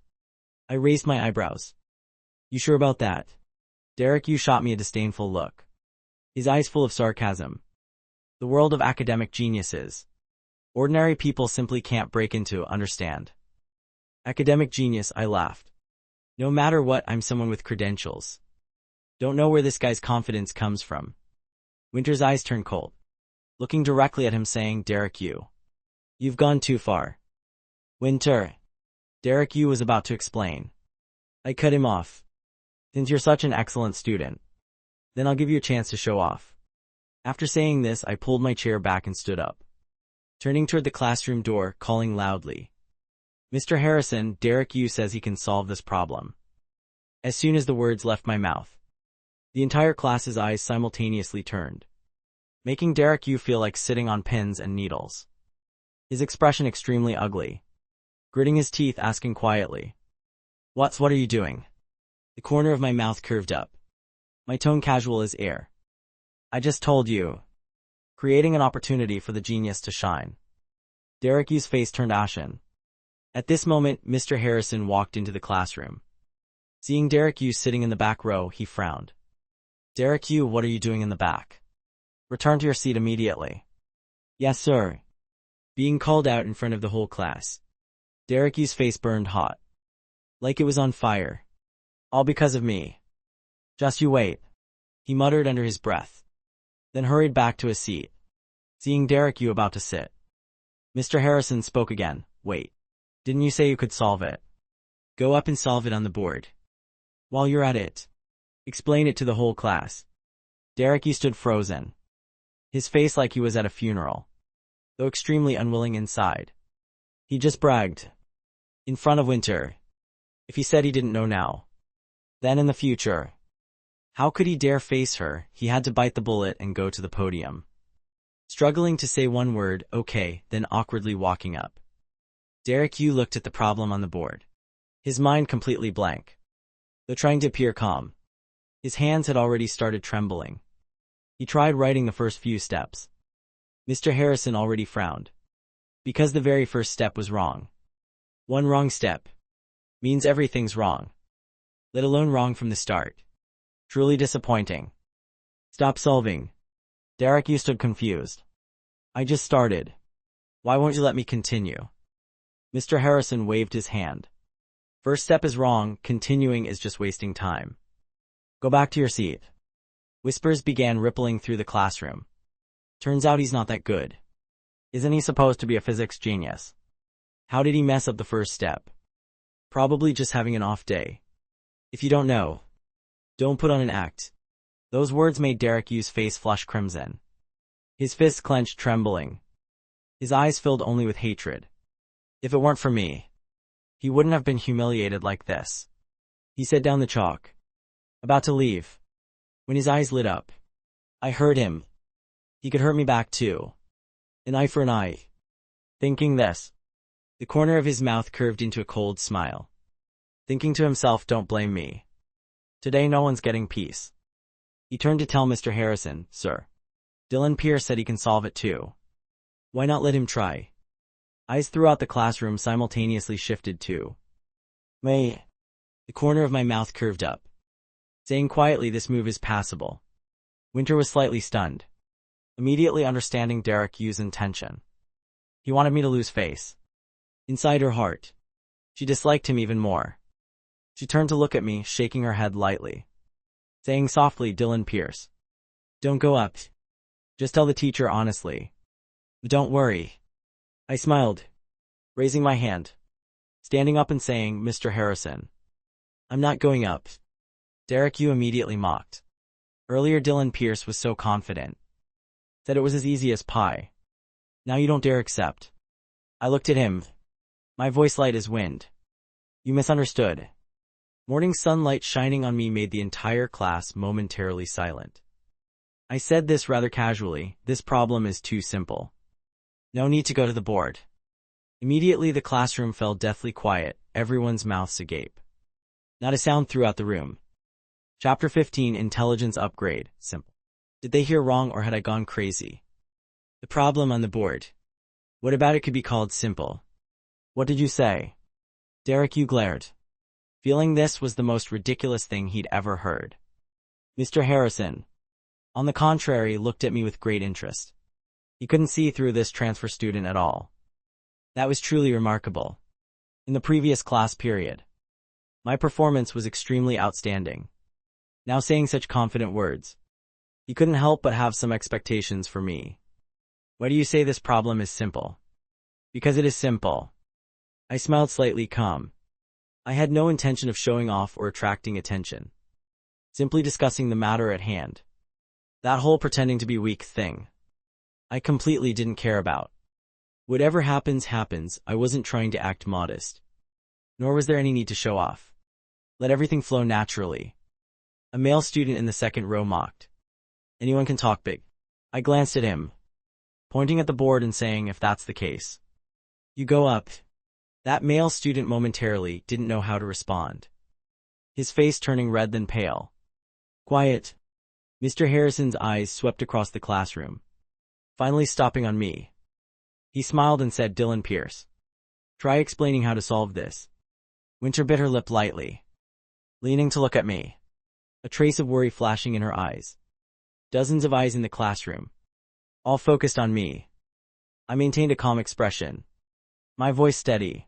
I raised my eyebrows. "You sure about that?" Derek Yu shot me a disdainful look, his eyes full of sarcasm. The world of academic geniuses. Ordinary people simply can't break into, understand. Academic genius, I laughed. No matter what, I'm someone with credentials. Don't know where this guy's confidence comes from. Winter's eyes turned cold, looking directly at him saying, "Derek Yu, you've gone too far." "Winter." Derek Yu was about to explain. I cut him off. "Since you're such an excellent student, then I'll give you a chance to show off." After saying this, I pulled my chair back and stood up, turning toward the classroom door, calling loudly, "Mr. Harrison, Derek Yu says he can solve this problem." As soon as the words left my mouth, The entire class's eyes simultaneously turned, making Derek Yu feel like sitting on pins and needles. His expression extremely ugly, gritting his teeth, asking quietly, What are you doing?" The corner of my mouth curved up, my tone casual as air. "I just told you." Creating an opportunity for the genius to shine. Derek Yu's face turned ashen. At this moment, Mr. Harrison walked into the classroom. Seeing Derek Yu sitting in the back row, he frowned. "Derek Yu, what are you doing in the back? Return to your seat immediately." "Yes, sir." Being called out in front of the whole class, Derek Yu's face burned hot, like it was on fire. "All because of me. Just you wait," he muttered under his breath, then hurried back to his seat. Seeing Derek Yu about to sit, Mr. Harrison spoke again. "Wait. Didn't you say you could solve it? Go up and solve it on the board. While you're at it, explain it to the whole class." Derek Yu stood frozen, his face like he was at a funeral, though extremely unwilling inside. He just bragged. In front of Winter. If he said he didn't know now, then in the future, how could he dare face her? He had to bite the bullet and go to the podium. Struggling to say one word, "Okay," then awkwardly walking up. Derek Yu looked at the problem on the board, his mind completely blank. Though trying to appear calm, his hands had already started trembling. He tried writing the first few steps. Mr. Harrison already frowned, because the very first step was wrong. One wrong step means everything's wrong, let alone wrong from the start. Truly disappointing. "Stop solving." Derek Yu stood confused. "I just started. Why won't you let me continue?" Mr. Harrison waved his hand. "First step is wrong, continuing is just wasting time. Go back to your seat." Whispers began rippling through the classroom. "Turns out he's not that good. Isn't he supposed to be a physics genius? How did he mess up the first step? Probably just having an off day. If you don't know, don't put on an act." Those words made Derek Yu's face flush crimson. His fists clenched, trembling. His eyes filled only with hatred. If it weren't for me, he wouldn't have been humiliated like this. He set down the chalk, about to leave, when his eyes lit up. I heard him. He could hurt me back too. An eye for an eye. Thinking this, the corner of his mouth curved into a cold smile. Thinking to himself, don't blame me. Today no one's getting peace. He turned to tell Mr. Harrison, "Sir, Dylan Pierce said he can solve it too. Why not let him try?" Eyes throughout the classroom simultaneously shifted to me. The corner of my mouth curved up, saying quietly, "This move is passable." Winter was slightly stunned, immediately understanding Derek Yu's intention. He wanted me to lose face. Inside her heart, she disliked him even more. She turned to look at me, shaking her head lightly, saying softly, "Dylan Pierce, don't go up. Just tell the teacher honestly. Don't worry." I smiled, raising my hand, standing up and saying, "Mr. Harrison, I'm not going up." Derek Yu immediately mocked. Earlier Dylan Pierce was so confident, said it was as easy as pie. Now you don't dare accept. I looked at him, my voice light as wind. "You misunderstood." Morning sunlight shining on me made the entire class momentarily silent. I said this rather casually, "This problem is too simple. No need to go to the board." Immediately the classroom fell deathly quiet, everyone's mouths agape. Not a sound throughout the room. Chapter 15, Intelligence Upgrade. Simple. Did they hear wrong or had I gone crazy? The problem on the board. What about it could be called simple? What did you say? Derek Yu glared, feeling this was the most ridiculous thing he'd ever heard. Mr. Harrison, on the contrary, looked at me with great interest. He couldn't see through this transfer student at all. That was truly remarkable. In the previous class period, my performance was extremely outstanding. Now saying such confident words, he couldn't help but have some expectations for me. Why do you say this problem is simple? Because it is simple. I smiled slightly calm. I had no intention of showing off or attracting attention. Simply discussing the matter at hand. That whole pretending to be weak thing, I completely didn't care about. Whatever happens, happens. I wasn't trying to act modest. Nor was there any need to show off. Let everything flow naturally. A male student in the second row mocked. Anyone can talk big. I glanced at him, pointing at the board and saying, if that's the case, you go up. That male student momentarily didn't know how to respond, his face turning red then pale. Quiet. Mr. Harrison's eyes swept across the classroom, finally stopping on me. He smiled and said, Dylan Pierce, try explaining how to solve this. Winter bit her lip lightly, leaning to look at me, a trace of worry flashing in her eyes. Dozens of eyes in the classroom, all focused on me. I maintained a calm expression, my voice steady.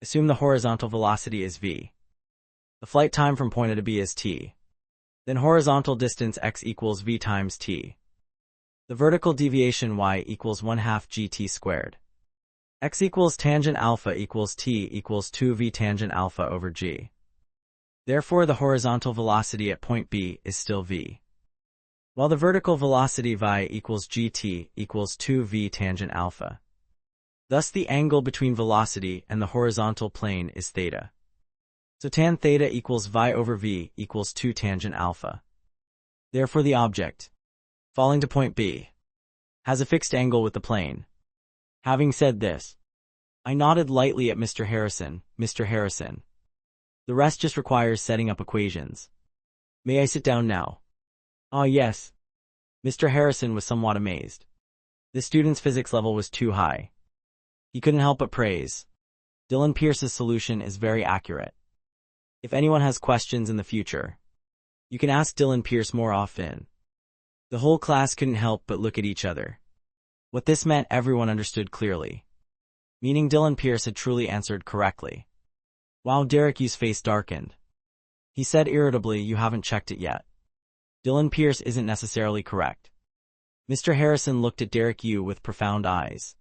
Assume the horizontal velocity is v. The flight time from point A to B is t. Then horizontal distance x equals v times t. The vertical deviation y equals 1/2 gt squared. X equals tangent alpha equals t equals 2v tangent alpha over g. Therefore the horizontal velocity at point B is still v, while the vertical velocity y equals gt equals 2v tangent alpha. Thus the angle between velocity and the horizontal plane is theta. So tan theta equals y over v equals 2 tangent alpha. Therefore the object, falling to point B, has a fixed angle with the plane. Having said this, I nodded lightly at Mr. Harrison. Mr. Harrison, the rest just requires setting up equations. May I sit down now? Ah yes. Mr. Harrison was somewhat amazed. The student's physics level was too high. He couldn't help but praise. Dylan Pierce's solution is very accurate. If anyone has questions in the future, you can ask Dylan Pierce more often. The whole class couldn't help but look at each other. What this meant everyone understood clearly, meaning Dylan Pierce had truly answered correctly. Wow, Derek Yu's face darkened. He said irritably, you haven't checked it yet. Dylan Pierce isn't necessarily correct. Mr. Harrison looked at Derek Yu with profound eyes.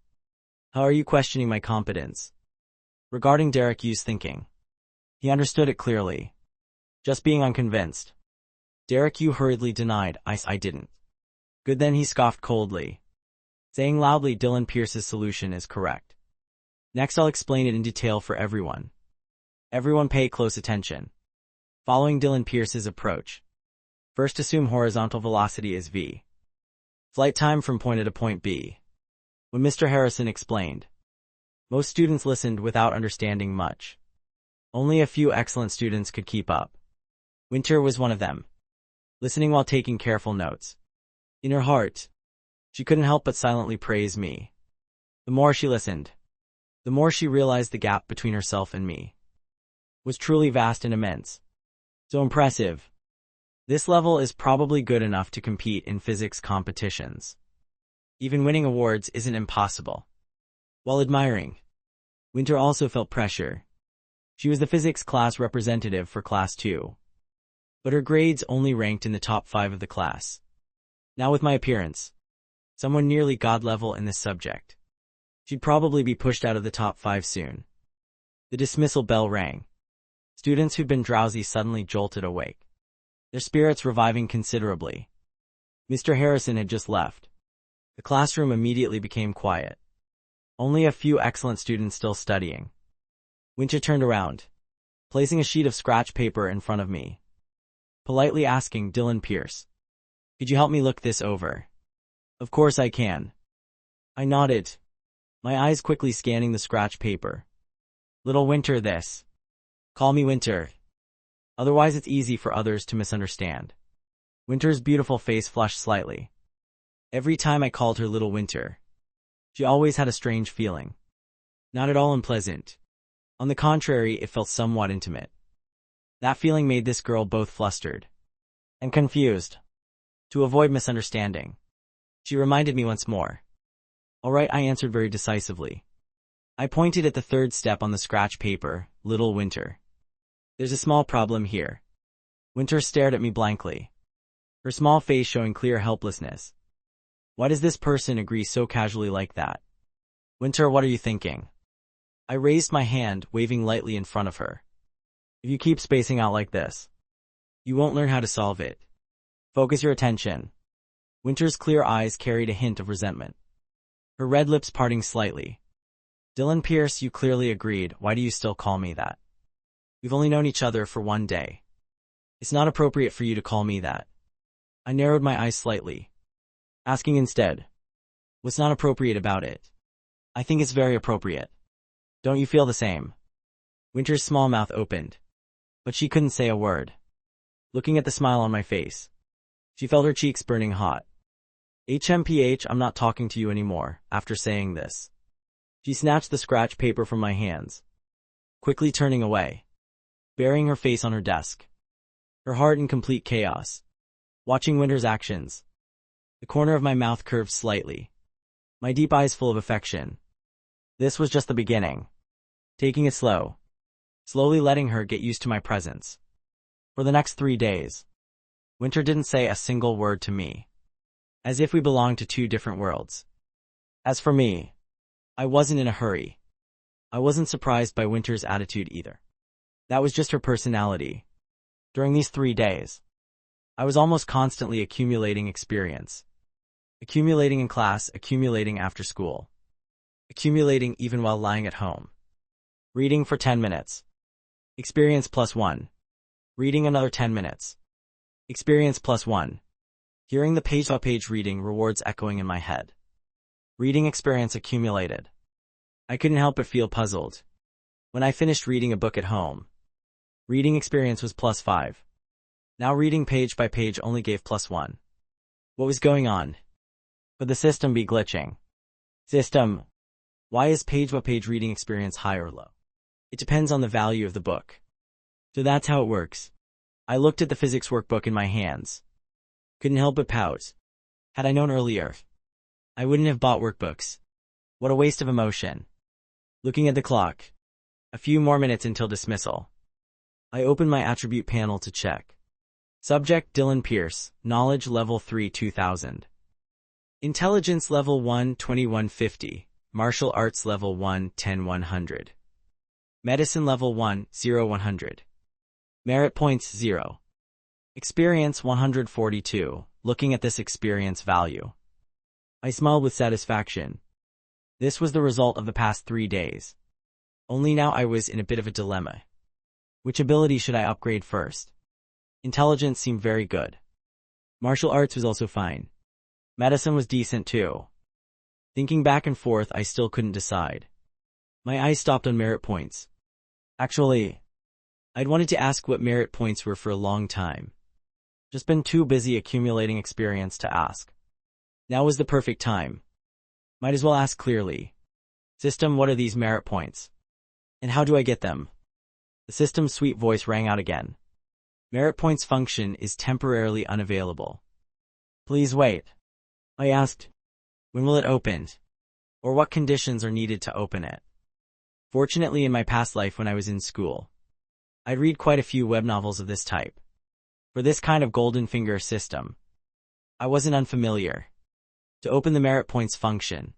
How are you questioning my competence? Regarding Derek Yu's thinking, he understood it clearly, just being unconvinced. Derek Yu hurriedly denied, I didn't. Good, then he scoffed coldly, saying loudly, Dylan Pierce's solution is correct. Next I'll explain it in detail for everyone. Everyone pay close attention. Following Dylan Pierce's approach, first assume horizontal velocity is v. Flight time from point A to point B. When Mr. Harrison explained, most students listened without understanding much. Only a few excellent students could keep up. Winter was one of them, listening while taking careful notes. In her heart, she couldn't help but silently praise me. The more she listened, the more she realized the gap between herself and me was truly vast and immense. So impressive. This level is probably good enough to compete in physics competitions. Even winning awards isn't impossible. While admiring, Winter also felt pressure. She was the physics class representative for Class 2. But her grades only ranked in the top 5 of the class. Now with my appearance, someone nearly god level in this subject, she'd probably be pushed out of the top 5 soon. The dismissal bell rang. Students who'd been drowsy suddenly jolted awake, their spirits reviving considerably. Mr. Harrison had just left. The classroom immediately became quiet. Only a few excellent students still studying. Winter turned around, placing a sheet of scratch paper in front of me, politely asking, Dylan Pierce, could you help me look this over? Of course I can. I nodded, my eyes quickly scanning the scratch paper. Little Winter this. Call me Winter. Otherwise it's easy for others to misunderstand. Winter's beautiful face flushed slightly. Every time I called her Little Winter, she always had a strange feeling. Not at all unpleasant. On the contrary, it felt somewhat intimate. That feeling made this girl both flustered and confused. To avoid misunderstanding, she reminded me once more. All right, I answered very decisively. I pointed at the third step on the scratch paper, Little Winter. There's a small problem here. Winter stared at me blankly, her small face showing clear helplessness. Why does this person agree so casually like that? Winter, what are you thinking? I raised my hand, waving lightly in front of her. If you keep spacing out like this, you won't learn how to solve it. Focus your attention. Winter's clear eyes carried a hint of resentment, her red lips parting slightly. Dylan Pierce, you clearly agreed. Why do you still call me that? We've only known each other for 1 day. It's not appropriate for you to call me that. I narrowed my eyes slightly, asking instead, what's not appropriate about it? I think it's very appropriate. Don't you feel the same? Winter's small mouth opened, but she couldn't say a word. Looking at the smile on my face, she felt her cheeks burning hot. HMPH, I'm not talking to you anymore, after saying this. She snatched the scratch paper from my hands, quickly turning away, burying her face on her desk, her heart in complete chaos. Watching Winter's actions, the corner of my mouth curved slightly, my deep eyes full of affection. This was just the beginning. Taking it slowly letting her get used to my presence. For the next 3 days, Winter didn't say a single word to me, as if we belonged to two different worlds. As for me, I wasn't in a hurry. I wasn't surprised by Winter's attitude either. That was just her personality. During these 3 days, I was almost constantly accumulating experience. Accumulating in class, accumulating after school. Accumulating even while lying at home. Reading for 10 minutes. Experience +1. Reading another 10 minutes. Experience +1. Hearing the page-by-page reading rewards echoing in my head. Reading experience accumulated. I couldn't help but feel puzzled. When I finished reading a book at home, reading experience was +5. Now reading page by page only gave +1. What was going on? Could the system be glitching? System. Why is page by page reading experience high or low? It depends on the value of the book. So that's how it works. I looked at the physics workbook in my hands. Couldn't help but pout. Had I known earlier, I wouldn't have bought workbooks. What a waste of emotion. Looking at the clock. A few more minutes until dismissal. I opened my attribute panel to check. Subject Dylan Pierce, Knowledge Level 3 2000. Intelligence Level 1 2150. Martial Arts Level 1 10 100. Medicine Level 1 0 100. Merit Points 0. Experience 142. Looking at this experience value, I smiled with satisfaction. This was the result of the past 3 days. Only now I was in a bit of a dilemma. Which ability should I upgrade first? Intelligence seemed very good. Martial arts was also fine. Medicine was decent too. Thinking back and forth, I still couldn't decide. My eyes stopped on merit points. Actually, I'd wanted to ask what merit points were for a long time. Just been too busy accumulating experience to ask. Now was the perfect time. Might as well ask clearly. System, what are these merit points? And how do I get them? The system's sweet voice rang out again. Merit points function is temporarily unavailable. Please wait. I asked. When will it open? Or what conditions are needed to open it? Fortunately, in my past life when I was in school, I'd read quite a few web novels of this type. For this kind of golden finger system, I wasn't unfamiliar. To open the merit points function,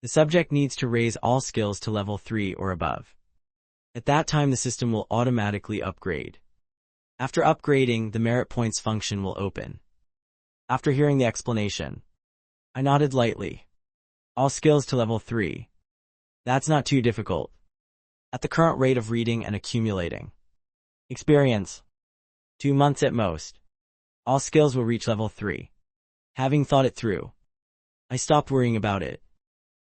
the subject needs to raise all skills to level 3 or above. At that time, the system will automatically upgrade. After upgrading, the merit points function will open. After hearing the explanation, I nodded lightly. All skills to level 3. That's not too difficult. At the current rate of reading and accumulating experience, 2 months at most, all skills will reach level 3. Having thought it through, I stopped worrying about it.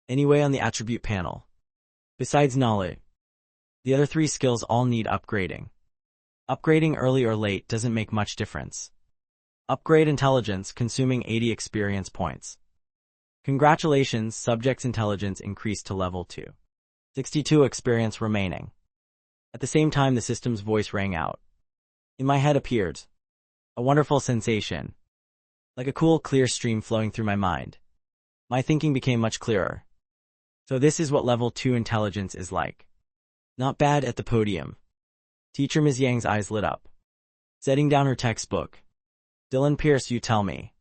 Anyway, on the attribute panel, besides knowledge, the other 3 skills all need upgrading. Upgrading early or late doesn't make much difference. Upgrade intelligence, consuming 80 experience points. Congratulations, subject's intelligence increased to level 2. 62 experience remaining. At the same time, the system's voice rang out. In my head appeared a wonderful sensation, like a cool, clear stream flowing through my mind. My thinking became much clearer. So this is what level 2 intelligence is like. Not bad. At the podium, Teacher Ms. Yang's eyes lit up. Setting down her textbook. Dylan Pierce, you tell me.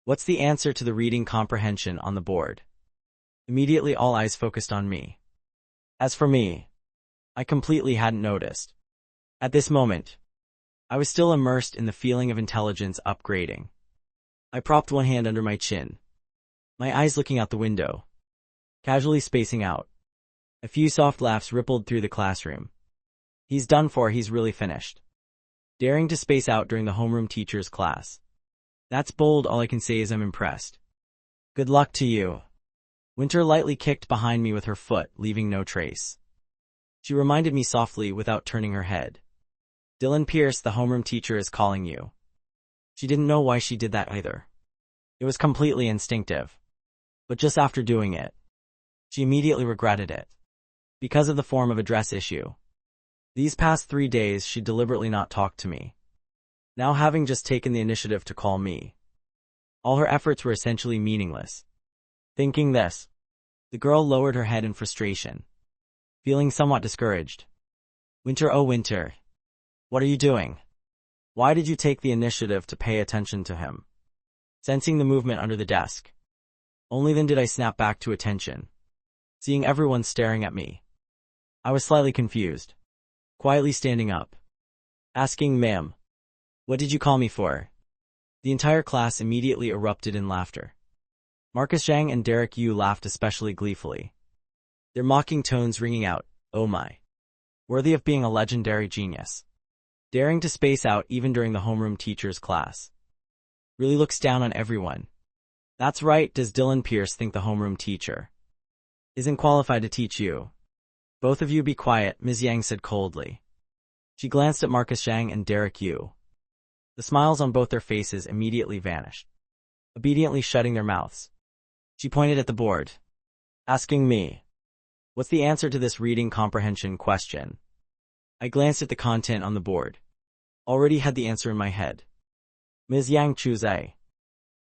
What's the answer to the reading comprehension on the board? Immediately all eyes focused on me. As for me, I completely hadn't noticed. At this moment, I was still immersed in the feeling of intelligence upgrading. I propped one hand under my chin, my eyes looking out the window, casually spacing out. A few soft laughs rippled through the classroom. He's done for, he's really finished. daring to space out during the homeroom teacher's class. That's bold, all I can say is I'm impressed. Good luck to you. Winter lightly kicked behind me with her foot, leaving no trace. She reminded me softly without turning her head. Dylan Pierce, the homeroom teacher, is calling you. She didn't know why she did that either. It was completely instinctive. But just after doing it, she immediately regretted it. Because of the form of address issue. These past 3 days she'd deliberately not talked to me. Now having just taken the initiative to call me. All her efforts were essentially meaningless. Thinking this, the girl lowered her head in frustration, feeling somewhat discouraged. Winter, oh Winter. What are you doing? Why did you take the initiative to pay attention to him? Sensing the movement under the desk. Only then did I snap back to attention, seeing everyone staring at me. I was slightly confused, quietly standing up, asking, "Ma'am, what did you call me for?" The entire class immediately erupted in laughter. Marcus Zhang and Derek Yu laughed especially gleefully, their mocking tones ringing out, "Oh my. Worthy of being a legendary genius. Daring to space out even during the homeroom teacher's class. Really looks down on everyone. That's right, does Dylan Pierce think the homeroom teacher isn't qualified to teach you? Both of you be quiet," Ms. Yang said coldly. She glanced at Marcus Zhang and Derek Yu. The smiles on both their faces immediately vanished, obediently shutting their mouths. She pointed at the board, asking me, "What's the answer to this reading comprehension question?" I glanced at the content on the board. Already had the answer in my head. Ms. Yang, choose A.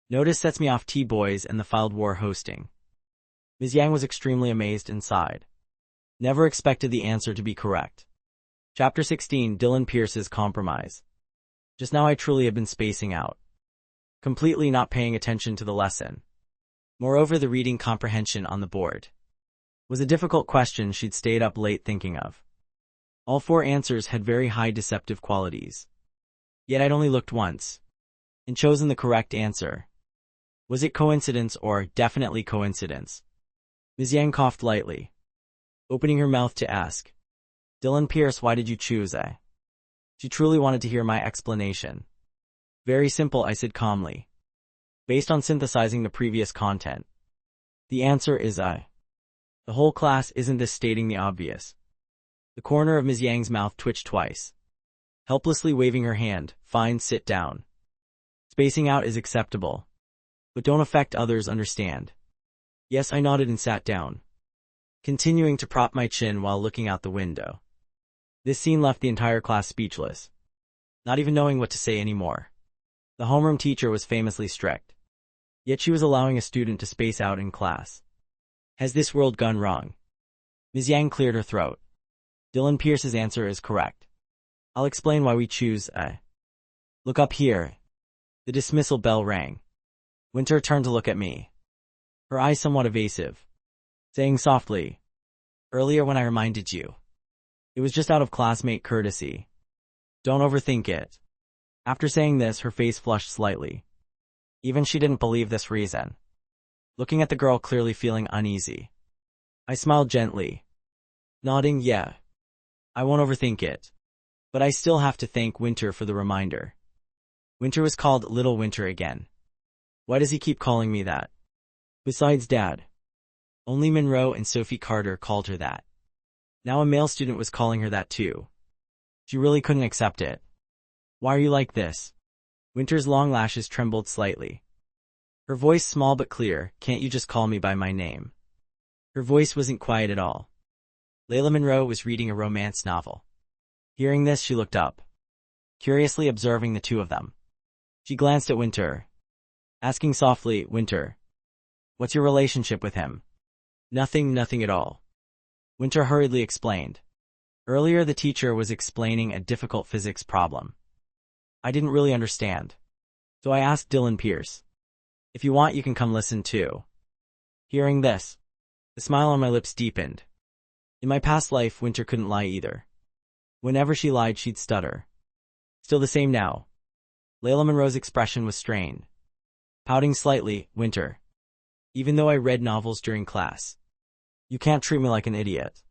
Notice sets me off T-boys and the filed war hosting. Ms. Yang was extremely amazed and sighed. Never expected the answer to be correct. Chapter 16, Dylan Pierce's Compromise. Just now I truly have been spacing out, completely not paying attention to the lesson. Moreover, the reading comprehension on the board was a difficult question she'd stayed up late thinking of. All 4 answers had very high deceptive qualities. Yet I'd only looked once and chosen the correct answer. Was it coincidence or definitely coincidence? Ms. Yang coughed lightly, opening her mouth to ask, "Dylan Pierce, why did you choose A?" She truly wanted to hear my explanation. "Very simple," I said calmly. "Based on synthesizing the previous content. The answer is A." The whole class, isn't this stating the obvious? The corner of Ms. Yang's mouth twitched twice, helplessly waving her hand. "Fine, sit down. Spacing out is acceptable, but don't affect others, understand?" Yes, I nodded and sat down, continuing to prop my chin while looking out the window. This scene left the entire class speechless, not even knowing what to say anymore. The homeroom teacher was famously strict, yet she was allowing a student to space out in class. Has this world gone wrong? Ms. Yang cleared her throat. Dylan Pierce's answer is correct. I'll explain why we choose A. Look up here. The dismissal bell rang. Winter turned to look at me, her eyes somewhat evasive, saying softly, "Earlier when I reminded you, it was just out of classmate courtesy. Don't overthink it." After saying this, her face flushed slightly. Even she didn't believe this reason. Looking at the girl, clearly feeling uneasy, I smiled gently, nodding, "Yeah, I won't overthink it. But I still have to thank Winter for the reminder." Winter was called Little Winter again. Why does he keep calling me that? Besides Dad, only Monroe and Sophie Carter called her that. Now a male student was calling her that too. She really couldn't accept it. "Why are you like this?" Winter's long lashes trembled slightly. Her voice small but clear, "Can't you just call me by my name?" Her voice wasn't quiet at all. Layla Monroe was reading a romance novel. Hearing this, she looked up, curiously observing the two of them. She glanced at Winter, asking softly, "Winter, what's your relationship with him?" Nothing at all," Winter hurriedly explained. Earlier the teacher was explaining a difficult physics problem. I didn't really understand, so I asked Dylan Pierce, "If you want, you can come listen too." Hearing this, the smile on my lips deepened. In my past life, Winter couldn't lie either. Whenever she lied, she'd stutter. Still the same now. Layla Monroe's expression was strained. Pouting slightly, "Winter, even though I read novels during class, you can't treat me like an idiot."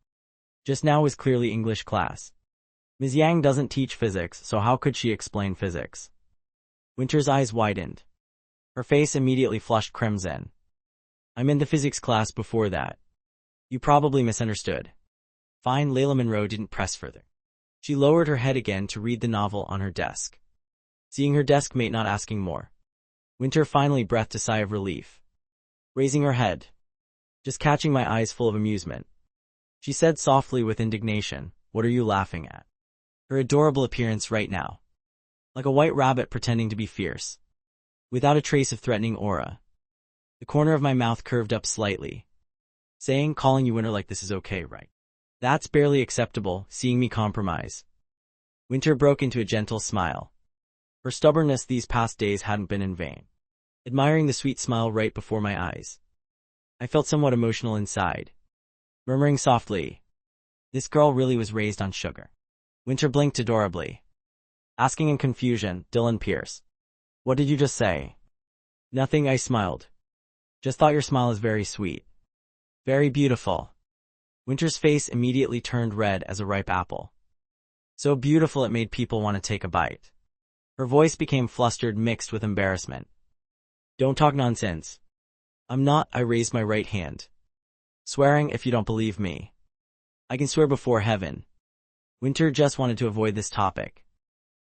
Just now was clearly English class. Ms. Yang doesn't teach physics, so how could she explain physics? Winter's eyes widened. Her face immediately flushed crimson. I'm in the physics class before that. You probably misunderstood. Fine, Layla Monroe didn't press further. She lowered her head again to read the novel on her desk. Seeing her desk mate not asking more, Winter finally breathed a sigh of relief. Raising her head, just catching my eyes full of amusement, she said softly with indignation, "What are you laughing at?" Her adorable appearance right now. Like a white rabbit pretending to be fierce, without a trace of threatening aura. The corner of my mouth curved up slightly, saying, "Calling you Winter like this is okay, right? That's barely acceptable, seeing me compromise." Winter broke into a gentle smile. Her stubbornness these past days hadn't been in vain. Admiring the sweet smile right before my eyes, I felt somewhat emotional inside, murmuring softly, "This girl really was raised on sugar." Winter blinked adorably, asking in confusion, "Dylan Pierce, what did you just say?" "Nothing," I smiled. "Just thought your smile is very sweet. Very beautiful." Winter's face immediately turned red as a ripe apple. So beautiful it made people want to take a bite. Her voice became flustered mixed with embarrassment. "Don't talk nonsense." "I'm not," I raised my right hand, swearing, "if you don't believe me, I can swear before heaven." Winter just wanted to avoid this topic,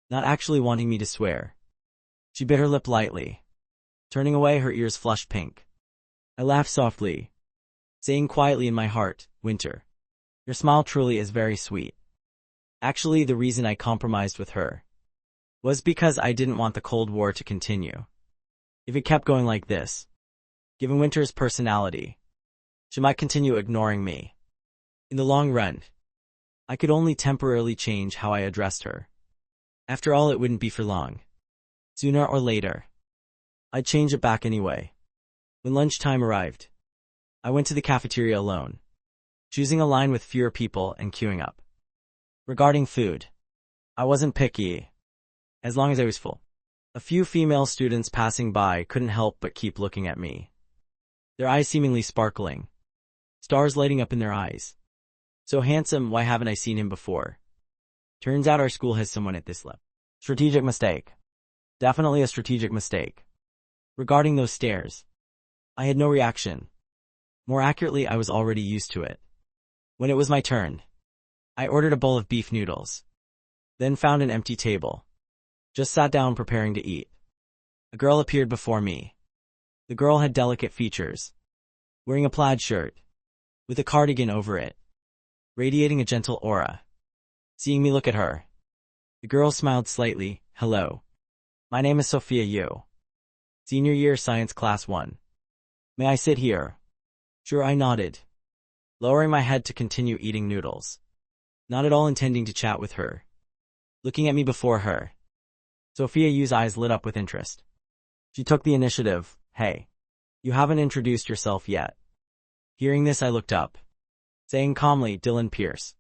not actually wanting me to swear. She bit her lip lightly. Turning away, her ears flushed pink. I laughed softly, saying quietly in my heart, "Winter, your smile truly is very sweet." Actually, the reason I compromised with her was because I didn't want the Cold War to continue. If it kept going like this, given Winter's personality, she might continue ignoring me. In the long run, I could only temporarily change how I addressed her. After all, it wouldn't be for long. Sooner or later, I'd change it back anyway. When lunchtime arrived, I went to the cafeteria alone, choosing a line with fewer people and queuing up. Regarding food, I wasn't picky, as long as I was full. A few female students passing by couldn't help but keep looking at me, their eyes seemingly sparkling, stars lighting up in their eyes. "So handsome, why haven't I seen him before?" Turns out our school has someone at this level. Strategic mistake. Definitely a strategic mistake. Regarding those stares, I had no reaction. More accurately, I was already used to it. When it was my turn, I ordered a bowl of beef noodles, then found an empty table. Just sat down preparing to eat. A girl appeared before me. The girl had delicate features, wearing a plaid shirt, with a cardigan over it, radiating a gentle aura. Seeing me look at her, the girl smiled slightly. "Hello. My name is Sophia Yu. Senior year science class 1. May I sit here?" "Sure," I nodded, lowering my head to continue eating noodles, not at all intending to chat with her. Looking at me before her, Sophia Yu's eyes lit up with interest. She took the initiative. "Hey, you haven't introduced yourself yet." Hearing this, I looked up, saying calmly, "Dylan Pierce.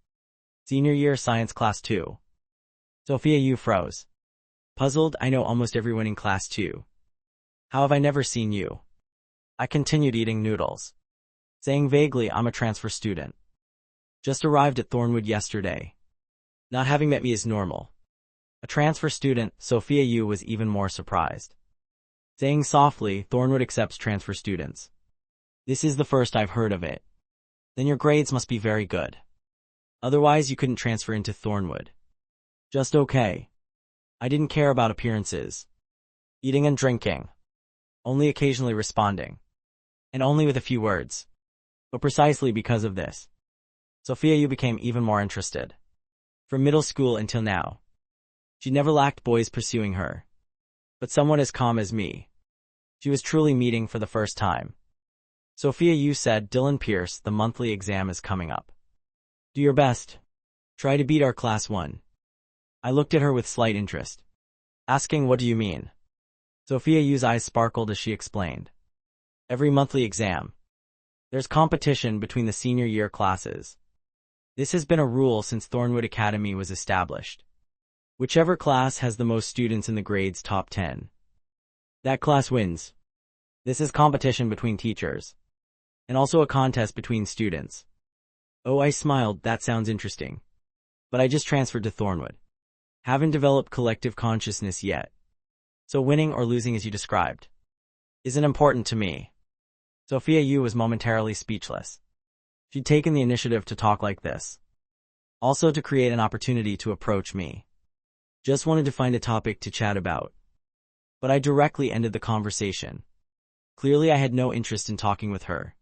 Senior year science class 2. Sophia Yu froze. Puzzled, "I know almost everyone in class 2. How have I never seen you?" I continued eating noodles, saying vaguely, "I'm a transfer student. Just arrived at Thornwood yesterday." Not having met me is normal. A transfer student, Sophia Yu was even more surprised, saying softly, "Thornwood accepts transfer students." "This is the first I've heard of it." "Then your grades must be very good. Otherwise you couldn't transfer into Thornwood." "Just okay." I didn't care about appearances. Eating and drinking. Only occasionally responding. And only with a few words. But precisely because of this, Sophia Yu became even more interested. From middle school until now, she never lacked boys pursuing her. But someone as calm as me, she was truly meeting for the first time. Sophia Yu said, "Dylan Pierce, the monthly exam is coming up. Do your best. Try to beat our class 1. I looked at her with slight interest, asking, "What do you mean?" Sophia Yu's eyes sparkled as she explained. "Every monthly exam, there's competition between the senior year classes. This has been a rule since Thornwood Academy was established. Whichever class has the most students in the grade's top 10, that class wins. This is competition between teachers, and also a contest between students." Oh, I smiled, "That sounds interesting. but I just transferred to Thornwood. Haven't developed collective consciousness yet. So winning or losing as you described isn't important to me. Sophia Yu was momentarily speechless. She'd taken the initiative to talk like this. Also to create an opportunity to approach me. Just wanted to find a topic to chat about. But I directly ended the conversation. Clearly I had no interest in talking with her.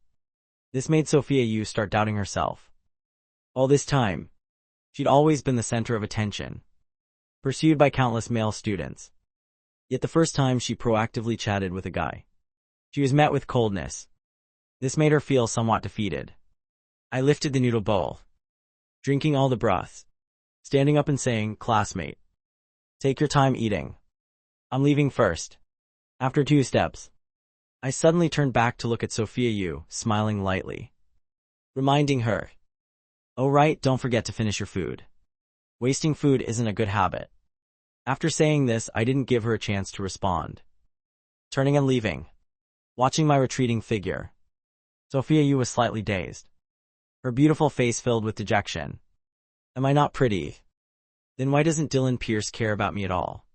This made Sophia Yu start doubting herself. All this time, she'd always been the center of attention, pursued by countless male students. Yet the first time she proactively chatted with a guy, she was met with coldness. This made her feel somewhat defeated. I lifted the noodle bowl, drinking all the broth, standing up and saying, "Classmate, take your time eating. I'm leaving first." After 2 steps, I suddenly turned back to look at Sophia Yu, smiling lightly, reminding her, "Oh right, don't forget to finish your food. Wasting food isn't a good habit." After saying this, I didn't give her a chance to respond. Turning and leaving, watching my retreating figure, Sophia Yu was slightly dazed, her beautiful face filled with dejection. Am I not pretty? Then why doesn't Dylan Pierce care about me at all?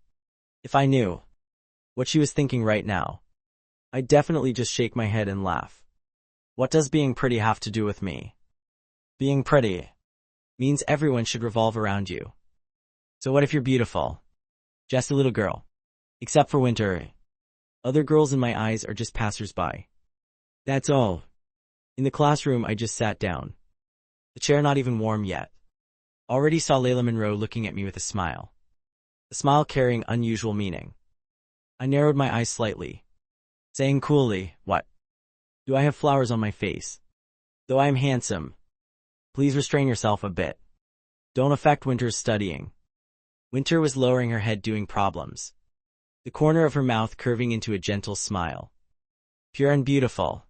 If I knew what she was thinking right now, I'd definitely just shake my head and laugh. What does being pretty have to do with me? Being pretty means everyone should revolve around you. So what if you're beautiful? Just a little girl. Except for Winter. Other girls in my eyes are just passers-by. That's all. In the classroom I just sat down. The chair not even warm yet. Already saw Layla Monroe looking at me with a smile. A smile carrying unusual meaning. I narrowed my eyes slightly, saying coolly, "What? Do I have flowers on my face? Though I am handsome. Please restrain yourself a bit. Don't affect Winter's studying." Winter was lowering her head doing problems, the corner of her mouth curving into a gentle smile. Pure and beautiful.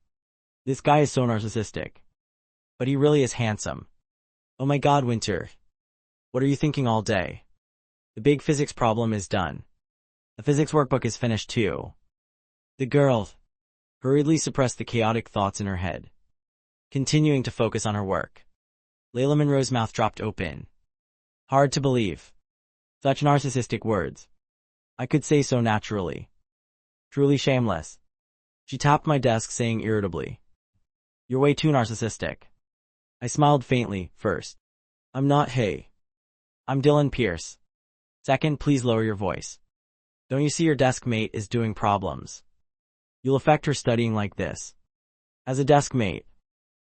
This guy is so narcissistic. But he really is handsome. Oh my god, Winter. What are you thinking all day? The big physics problem is done. The physics workbook is finished too. The girl hurriedly suppressed the chaotic thoughts in her head, continuing to focus on her work. Layla Monroe's mouth dropped open. Hard to believe. Such narcissistic words. I could say so naturally. Truly shameless. She tapped my desk saying irritably, "You're way too narcissistic." I smiled faintly. First, I'm not. Hey. I'm Dylan Pierce. Second, please lower your voice. Don't you see your desk mate is doing problems? You'll affect her studying like this. As a desk mate,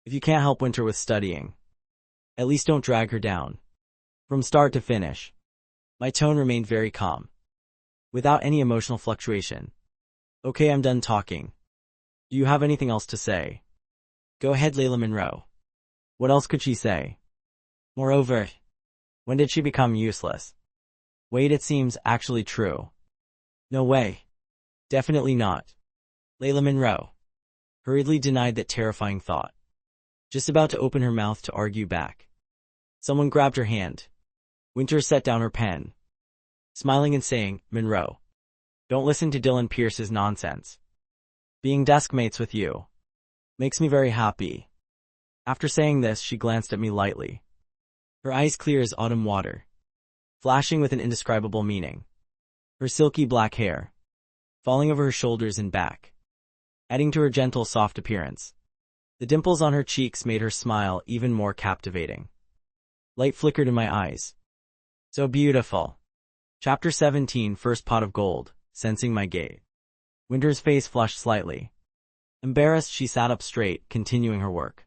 if you can't help Winter with studying, at least don't drag her down. From start to finish. My tone remained very calm, without any emotional fluctuation. Okay, I'm done talking. Do you have anything else to say? Go ahead, Layla Monroe. What else could she say? Moreover, when did she become useless? Wait, it seems actually true. No way. Definitely not. Layla Monroe hurriedly denied that terrifying thought, just about to open her mouth to argue back. Someone grabbed her hand. Winter set down her pen, smiling and saying, "Monroe, don't listen to Dylan Pierce's nonsense. Being desk mates with you makes me very happy." After saying this, she glanced at me lightly, her eyes clear as autumn water, flashing with an indescribable meaning. Her silky black hair falling over her shoulders and back, adding to her gentle, soft appearance. The dimples on her cheeks made her smile even more captivating. Light flickered in my eyes. So beautiful. Chapter 17, First Pot of Gold. Sensing my gaze, Winter's face flushed slightly. Embarrassed, she sat up straight, continuing her work.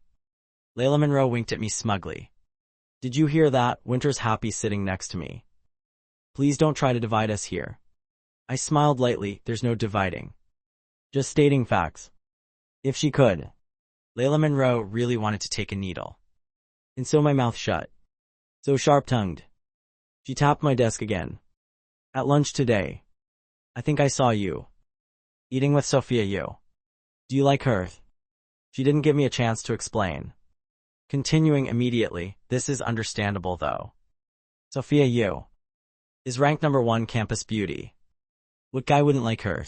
Layla Monroe winked at me smugly. Did you hear that? Winter's happy sitting next to me. Please don't try to divide us here. I smiled lightly. There's no dividing. Just stating facts. If she could. Layla Monroe really wanted to take a needle. And so my mouth shut. So sharp-tongued. She tapped my desk again. At lunch today, I think I saw you eating with Sophia Yu. Do you like her? She didn't give me a chance to explain. Continuing immediately, this is understandable though. Sophia Yu is ranked #1 campus beauty. What guy wouldn't like her?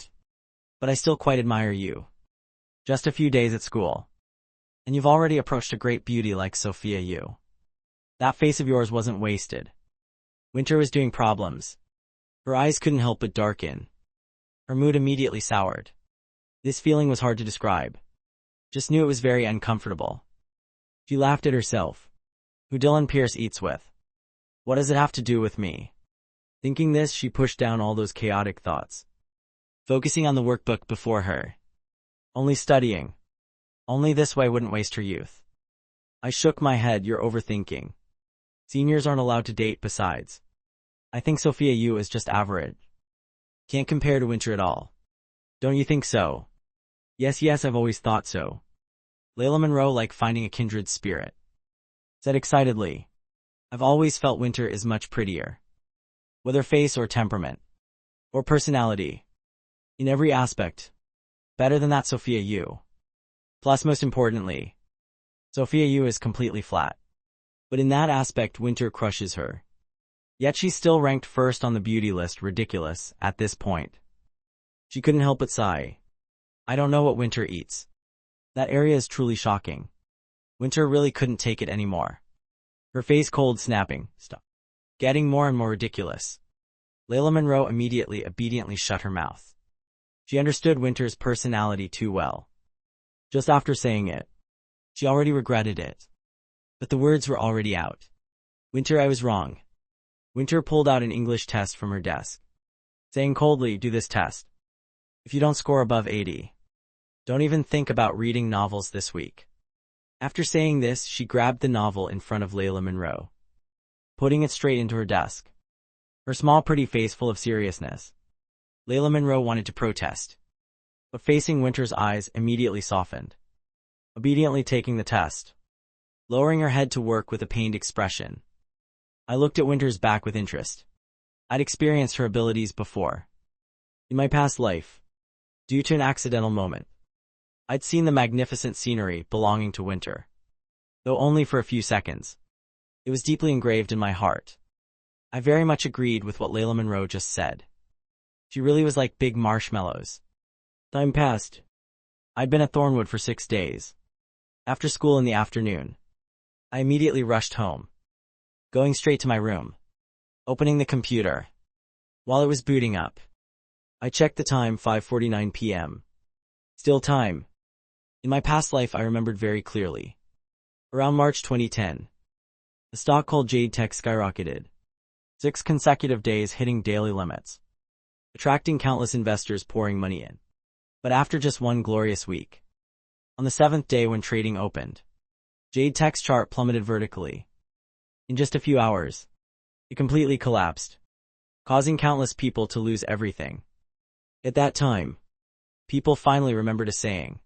But I still quite admire you. Just a few days at school, and you've already approached a great beauty like Sophia Yu. That face of yours wasn't wasted. Winter was doing problems. Her eyes couldn't help but darken. Her mood immediately soured. This feeling was hard to describe. Just knew it was very uncomfortable. She laughed at herself. Who Dylan Pierce eats with. What does it have to do with me? Thinking this, she pushed down all those chaotic thoughts. Focusing on the workbook before her. Only studying. Only this way wouldn't waste her youth. I shook my head. You're overthinking. Seniors aren't allowed to date besides. I think Sophia Yu is just average. Can't compare to Winter at all. Don't you think so? Yes, I've always thought so. Layla Monroe, like finding a kindred spirit, said excitedly. I've always felt Winter is much prettier. Whether face or temperament. Or personality. In every aspect. Better than that Sophia Yu. Plus, most importantly, Sophia Yu is completely flat. But in that aspect, Winter crushes her. Yet she's still ranked first on the beauty list. Ridiculous, at this point. She couldn't help but sigh. I don't know what Winter eats. That area is truly shocking. Winter really couldn't take it anymore. Her face cold, snapping. Stop. Getting more and more ridiculous. Layla Monroe immediately obediently shut her mouth. She understood Winter's personality too well. Just after saying it, she already regretted it. But the words were already out. Winter, I was wrong. Winter pulled out an English test from her desk, saying coldly, do this test. If you don't score above 80, don't even think about reading novels this week. After saying this, she grabbed the novel in front of Layla Monroe, putting it straight into her desk. Her small pretty face full of seriousness. Layla Monroe wanted to protest, but facing Winter's eyes immediately softened, obediently taking the test, lowering her head to work with a pained expression. I looked at Winter's back with interest. I'd experienced her abilities before. In my past life, due to an accidental moment, I'd seen the magnificent scenery belonging to Winter, though only for a few seconds. It was deeply engraved in my heart. I very much agreed with what Layla Monroe just said. She really was like big marshmallows. Time passed. I'd been at Thornwood for 6 days. After school in the afternoon, I immediately rushed home, going straight to my room, opening the computer. While it was booting up, I checked the time, 5:49 p.m. Still time. In my past life, I remembered very clearly. Around March 2010, the stock called Jade Tech skyrocketed. 6 consecutive days hitting daily limits, attracting countless investors pouring money in. But after just one glorious week, on the 7th day when trading opened, Jade Tech's chart plummeted vertically. In just a few hours, it completely collapsed, causing countless people to lose everything. At that time, people finally remembered a saying.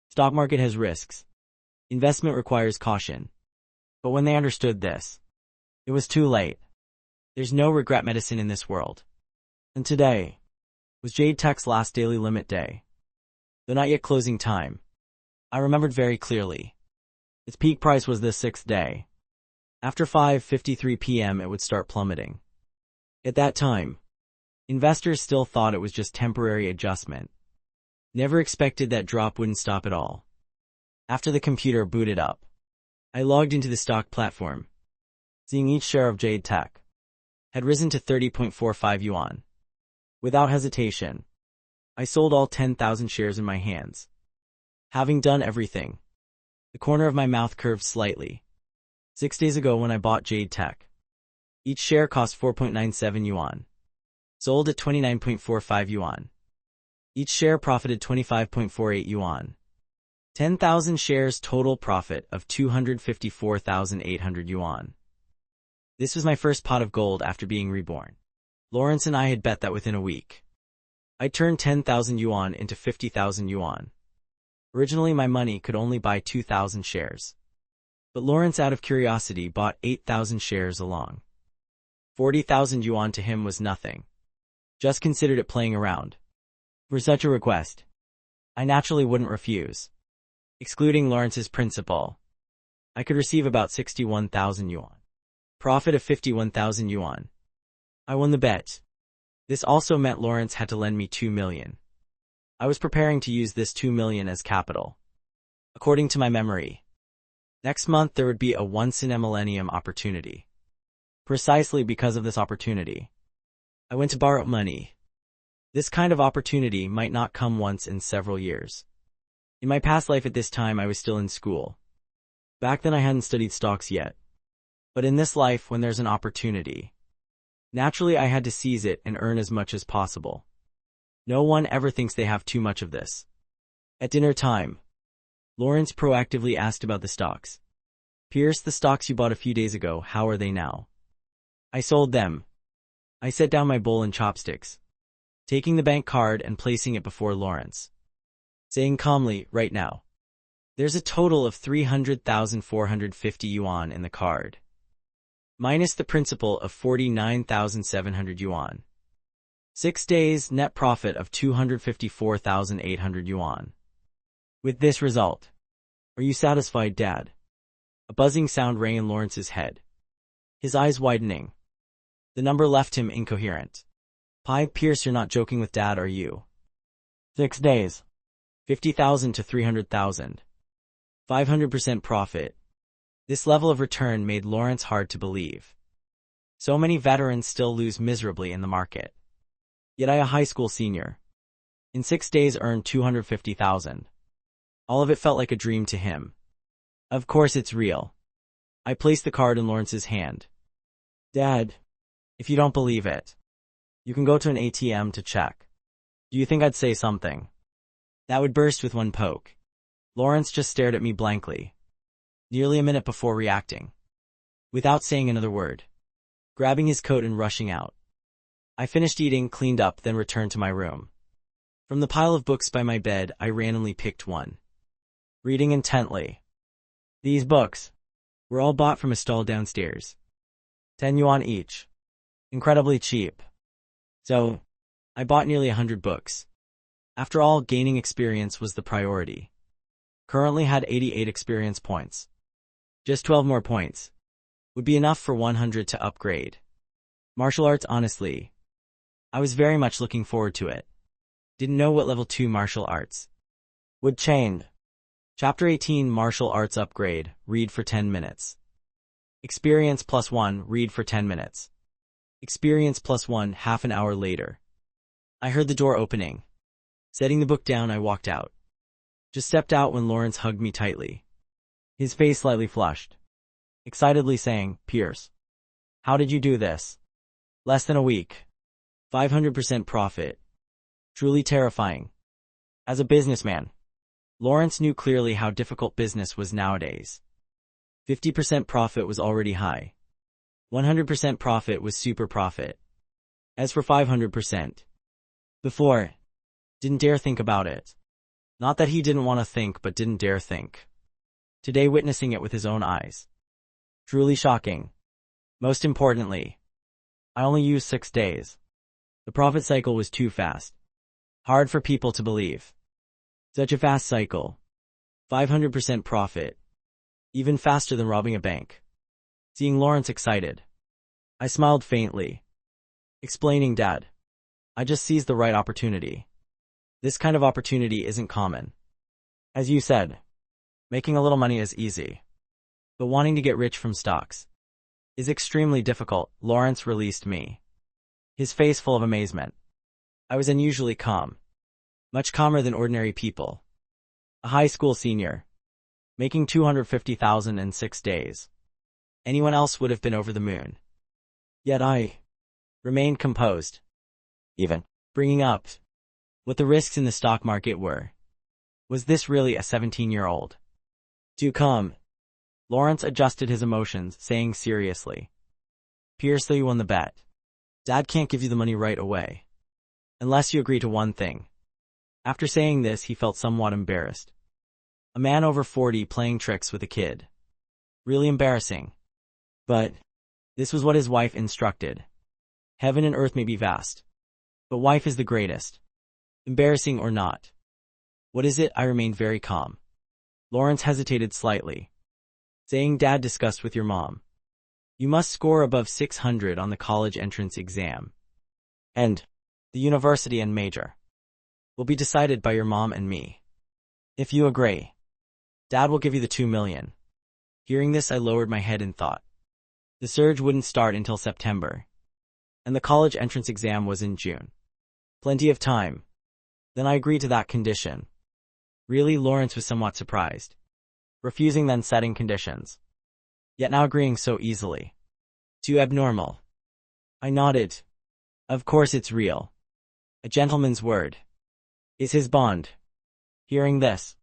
Stock market has risks. Investment requires caution. But when they understood this, it was too late. There's no regret medicine in this world. And today was Jade Tech's last daily limit day. Though not yet closing time, I remembered very clearly. Its peak price was the 6th day. After 5:53 p.m. it would start plummeting. At that time, investors still thought it was just temporary adjustment. Never expected that drop wouldn't stop at all. After the computer booted up, I logged into the stock platform, seeing each share of Jade Tech had risen to 30.45 yuan. Without hesitation, I sold all 10,000 shares in my hands. Having done everything, the corner of my mouth curved slightly. 6 days ago when I bought Jade Tech, each share cost 4.97 yuan. Sold at 29.45 yuan. Each share profited 25.48 yuan. 10,000 shares total profit of 254,800 yuan. This was my first pot of gold after being reborn. Lawrence and I had bet that within a week, I'd turn 10,000 yuan into 50,000 yuan. Originally my money could only buy 2,000 shares. But Lawrence out of curiosity bought 8,000 shares along. 40,000 yuan to him was nothing. Just considered it playing around. For such a request, I naturally wouldn't refuse. Excluding Lawrence's principal, I could receive about 61,000 yuan. Profit of 51,000 yuan. I won the bet. This also meant Lawrence had to lend me 2 million. I was preparing to use this 2 million as capital. According to my memory, Next month there would be a once-in-a-millennium opportunity. Precisely because of this opportunity, I went to borrow money. This kind of opportunity might not come once in several years. In my past life at this time I was still in school. Back then I hadn't studied stocks yet. But in this life, when there's an opportunity, naturally I had to seize it and earn as much as possible. No one ever thinks they have too much of this. At dinner time, Lawrence proactively asked about the stocks. Pierce, the stocks you bought a few days ago, how are they now? I sold them. I set down my bowl and chopsticks, taking the bank card and placing it before Lawrence, saying calmly, right now, there's a total of 300,450 yuan in the card, minus the principal of 49,700 yuan. 6 days net profit of 254,800 yuan. With this result, are you satisfied, Dad? A buzzing sound rang in Lawrence's head, his eyes widening. The number left him incoherent. Pierce, you're not joking with Dad, are you? 6 days. 50,000 to 300,000. 500% profit. This level of return made Lawrence hard to believe. So many veterans still lose miserably in the market. Yet I, a high school senior, in 6 days earned 250,000. All of it felt like a dream to him. Of course it's real. I placed the card in Lawrence's hand. Dad, if you don't believe it, you can go to an ATM to check. Do you think I'd say something that would burst with one poke? Lawrence just stared at me blankly, nearly a minute before reacting, without saying another word, grabbing his coat and rushing out. I finished eating, cleaned up, then returned to my room. From the pile of books by my bed, I randomly picked one, reading intently. These books were all bought from a stall downstairs. 10 yuan each. Incredibly cheap. So, I bought nearly 100 books. After all, gaining experience was the priority. Currently had 88 experience points. Just 12 more points would be enough for 100 to upgrade. Martial arts, honestly, I was very much looking forward to it. Didn't know what level 2 martial arts would change. Chapter 18, Martial Arts Upgrade, read for 10 minutes. Experience +1, read for 10 minutes. Experience +1, half an hour later. I heard the door opening. Setting the book down, I walked out. Just stepped out when Lawrence hugged me tightly, his face slightly flushed, excitedly saying, Pierce, how did you do this? Less than a week. 500% profit. Truly terrifying. As a businessman, Lawrence knew clearly how difficult business was nowadays. 50% profit was already high. 100% profit was super profit. As for 500%, before, didn't dare think about it. Not that he didn't want to think, but didn't dare think. Today, witnessing it with his own eyes. Truly shocking. Most importantly, I only used 6 days. The profit cycle was too fast. Hard for people to believe. Such a fast cycle. 500% profit. Even faster than robbing a bank. Seeing Lawrence excited, I smiled faintly, explaining, Dad, I just seized the right opportunity. This kind of opportunity isn't common. As you said, making a little money is easy. But wanting to get rich from stocks is extremely difficult. Lawrence released me, his face full of amazement. I was unusually calm. Much calmer than ordinary people. A high school senior, making 250,000 in 6 days. Anyone else would have been over the moon. Yet I remained composed, even bringing up what the risks in the stock market were. Was this really a 17-year-old? Too calm. Lawrence adjusted his emotions, saying seriously, Pierce, though you won the bet, Dad can't give you the money right away, unless you agree to one thing. After saying this, he felt somewhat embarrassed. A man over 40 playing tricks with a kid. Really embarrassing. But this was what his wife instructed. Heaven and earth may be vast, but wife is the greatest. Embarrassing or not. What is it? I remained very calm. Lawrence hesitated slightly, saying, Dad discussed with your mom. You must score above 600 on the college entrance exam. And the university and major will be decided by your mom and me. If you agree, Dad will give you the 2 million. Hearing this, I lowered my head in thought. The surge wouldn't start until September, and the college entrance exam was in June. Plenty of time. Then I agreed to that condition. Really, Lawrence was somewhat surprised. Refusing then setting conditions. Yet now agreeing so easily. Too abnormal. I nodded. Of course it's real. A gentleman's word. Is his bond. Hearing this,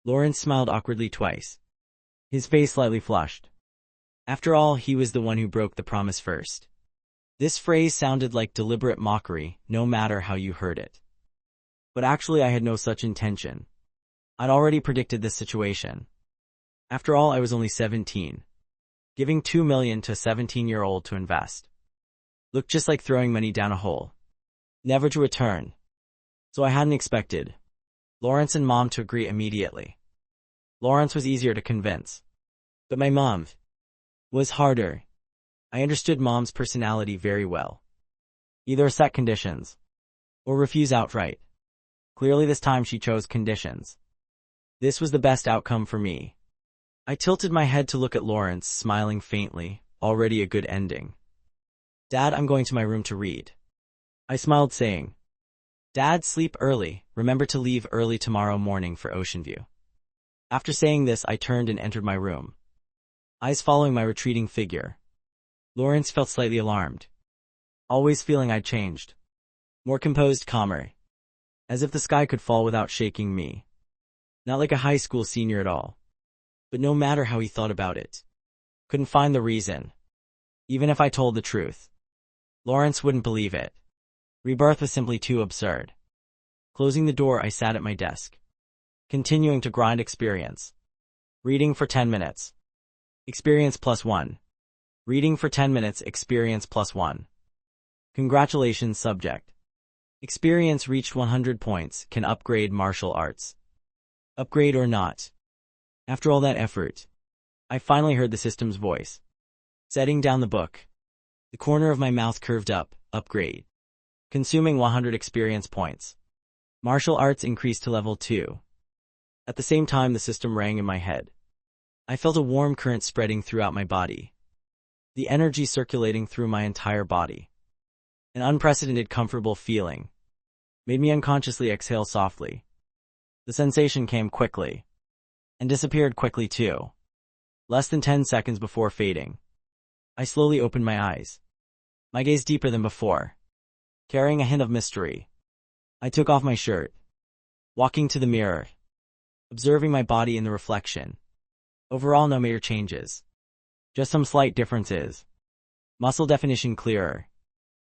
Lawrence smiled awkwardly twice. His face slightly flushed. After all, he was the one who broke the promise first. This phrase sounded like deliberate mockery, no matter how you heard it. But actually I had no such intention. I'd already predicted this situation. After all, I was only 17. Giving $2 million to a 17-year-old to invest looked just like throwing money down a hole, never to return. So I hadn't expected Lawrence and Mom to agree immediately. Lawrence was easier to convince, but my mom was harder. I understood Mom's personality very well. Either set conditions or refuse outright. Clearly this time she chose conditions. This was the best outcome for me. I tilted my head to look at Lawrence, smiling faintly, already a good ending. Dad, I'm going to my room to read. I smiled, saying, Dad, sleep early. Remember to leave early tomorrow morning for Ocean View. After saying this, I turned and entered my room, eyes following my retreating figure. Lawrence felt slightly alarmed, always feeling I'd changed. More composed, calmer. As if the sky could fall without shaking me. Not like a high school senior at all. But no matter how he thought about it, couldn't find the reason. Even if I told the truth, Lawrence wouldn't believe it. Rebirth was simply too absurd. Closing the door, I sat at my desk, continuing to grind experience. Reading for 10 minutes. Experience +1. Reading for 10 minutes, experience +1. Congratulations, subject. Experience reached 100 points, can upgrade martial arts. Upgrade or not. After all that effort, I finally heard the system's voice. Setting down the book. The corner of my mouth curved up, upgrade. Consuming 100 experience points. Martial arts increased to level 2. At the same time the system rang in my head. I felt a warm current spreading throughout my body. The energy circulating through my entire body. An unprecedented comfortable feeling. Made me unconsciously exhale softly. The sensation came quickly. And disappeared quickly too. Less than 10 seconds before fading. I slowly opened my eyes. My gaze deeper than before. Carrying a hint of mystery. I took off my shirt. Walking to the mirror. Observing my body in the reflection. Overall no major changes. Just some slight differences. Muscle definition clearer.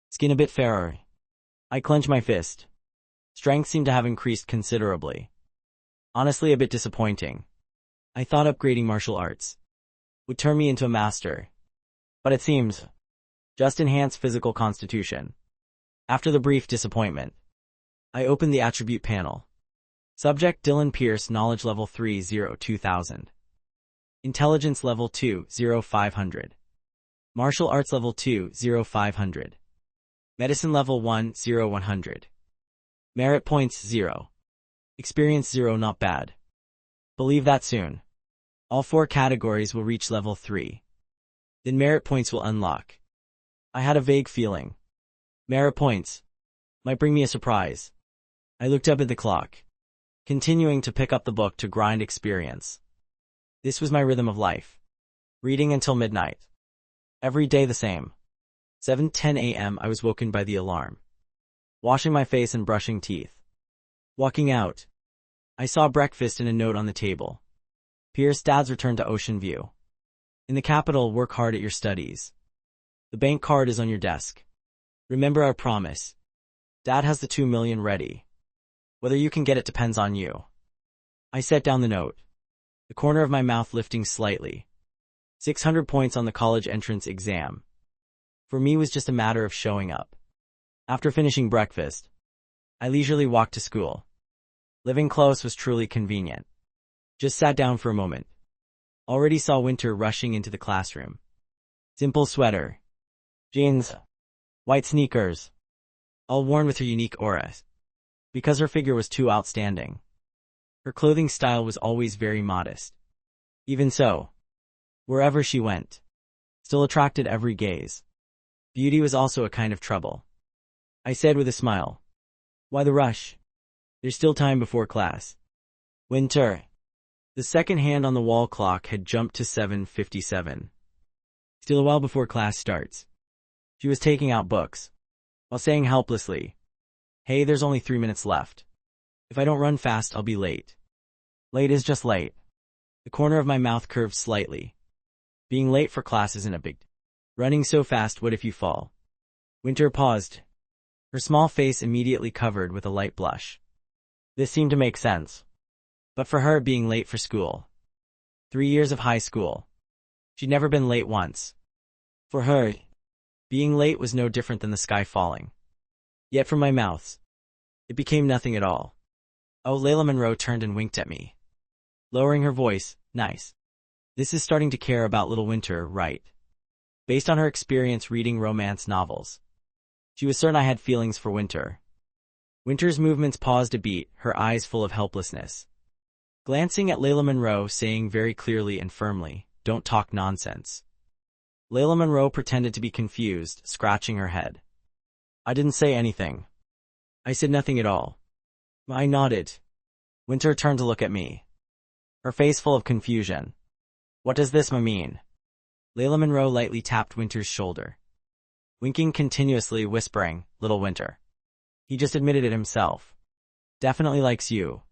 Skin a bit fairer. I clenched my fist. Strength seemed to have increased considerably. Honestly a bit disappointing. I thought upgrading martial arts would turn me into a master. But it seems just enhance physical constitution. After the brief disappointment, I opened the attribute panel. Subject Dylan Pierce, knowledge level 3 0 2000. Intelligence level 2 0 500. Martial arts level 2 0 500. Medicine level 1 0 100. Merit points 0. Experience 0, not bad. Believe that soon. All 4 categories will reach level 3. Then merit points will unlock. I had a vague feeling. Merit points might bring me a surprise. I looked up at the clock, continuing to pick up the book to grind experience. This was my rhythm of life. Reading until midnight. Every day the same. 7:10 a.m. I was woken by the alarm. Washing my face and brushing teeth. Walking out. I saw breakfast and a note on the table. Pierce, Dad's return to Ocean View. In the capital, work hard at your studies. The bank card is on your desk. Remember our promise. Dad has the $2 million ready. Whether you can get it depends on you. I set down the note. The corner of my mouth lifting slightly. 600 points on the college entrance exam. For me was just a matter of showing up. After finishing breakfast, I leisurely walked to school. Living close was truly convenient. Just sat down for a moment. Already saw Winter rushing into the classroom. Simple sweater. Jeans. White sneakers. All worn with her unique aura. Because her figure was too outstanding. Her clothing style was always very modest. Even so, Wherever she went, still attracted every gaze. Beauty was also a kind of trouble. I said with a smile. Why the rush? There's still time before class. Winter. The second hand on the wall clock had jumped to 7:57. Still a while before class starts. She was taking out books, while saying helplessly, Hey, there's only 3 minutes left. If I don't run fast, I'll be late. Late is just late. The corner of my mouth curved slightly. Being late for class isn't a big deal. Running so fast, what if you fall? Winter paused. Her small face immediately covered with a light blush. This seemed to make sense. But for her, being late for school. 3 years of high school. She'd never been late once. For her, being late was no different than the sky falling. Yet from my mouth, it became nothing at all. Oh, Layla Monroe turned and winked at me. Lowering her voice, nice. This is starting to care about little Winter, right? Based on her experience reading romance novels, she was certain I had feelings for Winter. Winter's movements paused a beat, her eyes full of helplessness. Glancing at Layla Monroe, saying very clearly and firmly, Don't talk nonsense. Layla Monroe pretended to be confused, scratching her head. I didn't say anything. I said nothing at all. I nodded. Winter turned to look at me, her face full of confusion. What does this mean? Layla Monroe lightly tapped Winter's shoulder, winking continuously, whispering, Little Winter. He just admitted it himself. Definitely likes you.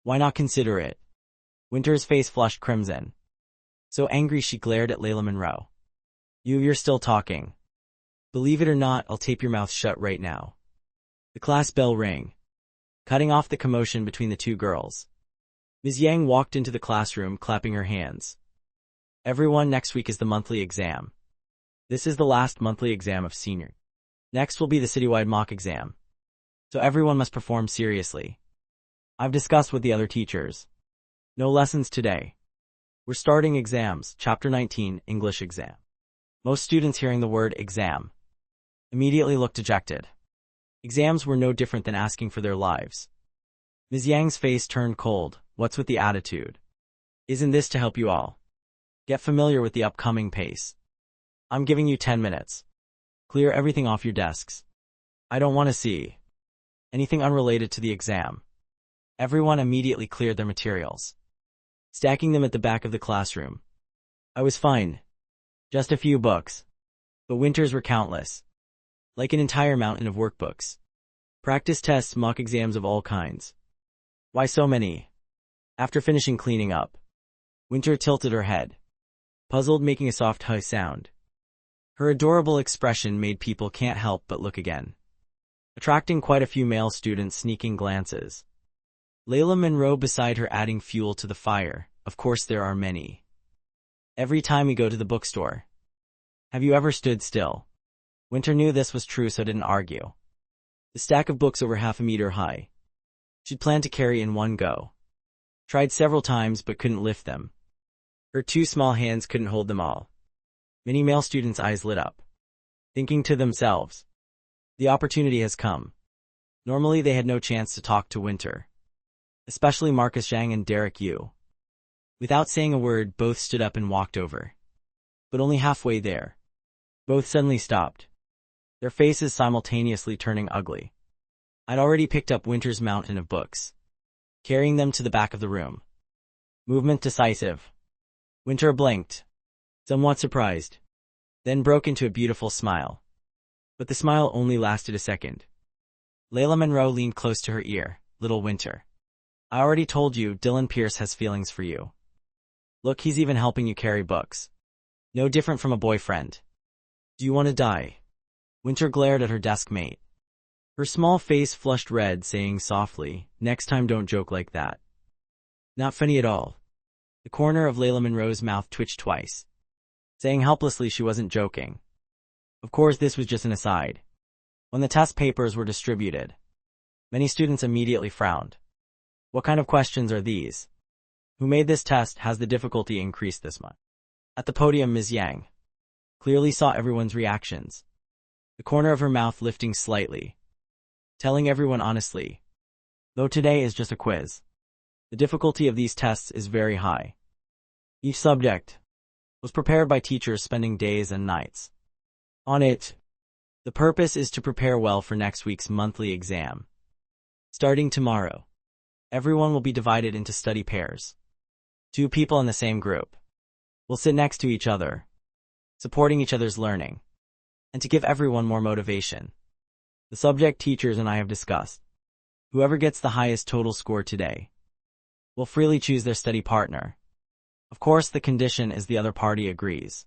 Why not consider it? Winter's face flushed crimson. So angry she glared at Layla Monroe. You're still talking. Believe it or not, I'll tape your mouth shut right now. The class bell rang, cutting off the commotion between the two girls. Ms. Yang walked into the classroom, clapping her hands. Everyone, next week is the monthly exam. This is the last monthly exam of senior. Next will be the citywide mock exam. So everyone must perform seriously. I've discussed with the other teachers. No lessons today. We're starting exams, Chapter 19, English exam. Most students, hearing the word exam, immediately looked dejected. Exams were no different than asking for their lives. Ms. Yang's face turned cold. What's with the attitude? Isn't this to help you all get familiar with the upcoming pace? I'm giving you 10 minutes. Clear everything off your desks. I don't want to see anything unrelated to the exam. Everyone immediately cleared their materials, stacking them at the back of the classroom. I was fine. Just a few books. But Winter's were countless. Like an entire mountain of workbooks. Practice tests, mock exams of all kinds. Why so many? After finishing cleaning up, Winter tilted her head, puzzled, making a soft huh sound. Her adorable expression made people can't help but look again, attracting quite a few male students' sneaking glances. Layla Monroe beside her, adding fuel to the fire. Of course there are many. Every time we go to the bookstore. Have you ever stood still? Winter knew this was true, so didn't argue. The stack of books over 1/2 meter high. She'd planned to carry in one go. Tried several times but couldn't lift them. Her 2 small hands couldn't hold them all. Many male students' eyes lit up, thinking to themselves, the opportunity has come. Normally they had no chance to talk to Winter, especially Marcus Zhang and Derek Yu. Without saying a word, both stood up and walked over. But only halfway there, both suddenly stopped, their faces simultaneously turning ugly. I'd already picked up Winter's mountain of books, carrying them to the back of the room. Movement decisive. Winter blinked, somewhat surprised, then broke into a beautiful smile. But the smile only lasted a second. Layla Monroe leaned close to her ear. Little Winter, I already told you Dylan Pierce has feelings for you. Look, he's even helping you carry books. No different from a boyfriend. Do you want to die? Winter glared at her desk mate. Her small face flushed red, saying softly, Next time don't joke like that. Not funny at all. The corner of Layla Monroe's mouth twitched twice, saying helplessly she wasn't joking. Of course, this was just an aside. When the test papers were distributed, many students immediately frowned. What kind of questions are these? Who made this test? Has the difficulty increased this much? At the podium, Ms. Yang clearly saw everyone's reactions, the corner of her mouth lifting slightly, telling everyone honestly, though today is just a quiz, the difficulty of these tests is very high. Each subject was prepared by teachers spending days and nights on it. The purpose is to prepare well for next week's monthly exam. Starting tomorrow, everyone will be divided into study pairs. 2 people in the same group will sit next to each other, supporting each other's learning, and to give everyone more motivation. The subject teachers and I have discussed. Whoever gets the highest total score today will freely choose their study partner. Of course, the condition is the other party agrees.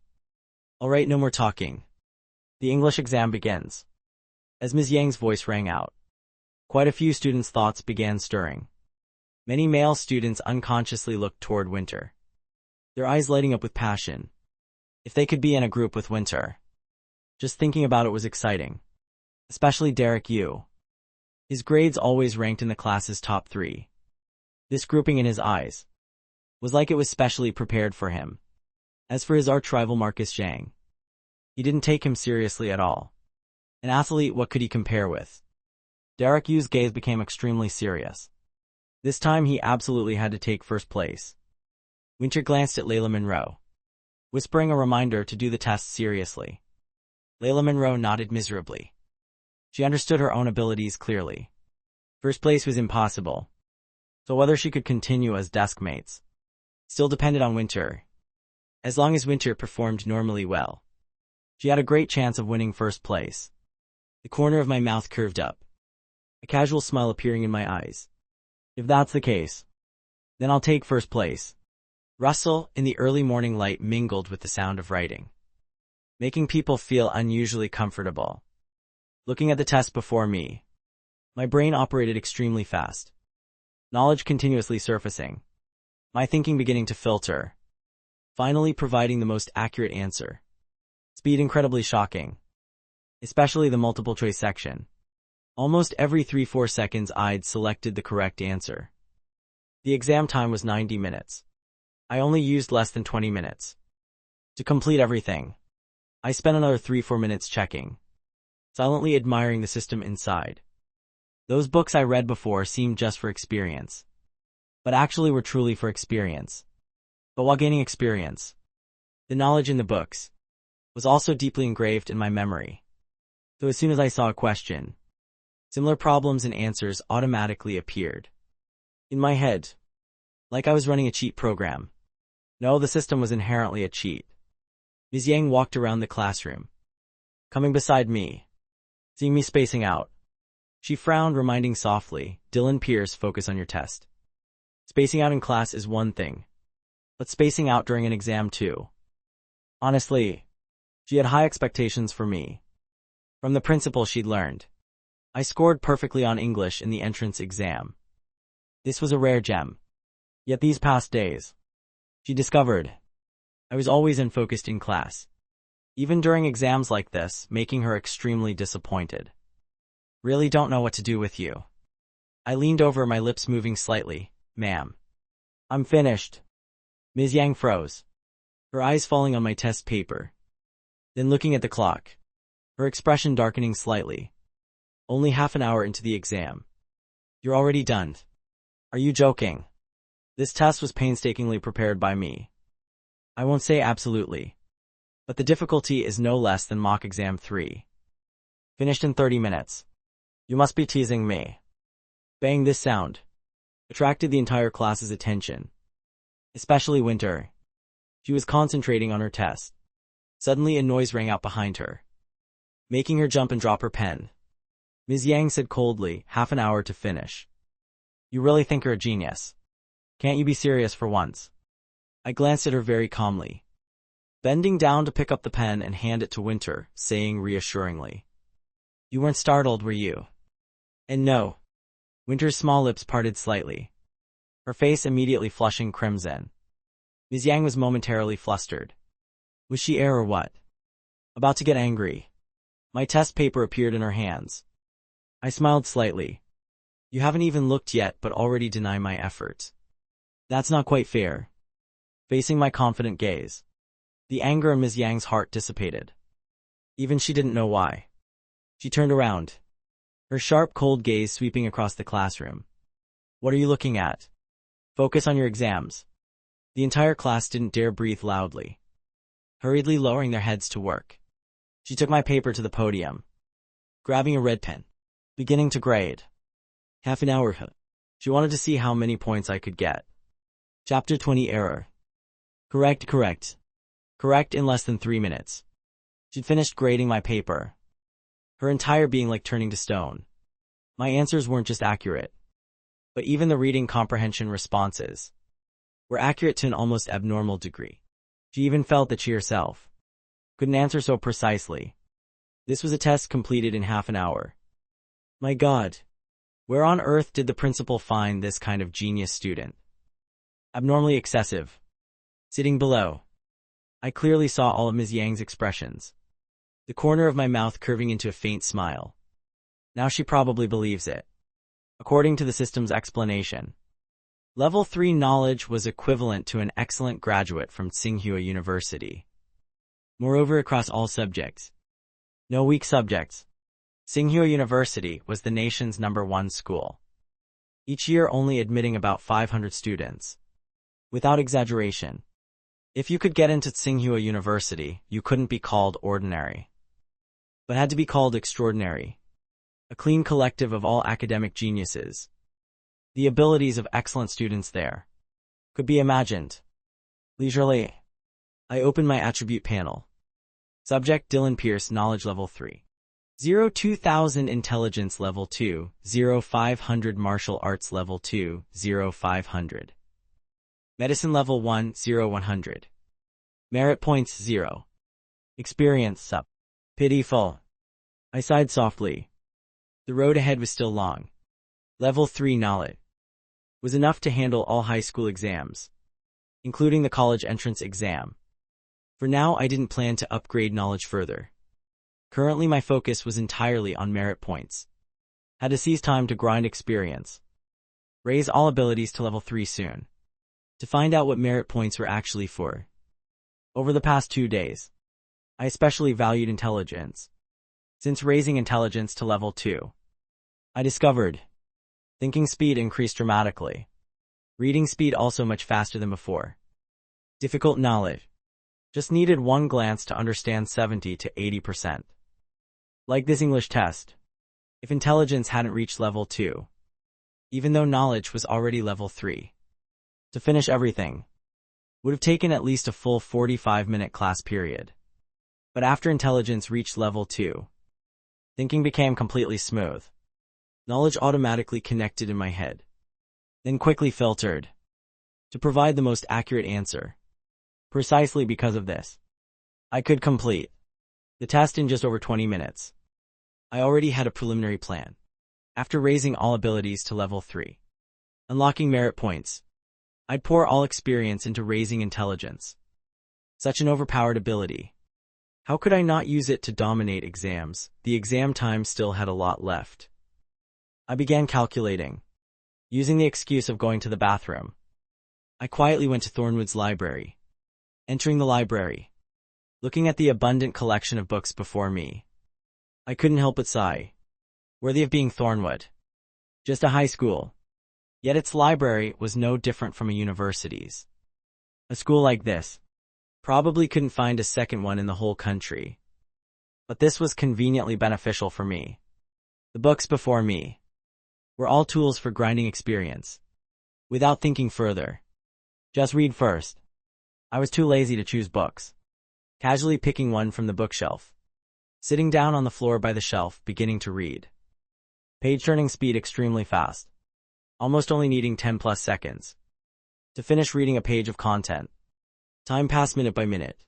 Alright, no more talking. The English exam begins. As Ms. Yang's voice rang out, quite a few students' thoughts began stirring. Many male students unconsciously looked toward Winter, their eyes lighting up with passion. If they could be in a group with Winter. Just thinking about it was exciting. Especially Derek Yu. His grades always ranked in the class's top 3. This grouping in his eyes was like it was specially prepared for him. As for his arch-rival Marcus Zhang, he didn't take him seriously at all. An athlete, what could he compare with? Derek Yu's gaze became extremely serious. This time he absolutely had to take first place. Winter glanced at Layla Monroe, whispering a reminder to do the test seriously. Layla Monroe nodded miserably. She understood her own abilities clearly. First place was impossible, so whether she could continue as desk mates still depended on Winter. As long as Winter performed normally well, she had a great chance of winning first place. The corner of my mouth curved up, a casual smile appearing in my eyes. If that's the case, then I'll take first place. Rustle in the early morning light mingled with the sound of writing, making people feel unusually comfortable. Looking at the test before me, my brain operated extremely fast. Knowledge continuously surfacing, my thinking beginning to filter, finally providing the most accurate answer. Speed incredibly shocking, especially the multiple choice section. Almost every 3-4 seconds I'd selected the correct answer. The exam time was 90 minutes. I only used less than 20 minutes to complete everything. I spent another 3-4 minutes checking, silently admiring the system inside. Those books I read before seemed just for experience, but actually were truly for experience. But while gaining experience, the knowledge in the books was also deeply engraved in my memory. So as soon as I saw a question, similar problems and answers automatically appeared in my head, like I was running a cheat program. No, the system was inherently a cheat. Ms. Yang walked around the classroom, coming beside me, seeing me spacing out. She frowned, reminding softly, "Dylan Pierce, focus on your test. Spacing out in class is one thing, but spacing out during an exam too." Honestly, she had high expectations for me. From the principal she'd learned, I scored perfectly on English in the entrance exam. This was a rare gem. Yet these past days, she discovered I was always unfocused in class, even during exams like this, making her extremely disappointed. "Really don't know what to do with you." I leaned over, my lips moving slightly. "Ma'am, I'm finished." Ms. Yang froze, her eyes falling on my test paper, then looking at the clock, her expression darkening slightly. "Only half an hour into the exam. You're already done. Are you joking?" This test was painstakingly prepared by me. I won't say absolutely, but the difficulty is no less than mock exam 3. Finished in 30 minutes. You must be teasing me. Bang, this sound attracted the entire class's attention, especially Winter. She was concentrating on her test. Suddenly a noise rang out behind her, making her jump and drop her pen. Ms. Yang said coldly, "Half an hour to finish. You really think you're a genius? Can't you be serious for once?" I glanced at her very calmly, bending down to pick up the pen and hand it to Winter, saying reassuringly, "You weren't startled, were you?" And no. Winter's small lips parted slightly, her face immediately flushing crimson. Ms. Yang was momentarily flustered. Was she or what? About to get angry. My test paper appeared in her hands. I smiled slightly. "You haven't even looked yet but already deny my efforts. That's not quite fair." Facing my confident gaze, the anger in Ms. Yang's heart dissipated. Even she didn't know why. She turned around, her sharp, cold gaze sweeping across the classroom. "What are you looking at? Focus on your exams." The entire class didn't dare breathe loudly. hurriedly lowering their heads to work. She took my paper to the podium, grabbing a red pen, beginning to grade. Half an hour. She wanted to see how many points I could get. Chapter 20 Error. Correct, correct. Correct in less than 3 minutes. She'd finished grading my paper, her entire being like turning to stone. My answers weren't just accurate, but even the reading comprehension responses were accurate to an almost abnormal degree. She even felt that she herself couldn't answer so precisely. This was a test completed in half an hour. My God, where on earth did the principal find this kind of genius student? Abnormally excessive. Sitting below, I clearly saw all of Ms. Yang's expressions, the corner of my mouth curving into a faint smile. Now she probably believes it. According to the system's explanation, Level 3 knowledge was equivalent to an excellent graduate from Tsinghua University. Moreover, across all subjects. No weak subjects. Tsinghua University was the nation's #1 school, each year only admitting about 500 students. Without exaggeration, if you could get into Tsinghua University, you couldn't be called ordinary, but had to be called extraordinary. A clean collective of all academic geniuses. The abilities of excellent students there could be imagined. Leisurely, I opened my attribute panel. Subject Dylan Pierce, Knowledge Level 3. 2000 Intelligence Level 2, 0500 Martial Arts Level 2, 0500. Medicine Level 1, 0100. Merit Points 0. Experience Sup. Pitiful. I sighed softly. The road ahead was still long. Level 3 knowledge was enough to handle all high school exams, including the college entrance exam. For now, I didn't plan to upgrade knowledge further. Currently, my focus was entirely on merit points. Had to seize time to grind experience. Raise all abilities to level 3 soon. To find out what merit points were actually for. Over the past 2 days, I especially valued intelligence. Since raising intelligence to level 2, I discovered thinking speed increased dramatically. Reading speed also much faster than before. Difficult knowledge. Just needed one glance to understand 70 to 80%. Like this English test. If intelligence hadn't reached level 2, even though knowledge was already level 3, to finish everything would have taken at least a full 45-minute class period. But after intelligence reached level 2, thinking became completely smooth. Knowledge automatically connected in my head, then quickly filtered to provide the most accurate answer. Precisely because of this, I could complete the test in just over 20 minutes. I already had a preliminary plan. After raising all abilities to level 3, unlocking merit points, I'd pour all experience into raising intelligence. Such an overpowered ability. How could I not use it to dominate exams? The exam time still had a lot left. I began calculating, using the excuse of going to the bathroom. I quietly went to Thornwood's library. Entering the library, looking at the abundant collection of books before me, I couldn't help but sigh. Worthy of being Thornwood. Just a high school. Yet its library was no different from a university's. A school like this probably couldn't find a second one in the whole country. But this was conveniently beneficial for me. The books before me were all tools for grinding experience. Without thinking further. Just read first. I was too lazy to choose books. Casually picking one from the bookshelf. Sitting down on the floor by the shelf, beginning to read. Page turning speed extremely fast. Almost only needing 10+ seconds to finish reading a page of content. Time passed minute by minute.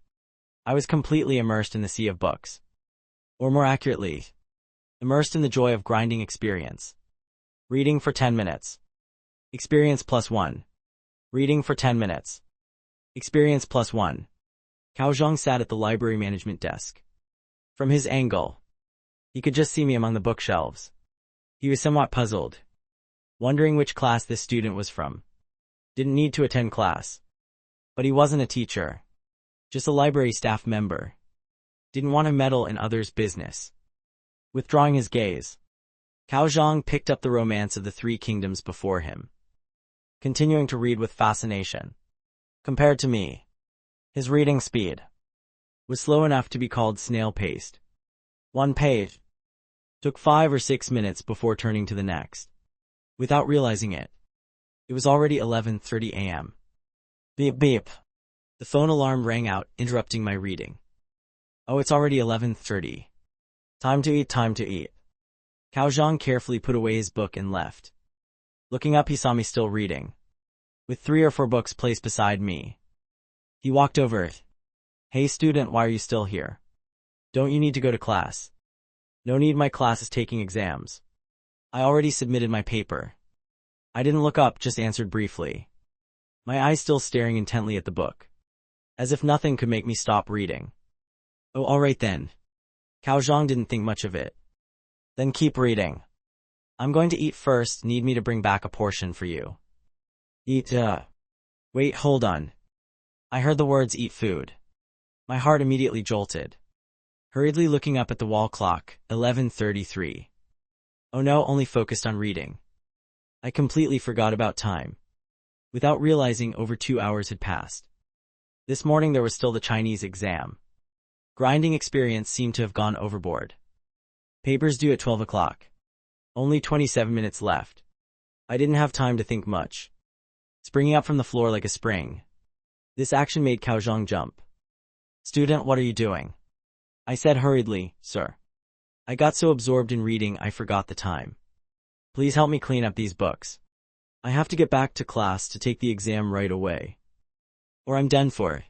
I was completely immersed in the sea of books. Or more accurately, immersed in the joy of grinding experience. Reading for 10 minutes. Experience +1. Reading for 10 minutes. Experience +1. Cao Zhang sat at the library management desk. From his angle, he could just see me among the bookshelves. He was somewhat puzzled, wondering which class this student was from. Didn't need to attend class. But he wasn't a teacher. Just a library staff member. Didn't want to meddle in others' business. Withdrawing his gaze, Cao Zhang picked up the Romance of the Three Kingdoms before him, continuing to read with fascination. Compared to me, his reading speed was slow enough to be called snail-paced. One page took 5 or 6 minutes before turning to the next. Without realizing it, it was already 11:30 a.m. Beep beep. The phone alarm rang out, interrupting my reading. Oh, it's already 11:30. Time to eat, time to eat. Cao Zhang carefully put away his book and left. Looking up, he saw me still reading, with 3 or 4 books placed beside me. He walked over. Hey student, why are you still here? Don't you need to go to class? No need, my class is taking exams. I already submitted my paper. I didn't look up, just answered briefly, my eyes still staring intently at the book, as if nothing could make me stop reading. Oh, alright then. Cao Zhang didn't think much of it. Then keep reading. I'm going to eat first, need me to bring back a portion for you. Eat, Wait, hold on. I heard the words eat food. My heart immediately jolted. Hurriedly looking up at the wall clock, 11:33. Oh no, only focused on reading. I completely forgot about time. Without realizing, over 2 hours had passed. This morning there was still the Chinese exam. Grinding experience seemed to have gone overboard. Papers due at 12 o'clock. Only 27 minutes left. I didn't have time to think much. Springing up from the floor like a spring. This action made Cao Zhang jump. Student, what are you doing? I said hurriedly, sir. I got so absorbed in reading I forgot the time. Please help me clean up these books. I have to get back to class to take the exam right away, or I'm done for.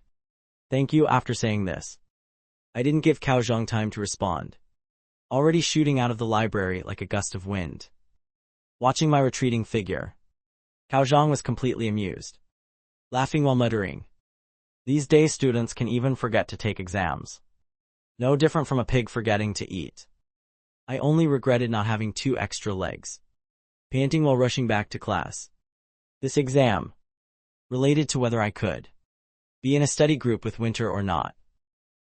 Thank you. After saying this, I didn't give Cao Zhang time to respond, already shooting out of the library like a gust of wind. Watching my retreating figure, Cao Zhang was completely amused, laughing while muttering, these days students can even forget to take exams. No different from a pig forgetting to eat. I only regretted not having 2 extra legs. Panting while rushing back to class. This exam related to whether I could be in a study group with Winter or not.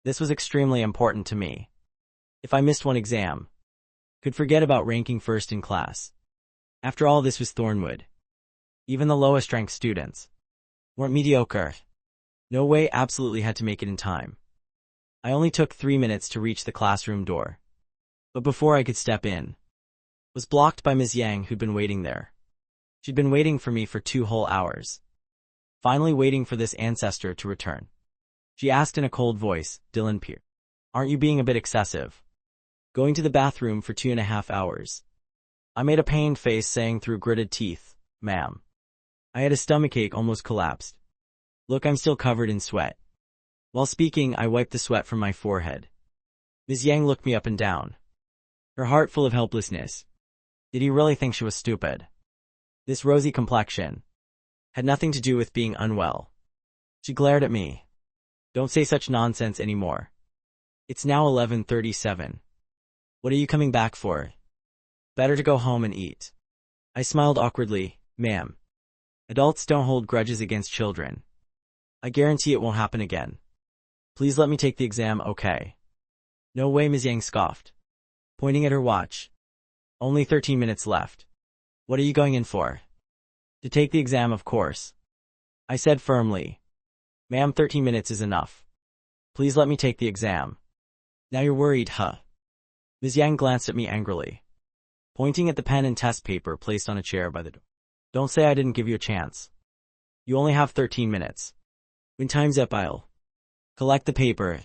This was extremely important to me. If I missed one exam, could forget about ranking first in class. After all, this was Thornwood. Even the lowest ranked students weren't mediocre. No way, absolutely had to make it in time. I only took 3 minutes to reach the classroom door. But before I could step in, was blocked by Ms. Yang, who'd been waiting there. She'd been waiting for me for 2 whole hours. Finally waiting for this ancestor to return. She asked in a cold voice, Dylan Peer, aren't you being a bit excessive? Going to the bathroom for 2.5 hours. I made a pained face, saying through gritted teeth, ma'am. I had a stomachache, almost collapsed. Look, I'm still covered in sweat. While speaking, I wiped the sweat from my forehead. Ms. Yang looked me up and down, her heart full of helplessness. Did he really think she was stupid? This rosy complexion had nothing to do with being unwell. She glared at me. Don't say such nonsense anymore. It's now 11:37. What are you coming back for? Better to go home and eat. I smiled awkwardly. Ma'am, adults don't hold grudges against children. I guarantee it won't happen again. Please let me take the exam, okay? No way, Ms. Yang scoffed, pointing at her watch. Only 13 minutes left. What are you going in for? To take the exam, of course. I said firmly. Ma'am, 13 minutes is enough. Please let me take the exam. Now you're worried, huh? Ms. Yang glanced at me angrily, pointing at the pen and test paper placed on a chair by the door. Don't say I didn't give you a chance. You only have 13 minutes. When time's up, I'll collect the paper.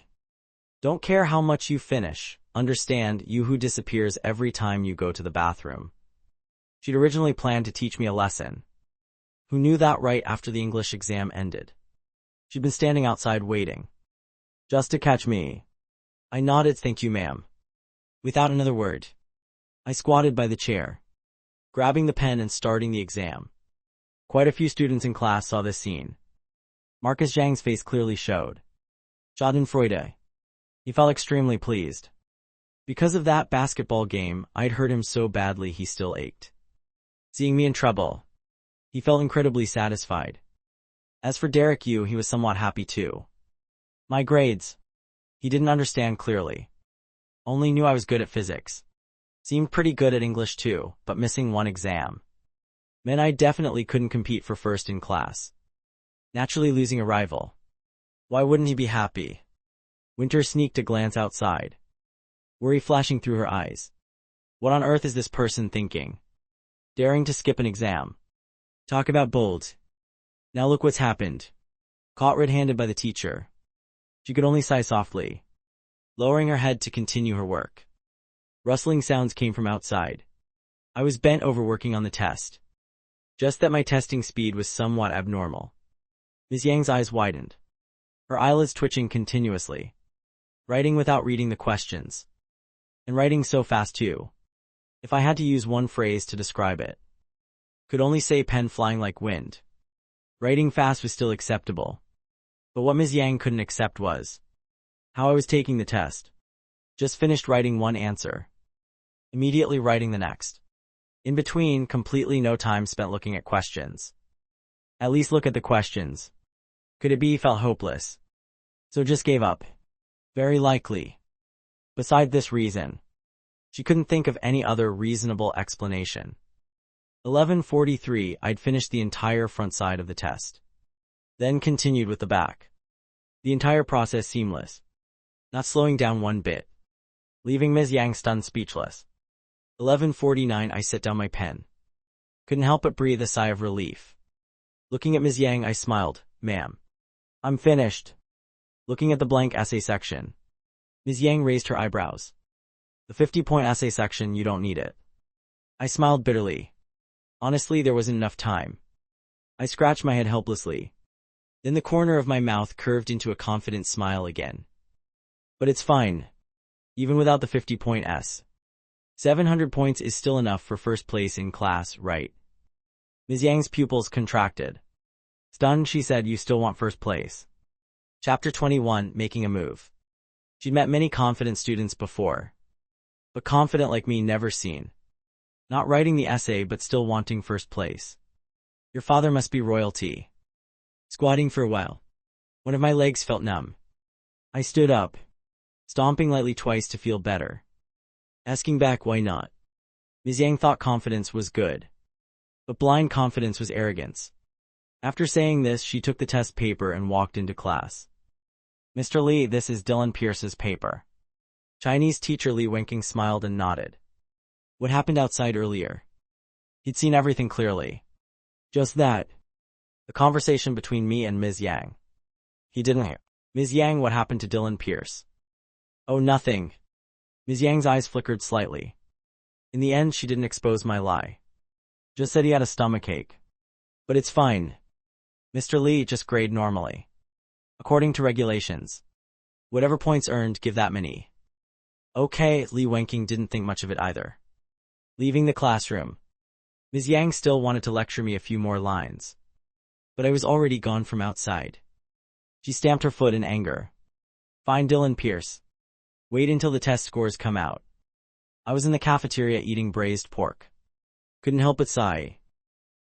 Don't care how much you finish. Understand, you who disappears every time you go to the bathroom. She'd originally planned to teach me a lesson. Who knew that right after the English exam ended? She'd been standing outside waiting, just to catch me. I nodded, thank you, ma'am. Without another word, I squatted by the chair, grabbing the pen and starting the exam. Quite a few students in class saw this scene. Marcus Zhang's face clearly showed Schadenfreude. He felt extremely pleased. Because of that basketball game, I'd hurt him so badly he still ached. Seeing me in trouble, he felt incredibly satisfied. As for Derek Yu, he was somewhat happy too. My grades, he didn't understand clearly. Only knew I was good at physics. Seemed pretty good at English too, but missing one exam meant I definitely couldn't compete for first in class. Naturally losing a rival. Why wouldn't he be happy? Winter sneaked a glance outside, worry flashing through her eyes. What on earth is this person thinking? Daring to skip an exam. Talk about bold. Now look what's happened. Caught red-handed by the teacher. She could only sigh softly, lowering her head to continue her work. Rustling sounds came from outside. I was bent over working on the test. Just that my testing speed was somewhat abnormal. Ms. Yang's eyes widened, her eyelids twitching continuously. Writing without reading the questions. And writing so fast too. If I had to use one phrase to describe it, could only say pen flying like wind. Writing fast was still acceptable. But what Ms. Yang couldn't accept was how I was taking the test. Just finished writing one answer. Immediately writing the next. In between, completely no time spent looking at questions. At least look at the questions. Could it be felt hopeless? So just gave up. Very likely. Beside this reason, she couldn't think of any other reasonable explanation. 11:43, I'd finished the entire front side of the test. Then continued with the back. The entire process seamless. Not slowing down one bit. Leaving Ms. Yang stunned speechless. 11:49, I set down my pen. Couldn't help but breathe a sigh of relief. Looking at Ms. Yang, I smiled. Ma'am. I'm finished. Looking at the blank essay section. Ms. Yang raised her eyebrows. The 50-point essay section, you don't need it. I smiled bitterly. Honestly, there wasn't enough time. I scratched my head helplessly. Then the corner of my mouth curved into a confident smile again. But it's fine. Even without the 50-point S. 700 points is still enough for first place in class, right? Ms. Yang's pupils contracted. Stunned, she said, you still want first place. Chapter 21, Making a Move. She'd met many confident students before. But confident like me never seen. Not writing the essay but still wanting first place. Your father must be royalty. Squatting for a while. One of my legs felt numb. I stood up, stomping lightly twice to feel better. Asking back why not. Ms. Yang thought confidence was good. But blind confidence was arrogance. After saying this, she took the test paper and walked into class. Mr. Lee, this is Dylan Pierce's paper. Chinese teacher Lee Wenking smiled and nodded. What happened outside earlier? He'd seen everything clearly. Just that. The conversation between me and Ms. Yang. He didn't hear. Ms. Yang, what happened to Dylan Pierce? Oh, nothing. Ms. Yang's eyes flickered slightly. In the end, she didn't expose my lie. Just said he had a stomachache. But it's fine. Mr. Lee, just grade normally. According to regulations. Whatever points earned, give that many. Okay, Lee Wenking didn't think much of it either. Leaving the classroom. Ms. Yang still wanted to lecture me a few more lines. But I was already gone from outside. She stamped her foot in anger. Fine, Dylan Pierce. Wait until the test scores come out. I was in the cafeteria eating braised pork. Couldn't help but sigh.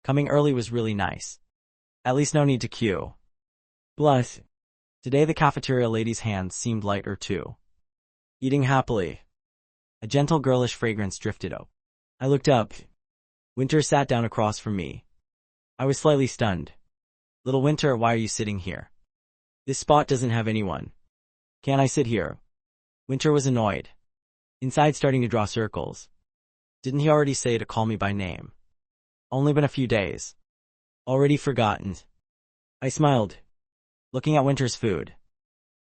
Coming early was really nice. At least no need to queue. Bless. Today the cafeteria lady's hands seemed lighter too. Eating happily. A gentle girlish fragrance drifted up. I looked up. Winter sat down across from me. I was slightly stunned. Little Winter, why are you sitting here? This spot doesn't have anyone. Can't I sit here? Winter was annoyed. Inside starting to draw circles. Didn't he already say to call me by name? Only been a few days. Already forgotten. I smiled. Looking at Winter's food.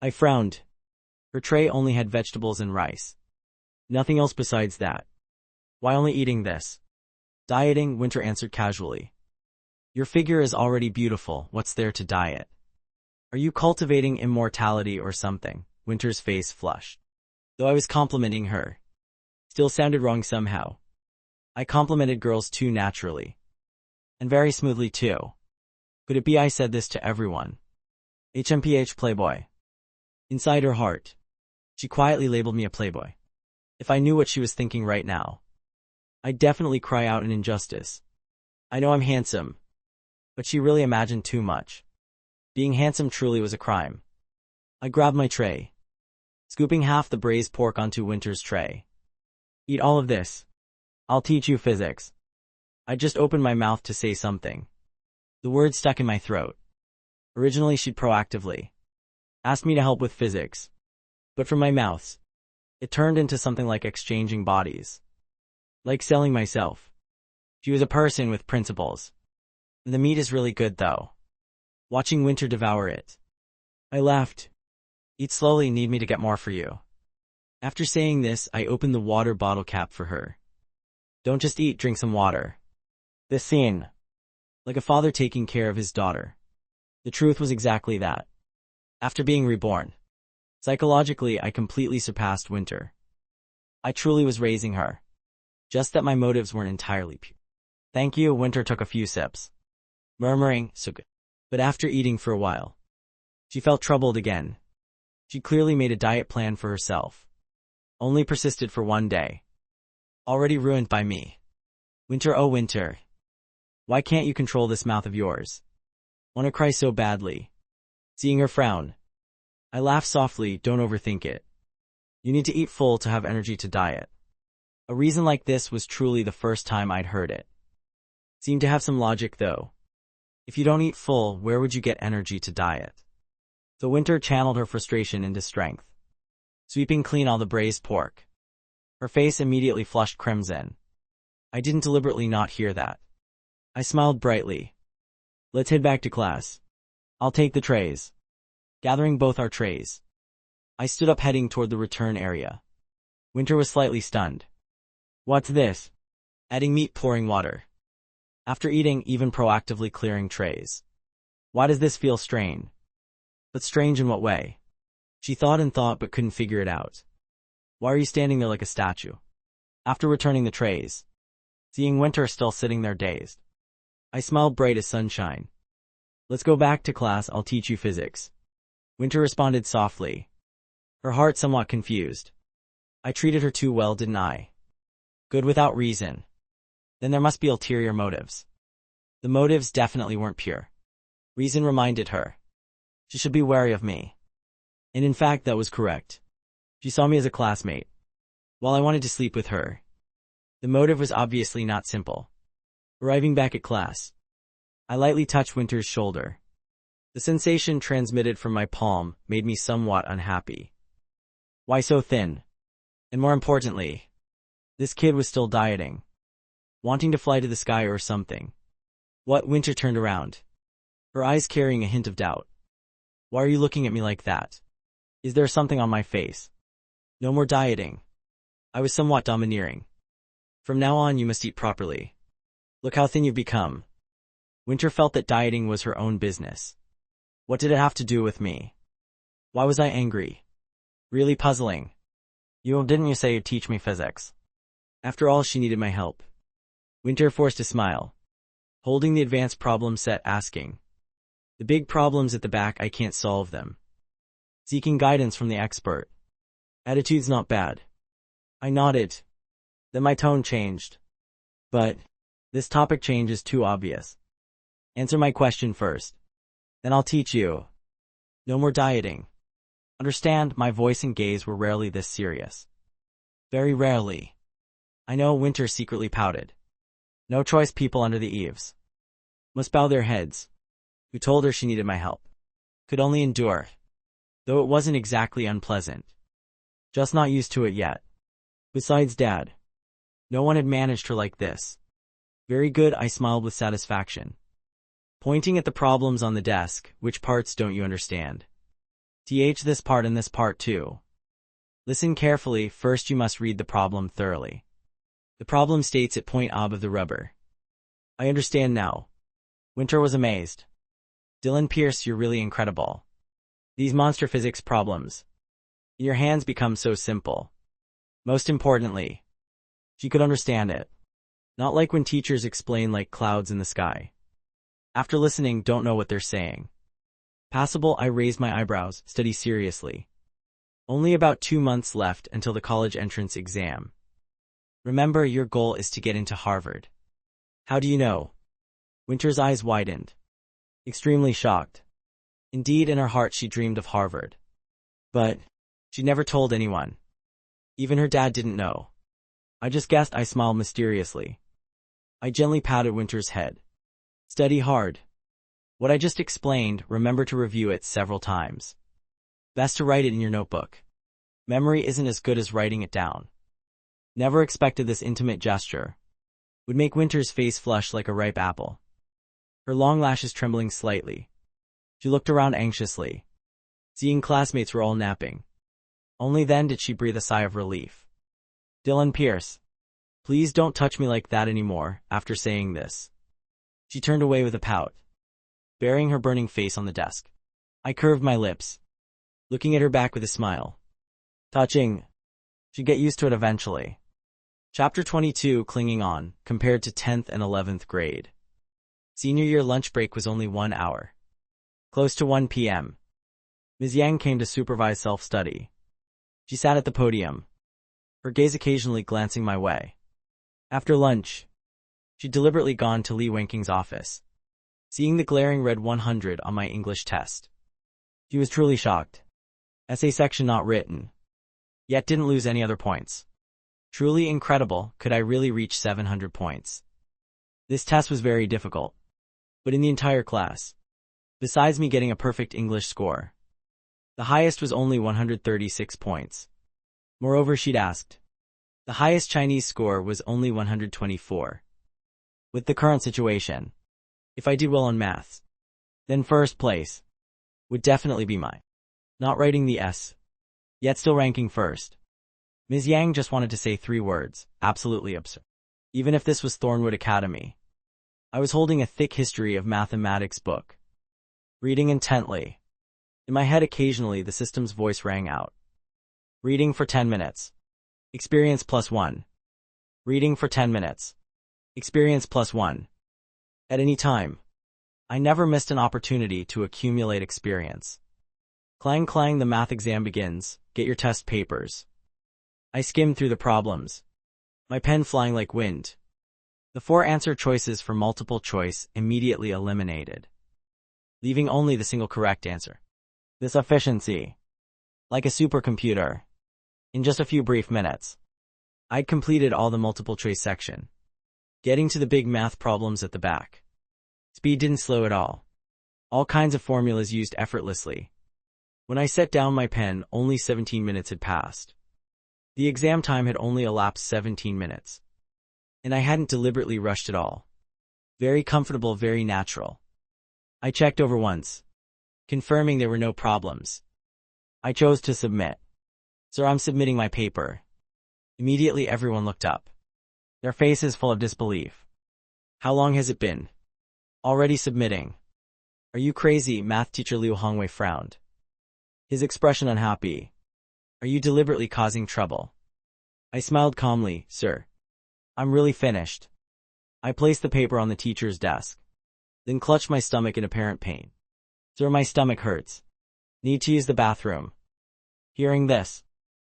I frowned. Her tray only had vegetables and rice. Nothing else besides that. Why only eating this? Dieting, Winter answered casually. Your figure is already beautiful, what's there to diet? Are you cultivating immortality or something? Winter's face flushed. Though I was complimenting her. Still sounded wrong somehow. I complimented girls too naturally. And very smoothly too. Could it be I said this to everyone? HMPH Playboy. Inside her heart. She quietly labeled me a playboy. If I knew what she was thinking right now, I'd definitely cry out in injustice. I know I'm handsome. But she really imagined too much. Being handsome truly was a crime. I grabbed my tray. Scooping half the braised pork onto Winter's tray. Eat all of this. I'll teach you physics. I just opened my mouth to say something. The words stuck in my throat. Originally she'd proactively asked me to help with physics. But from my mouth, it turned into something like exchanging bodies. Like selling myself. She was a person with principles. The meat is really good though. Watching Winter devour it. I laughed. Eat slowly, need me to get more for you. After saying this, I opened the water bottle cap for her. Don't just eat, drink some water. This scene. Like a father taking care of his daughter. The truth was exactly that. After being reborn. Psychologically, I completely surpassed Winter. I truly was raising her. Just that my motives weren't entirely pure. Thank you, Winter took a few sips. Murmuring, so good. But after eating for a while, she felt troubled again. She clearly made a diet plan for herself. Only persisted for one day. Already ruined by me. Winter, oh Winter. Why can't you control this mouth of yours? Wanna cry so badly. Seeing her frown. I laughed softly, don't overthink it. You need to eat full to have energy to diet. A reason like this was truly the first time I'd heard it. Seemed to have some logic though. If you don't eat full, where would you get energy to diet? So Winter channeled her frustration into strength. Sweeping clean all the braised pork. Her face immediately flushed crimson. I didn't deliberately not hear that. I smiled brightly. Let's head back to class. I'll take the trays. Gathering both our trays. I stood up heading toward the return area. Winter was slightly stunned. What's this? Adding meat, pouring water. After eating, even proactively clearing trays. Why does this feel strange? But strange in what way? She thought and thought but couldn't figure it out. Why are you standing there like a statue? After returning the trays. Seeing Winter still sitting there dazed. I smiled bright as sunshine. Let's go back to class, I'll teach you physics. Winter responded softly. Her heart somewhat confused. I treated her too well, didn't I? Good without reason. Then there must be ulterior motives. The motives definitely weren't pure. Reason reminded her. She should be wary of me. And in fact, that was correct. She saw me as a classmate. While I wanted to sleep with her. The motive was obviously not simple. Arriving back at class. I lightly touched Winter's shoulder. The sensation transmitted from my palm made me somewhat unhappy. Why so thin? And more importantly, this kid was still dieting. Wanting to fly to the sky or something. What? Winter turned around. Her eyes carrying a hint of doubt. Why are you looking at me like that? Is there something on my face? No more dieting. I was somewhat domineering. From now on you must eat properly. Look how thin you've become. Winter felt that dieting was her own business. What did it have to do with me? Why was I angry? Really puzzling. Didn't you say you'd teach me physics? After all, she needed my help. Winter forced a smile. Holding the advanced problem set, asking. The big problems at the back, I can't solve them. Seeking guidance from the expert. Attitude's not bad. I nodded. Then my tone changed. But this topic change is too obvious. Answer my question first. Then I'll teach you. No more dieting. Understand, my voice and gaze were rarely this serious. Very rarely. I know, Winter secretly pouted. No choice, people under the eaves. Must bow their heads. Who told her she needed my help? Could only endure. Though it wasn't exactly unpleasant. Just not used to it yet. Besides Dad. No one had managed her like this. Very good, I smiled with satisfaction. Pointing at the problems on the desk, which parts don't you understand? This part and this part too. Listen carefully, first you must read the problem thoroughly. The problem states at point ob of the rubber. I understand now. Winter was amazed. Dylan Pierce, you're really incredible. These monster physics problems. In your hands become so simple. Most importantly, she could understand it. Not like when teachers explain like clouds in the sky. After listening, don't know what they're saying. Passable, I raised my eyebrows, study seriously. Only about 2 months left until the college entrance exam. Remember, your goal is to get into Harvard. How do you know? Winter's eyes widened. Extremely shocked. Indeed, in her heart she dreamed of Harvard. But she never told anyone. Even her dad didn't know. I just guessed, I smiled mysteriously. I gently patted Winter's head. Study hard. What I just explained, remember to review it several times. Best to write it in your notebook. Memory isn't as good as writing it down. Never expected this intimate gesture. Would make Winter's face flush like a ripe apple. Her long lashes trembling slightly. She looked around anxiously. Seeing classmates were all napping. Only then did she breathe a sigh of relief. Dylan Pierce. Please don't touch me like that anymore, after saying this. She turned away with a pout, burying her burning face on the desk. I curved my lips, looking at her back with a smile. Touching. She'd get used to it eventually. Chapter 22, Clinging On, compared to 10th and 11th grade. Senior year lunch break was only 1 hour. Close to 1 p.m. Ms. Yang came to supervise self-study. She sat at the podium, her gaze occasionally glancing my way. After lunch, she'd deliberately gone to Li Wenking's office, seeing the glaring red 100 on my English test. She was truly shocked. Essay section not written. Yet didn't lose any other points. Truly incredible, could I really reach 700 points? This test was very difficult. But in the entire class, besides me getting a perfect English score, the highest was only 136 points. Moreover, she'd asked. The highest Chinese score was only 124. With the current situation, if I did well on maths, then first place would definitely be mine. Not writing the S, yet still ranking first. Ms. Yang just wanted to say 3 words, absolutely absurd. Even if this was Thornwood Academy. I was holding a thick history of mathematics book, reading intently. In my head occasionally the system's voice rang out. Reading for 10 minutes. Experience +1. Reading for 10 minutes. Experience +1. At any time. I never missed an opportunity to accumulate experience. Clang clang, the math exam begins, get your test papers. I skimmed through the problems, my pen flying like wind. The 4 answer choices for multiple choice immediately eliminated, leaving only the single correct answer. This efficiency. Like a supercomputer. In just a few brief minutes, I'd completed all the multiple choice section, getting to the big math problems at the back. Speed didn't slow at all. All kinds of formulas used effortlessly. When I set down my pen, only 17 minutes had passed. The exam time had only elapsed 17 minutes. And I hadn't deliberately rushed at all. Very comfortable, very natural. I checked over once, confirming there were no problems. I chose to submit. Sir, I'm submitting my paper. Immediately everyone looked up, their faces full of disbelief. How long has it been? Already submitting. Are you crazy? Math teacher Liu Hongwei frowned, his expression unhappy. Are you deliberately causing trouble? I smiled calmly. Sir, I'm really finished. I placed the paper on the teacher's desk, then clutched my stomach in apparent pain. Sir, my stomach hurts. Need to use the bathroom. Hearing this,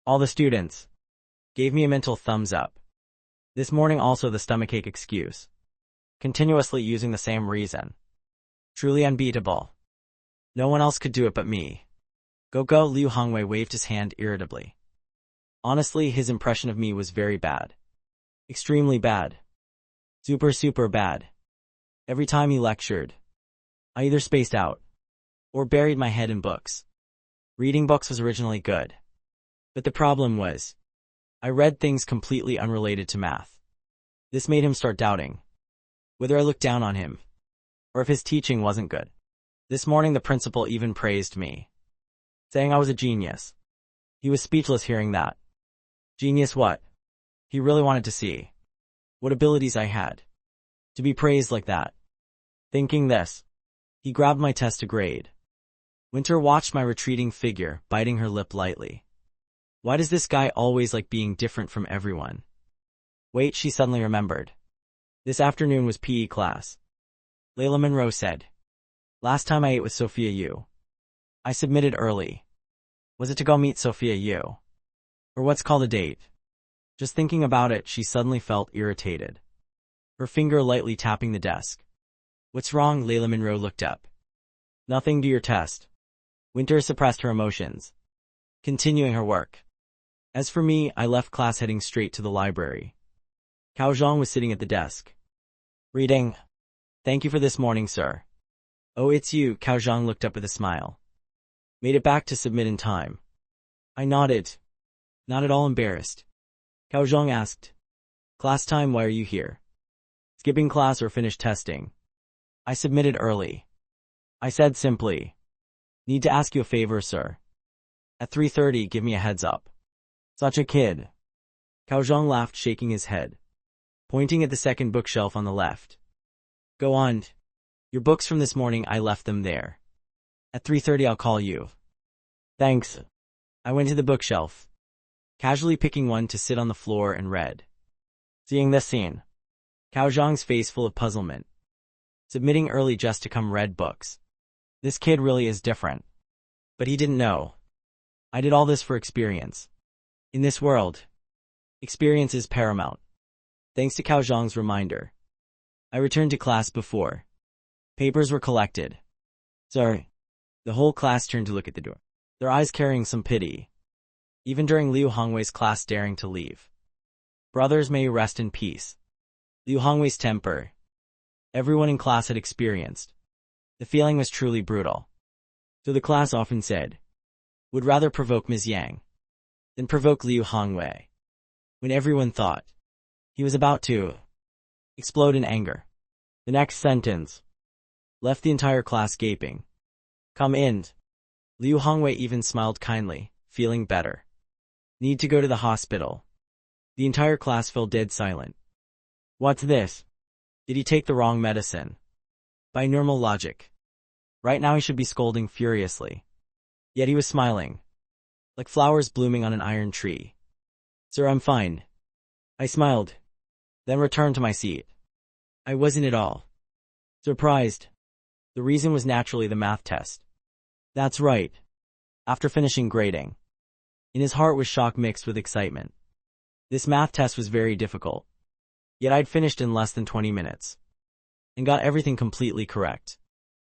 all the students gave me a mental thumbs up. This morning also the stomachache excuse. Continuously using the same reason. Truly unbeatable. No one else could do it but me. Go, Liu Hongwei waved his hand irritably. Honestly, his impression of me was very bad. Extremely bad. Super bad. Every time he lectured, I either spaced out or buried my head in books. Reading books was originally good. But the problem was, I read things completely unrelated to math. This made him start doubting whether I looked down on him, or if his teaching wasn't good. This morning the principal even praised me, saying I was a genius. He was speechless hearing that. Genius what? He really wanted to see what abilities I had to be praised like that. Thinking this, he grabbed my test to grade. Winter watched my retreating figure, biting her lip lightly. Why does this guy always like being different from everyone? Wait, she suddenly remembered. This afternoon was PE class. Layla Monroe said. Last time I ate with Sophia Yu. I submitted early. Was it to go meet Sophia Yu? Or what's called a date? Just thinking about it, she suddenly felt irritated, her finger lightly tapping the desk. What's wrong? Layla Monroe looked up. Nothing, do your test. Winter suppressed her emotions, continuing her work. As for me, I left class heading straight to the library. Cao Zhang was sitting at the desk, reading. Thank you for this morning, sir. Oh, it's you. Cao Zhang looked up with a smile. Made it back to submit in time. I nodded. Not at all embarrassed. Cao Zhang asked. Class time, why are you here? Skipping class or finish testing? I submitted early. I said simply. Need to ask you a favor, sir. At 3:30, give me a heads up. Such a kid. Cao Zhang laughed, shaking his head, pointing at the second bookshelf on the left. Go on. Your books from this morning, I left them there. At 3:30 I'll call you. Thanks. I went to the bookshelf, casually picking one to sit on the floor and read. Seeing this scene, Cao Zhang's face full of puzzlement. Submitting early just to come read books. This kid really is different. But he didn't know. I did all this for experience. In this world, experience is paramount. Thanks to Cao Zhang's reminder, I returned to class before papers were collected. Sir, the whole class turned to look at the door, their eyes carrying some pity. Even during Liu Hongwei's class daring to leave. Brothers, may you rest in peace. Liu Hongwei's temper. Everyone in class had experienced. The feeling was truly brutal. So the class often said, would rather provoke Ms. Yang than provoke Liu Hongwei. When everyone thought he was about to explode in anger, the next sentence left the entire class gaping. Come in. Liu Hongwei even smiled kindly, feeling better. Need to go to the hospital. The entire class fell dead silent. What's this? Did he take the wrong medicine? By normal logic, right now he should be scolding furiously. Yet he was smiling, like flowers blooming on an iron tree. Sir, I'm fine. I smiled, then returned to my seat. I wasn't at all surprised. The reason was naturally the math test. That's right. After finishing grading, in his heart was shock mixed with excitement. This math test was very difficult. Yet I'd finished in less than 20 minutes. And got everything completely correct.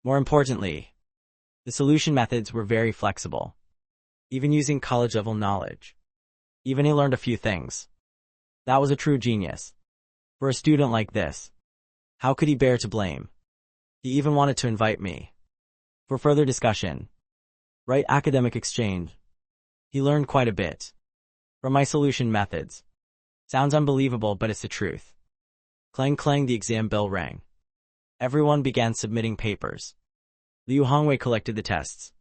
More importantly, the solution methods were very flexible. Even using college-level knowledge. Even he learned a few things. That was a true genius. For a student like this, how could he bear to blame? He even wanted to invite me for further discussion. Right, academic exchange. He learned quite a bit from my solution methods. Sounds unbelievable, but it's the truth. Clang clang, the exam bell rang. Everyone began submitting papers. Liu Hongwei collected the tests.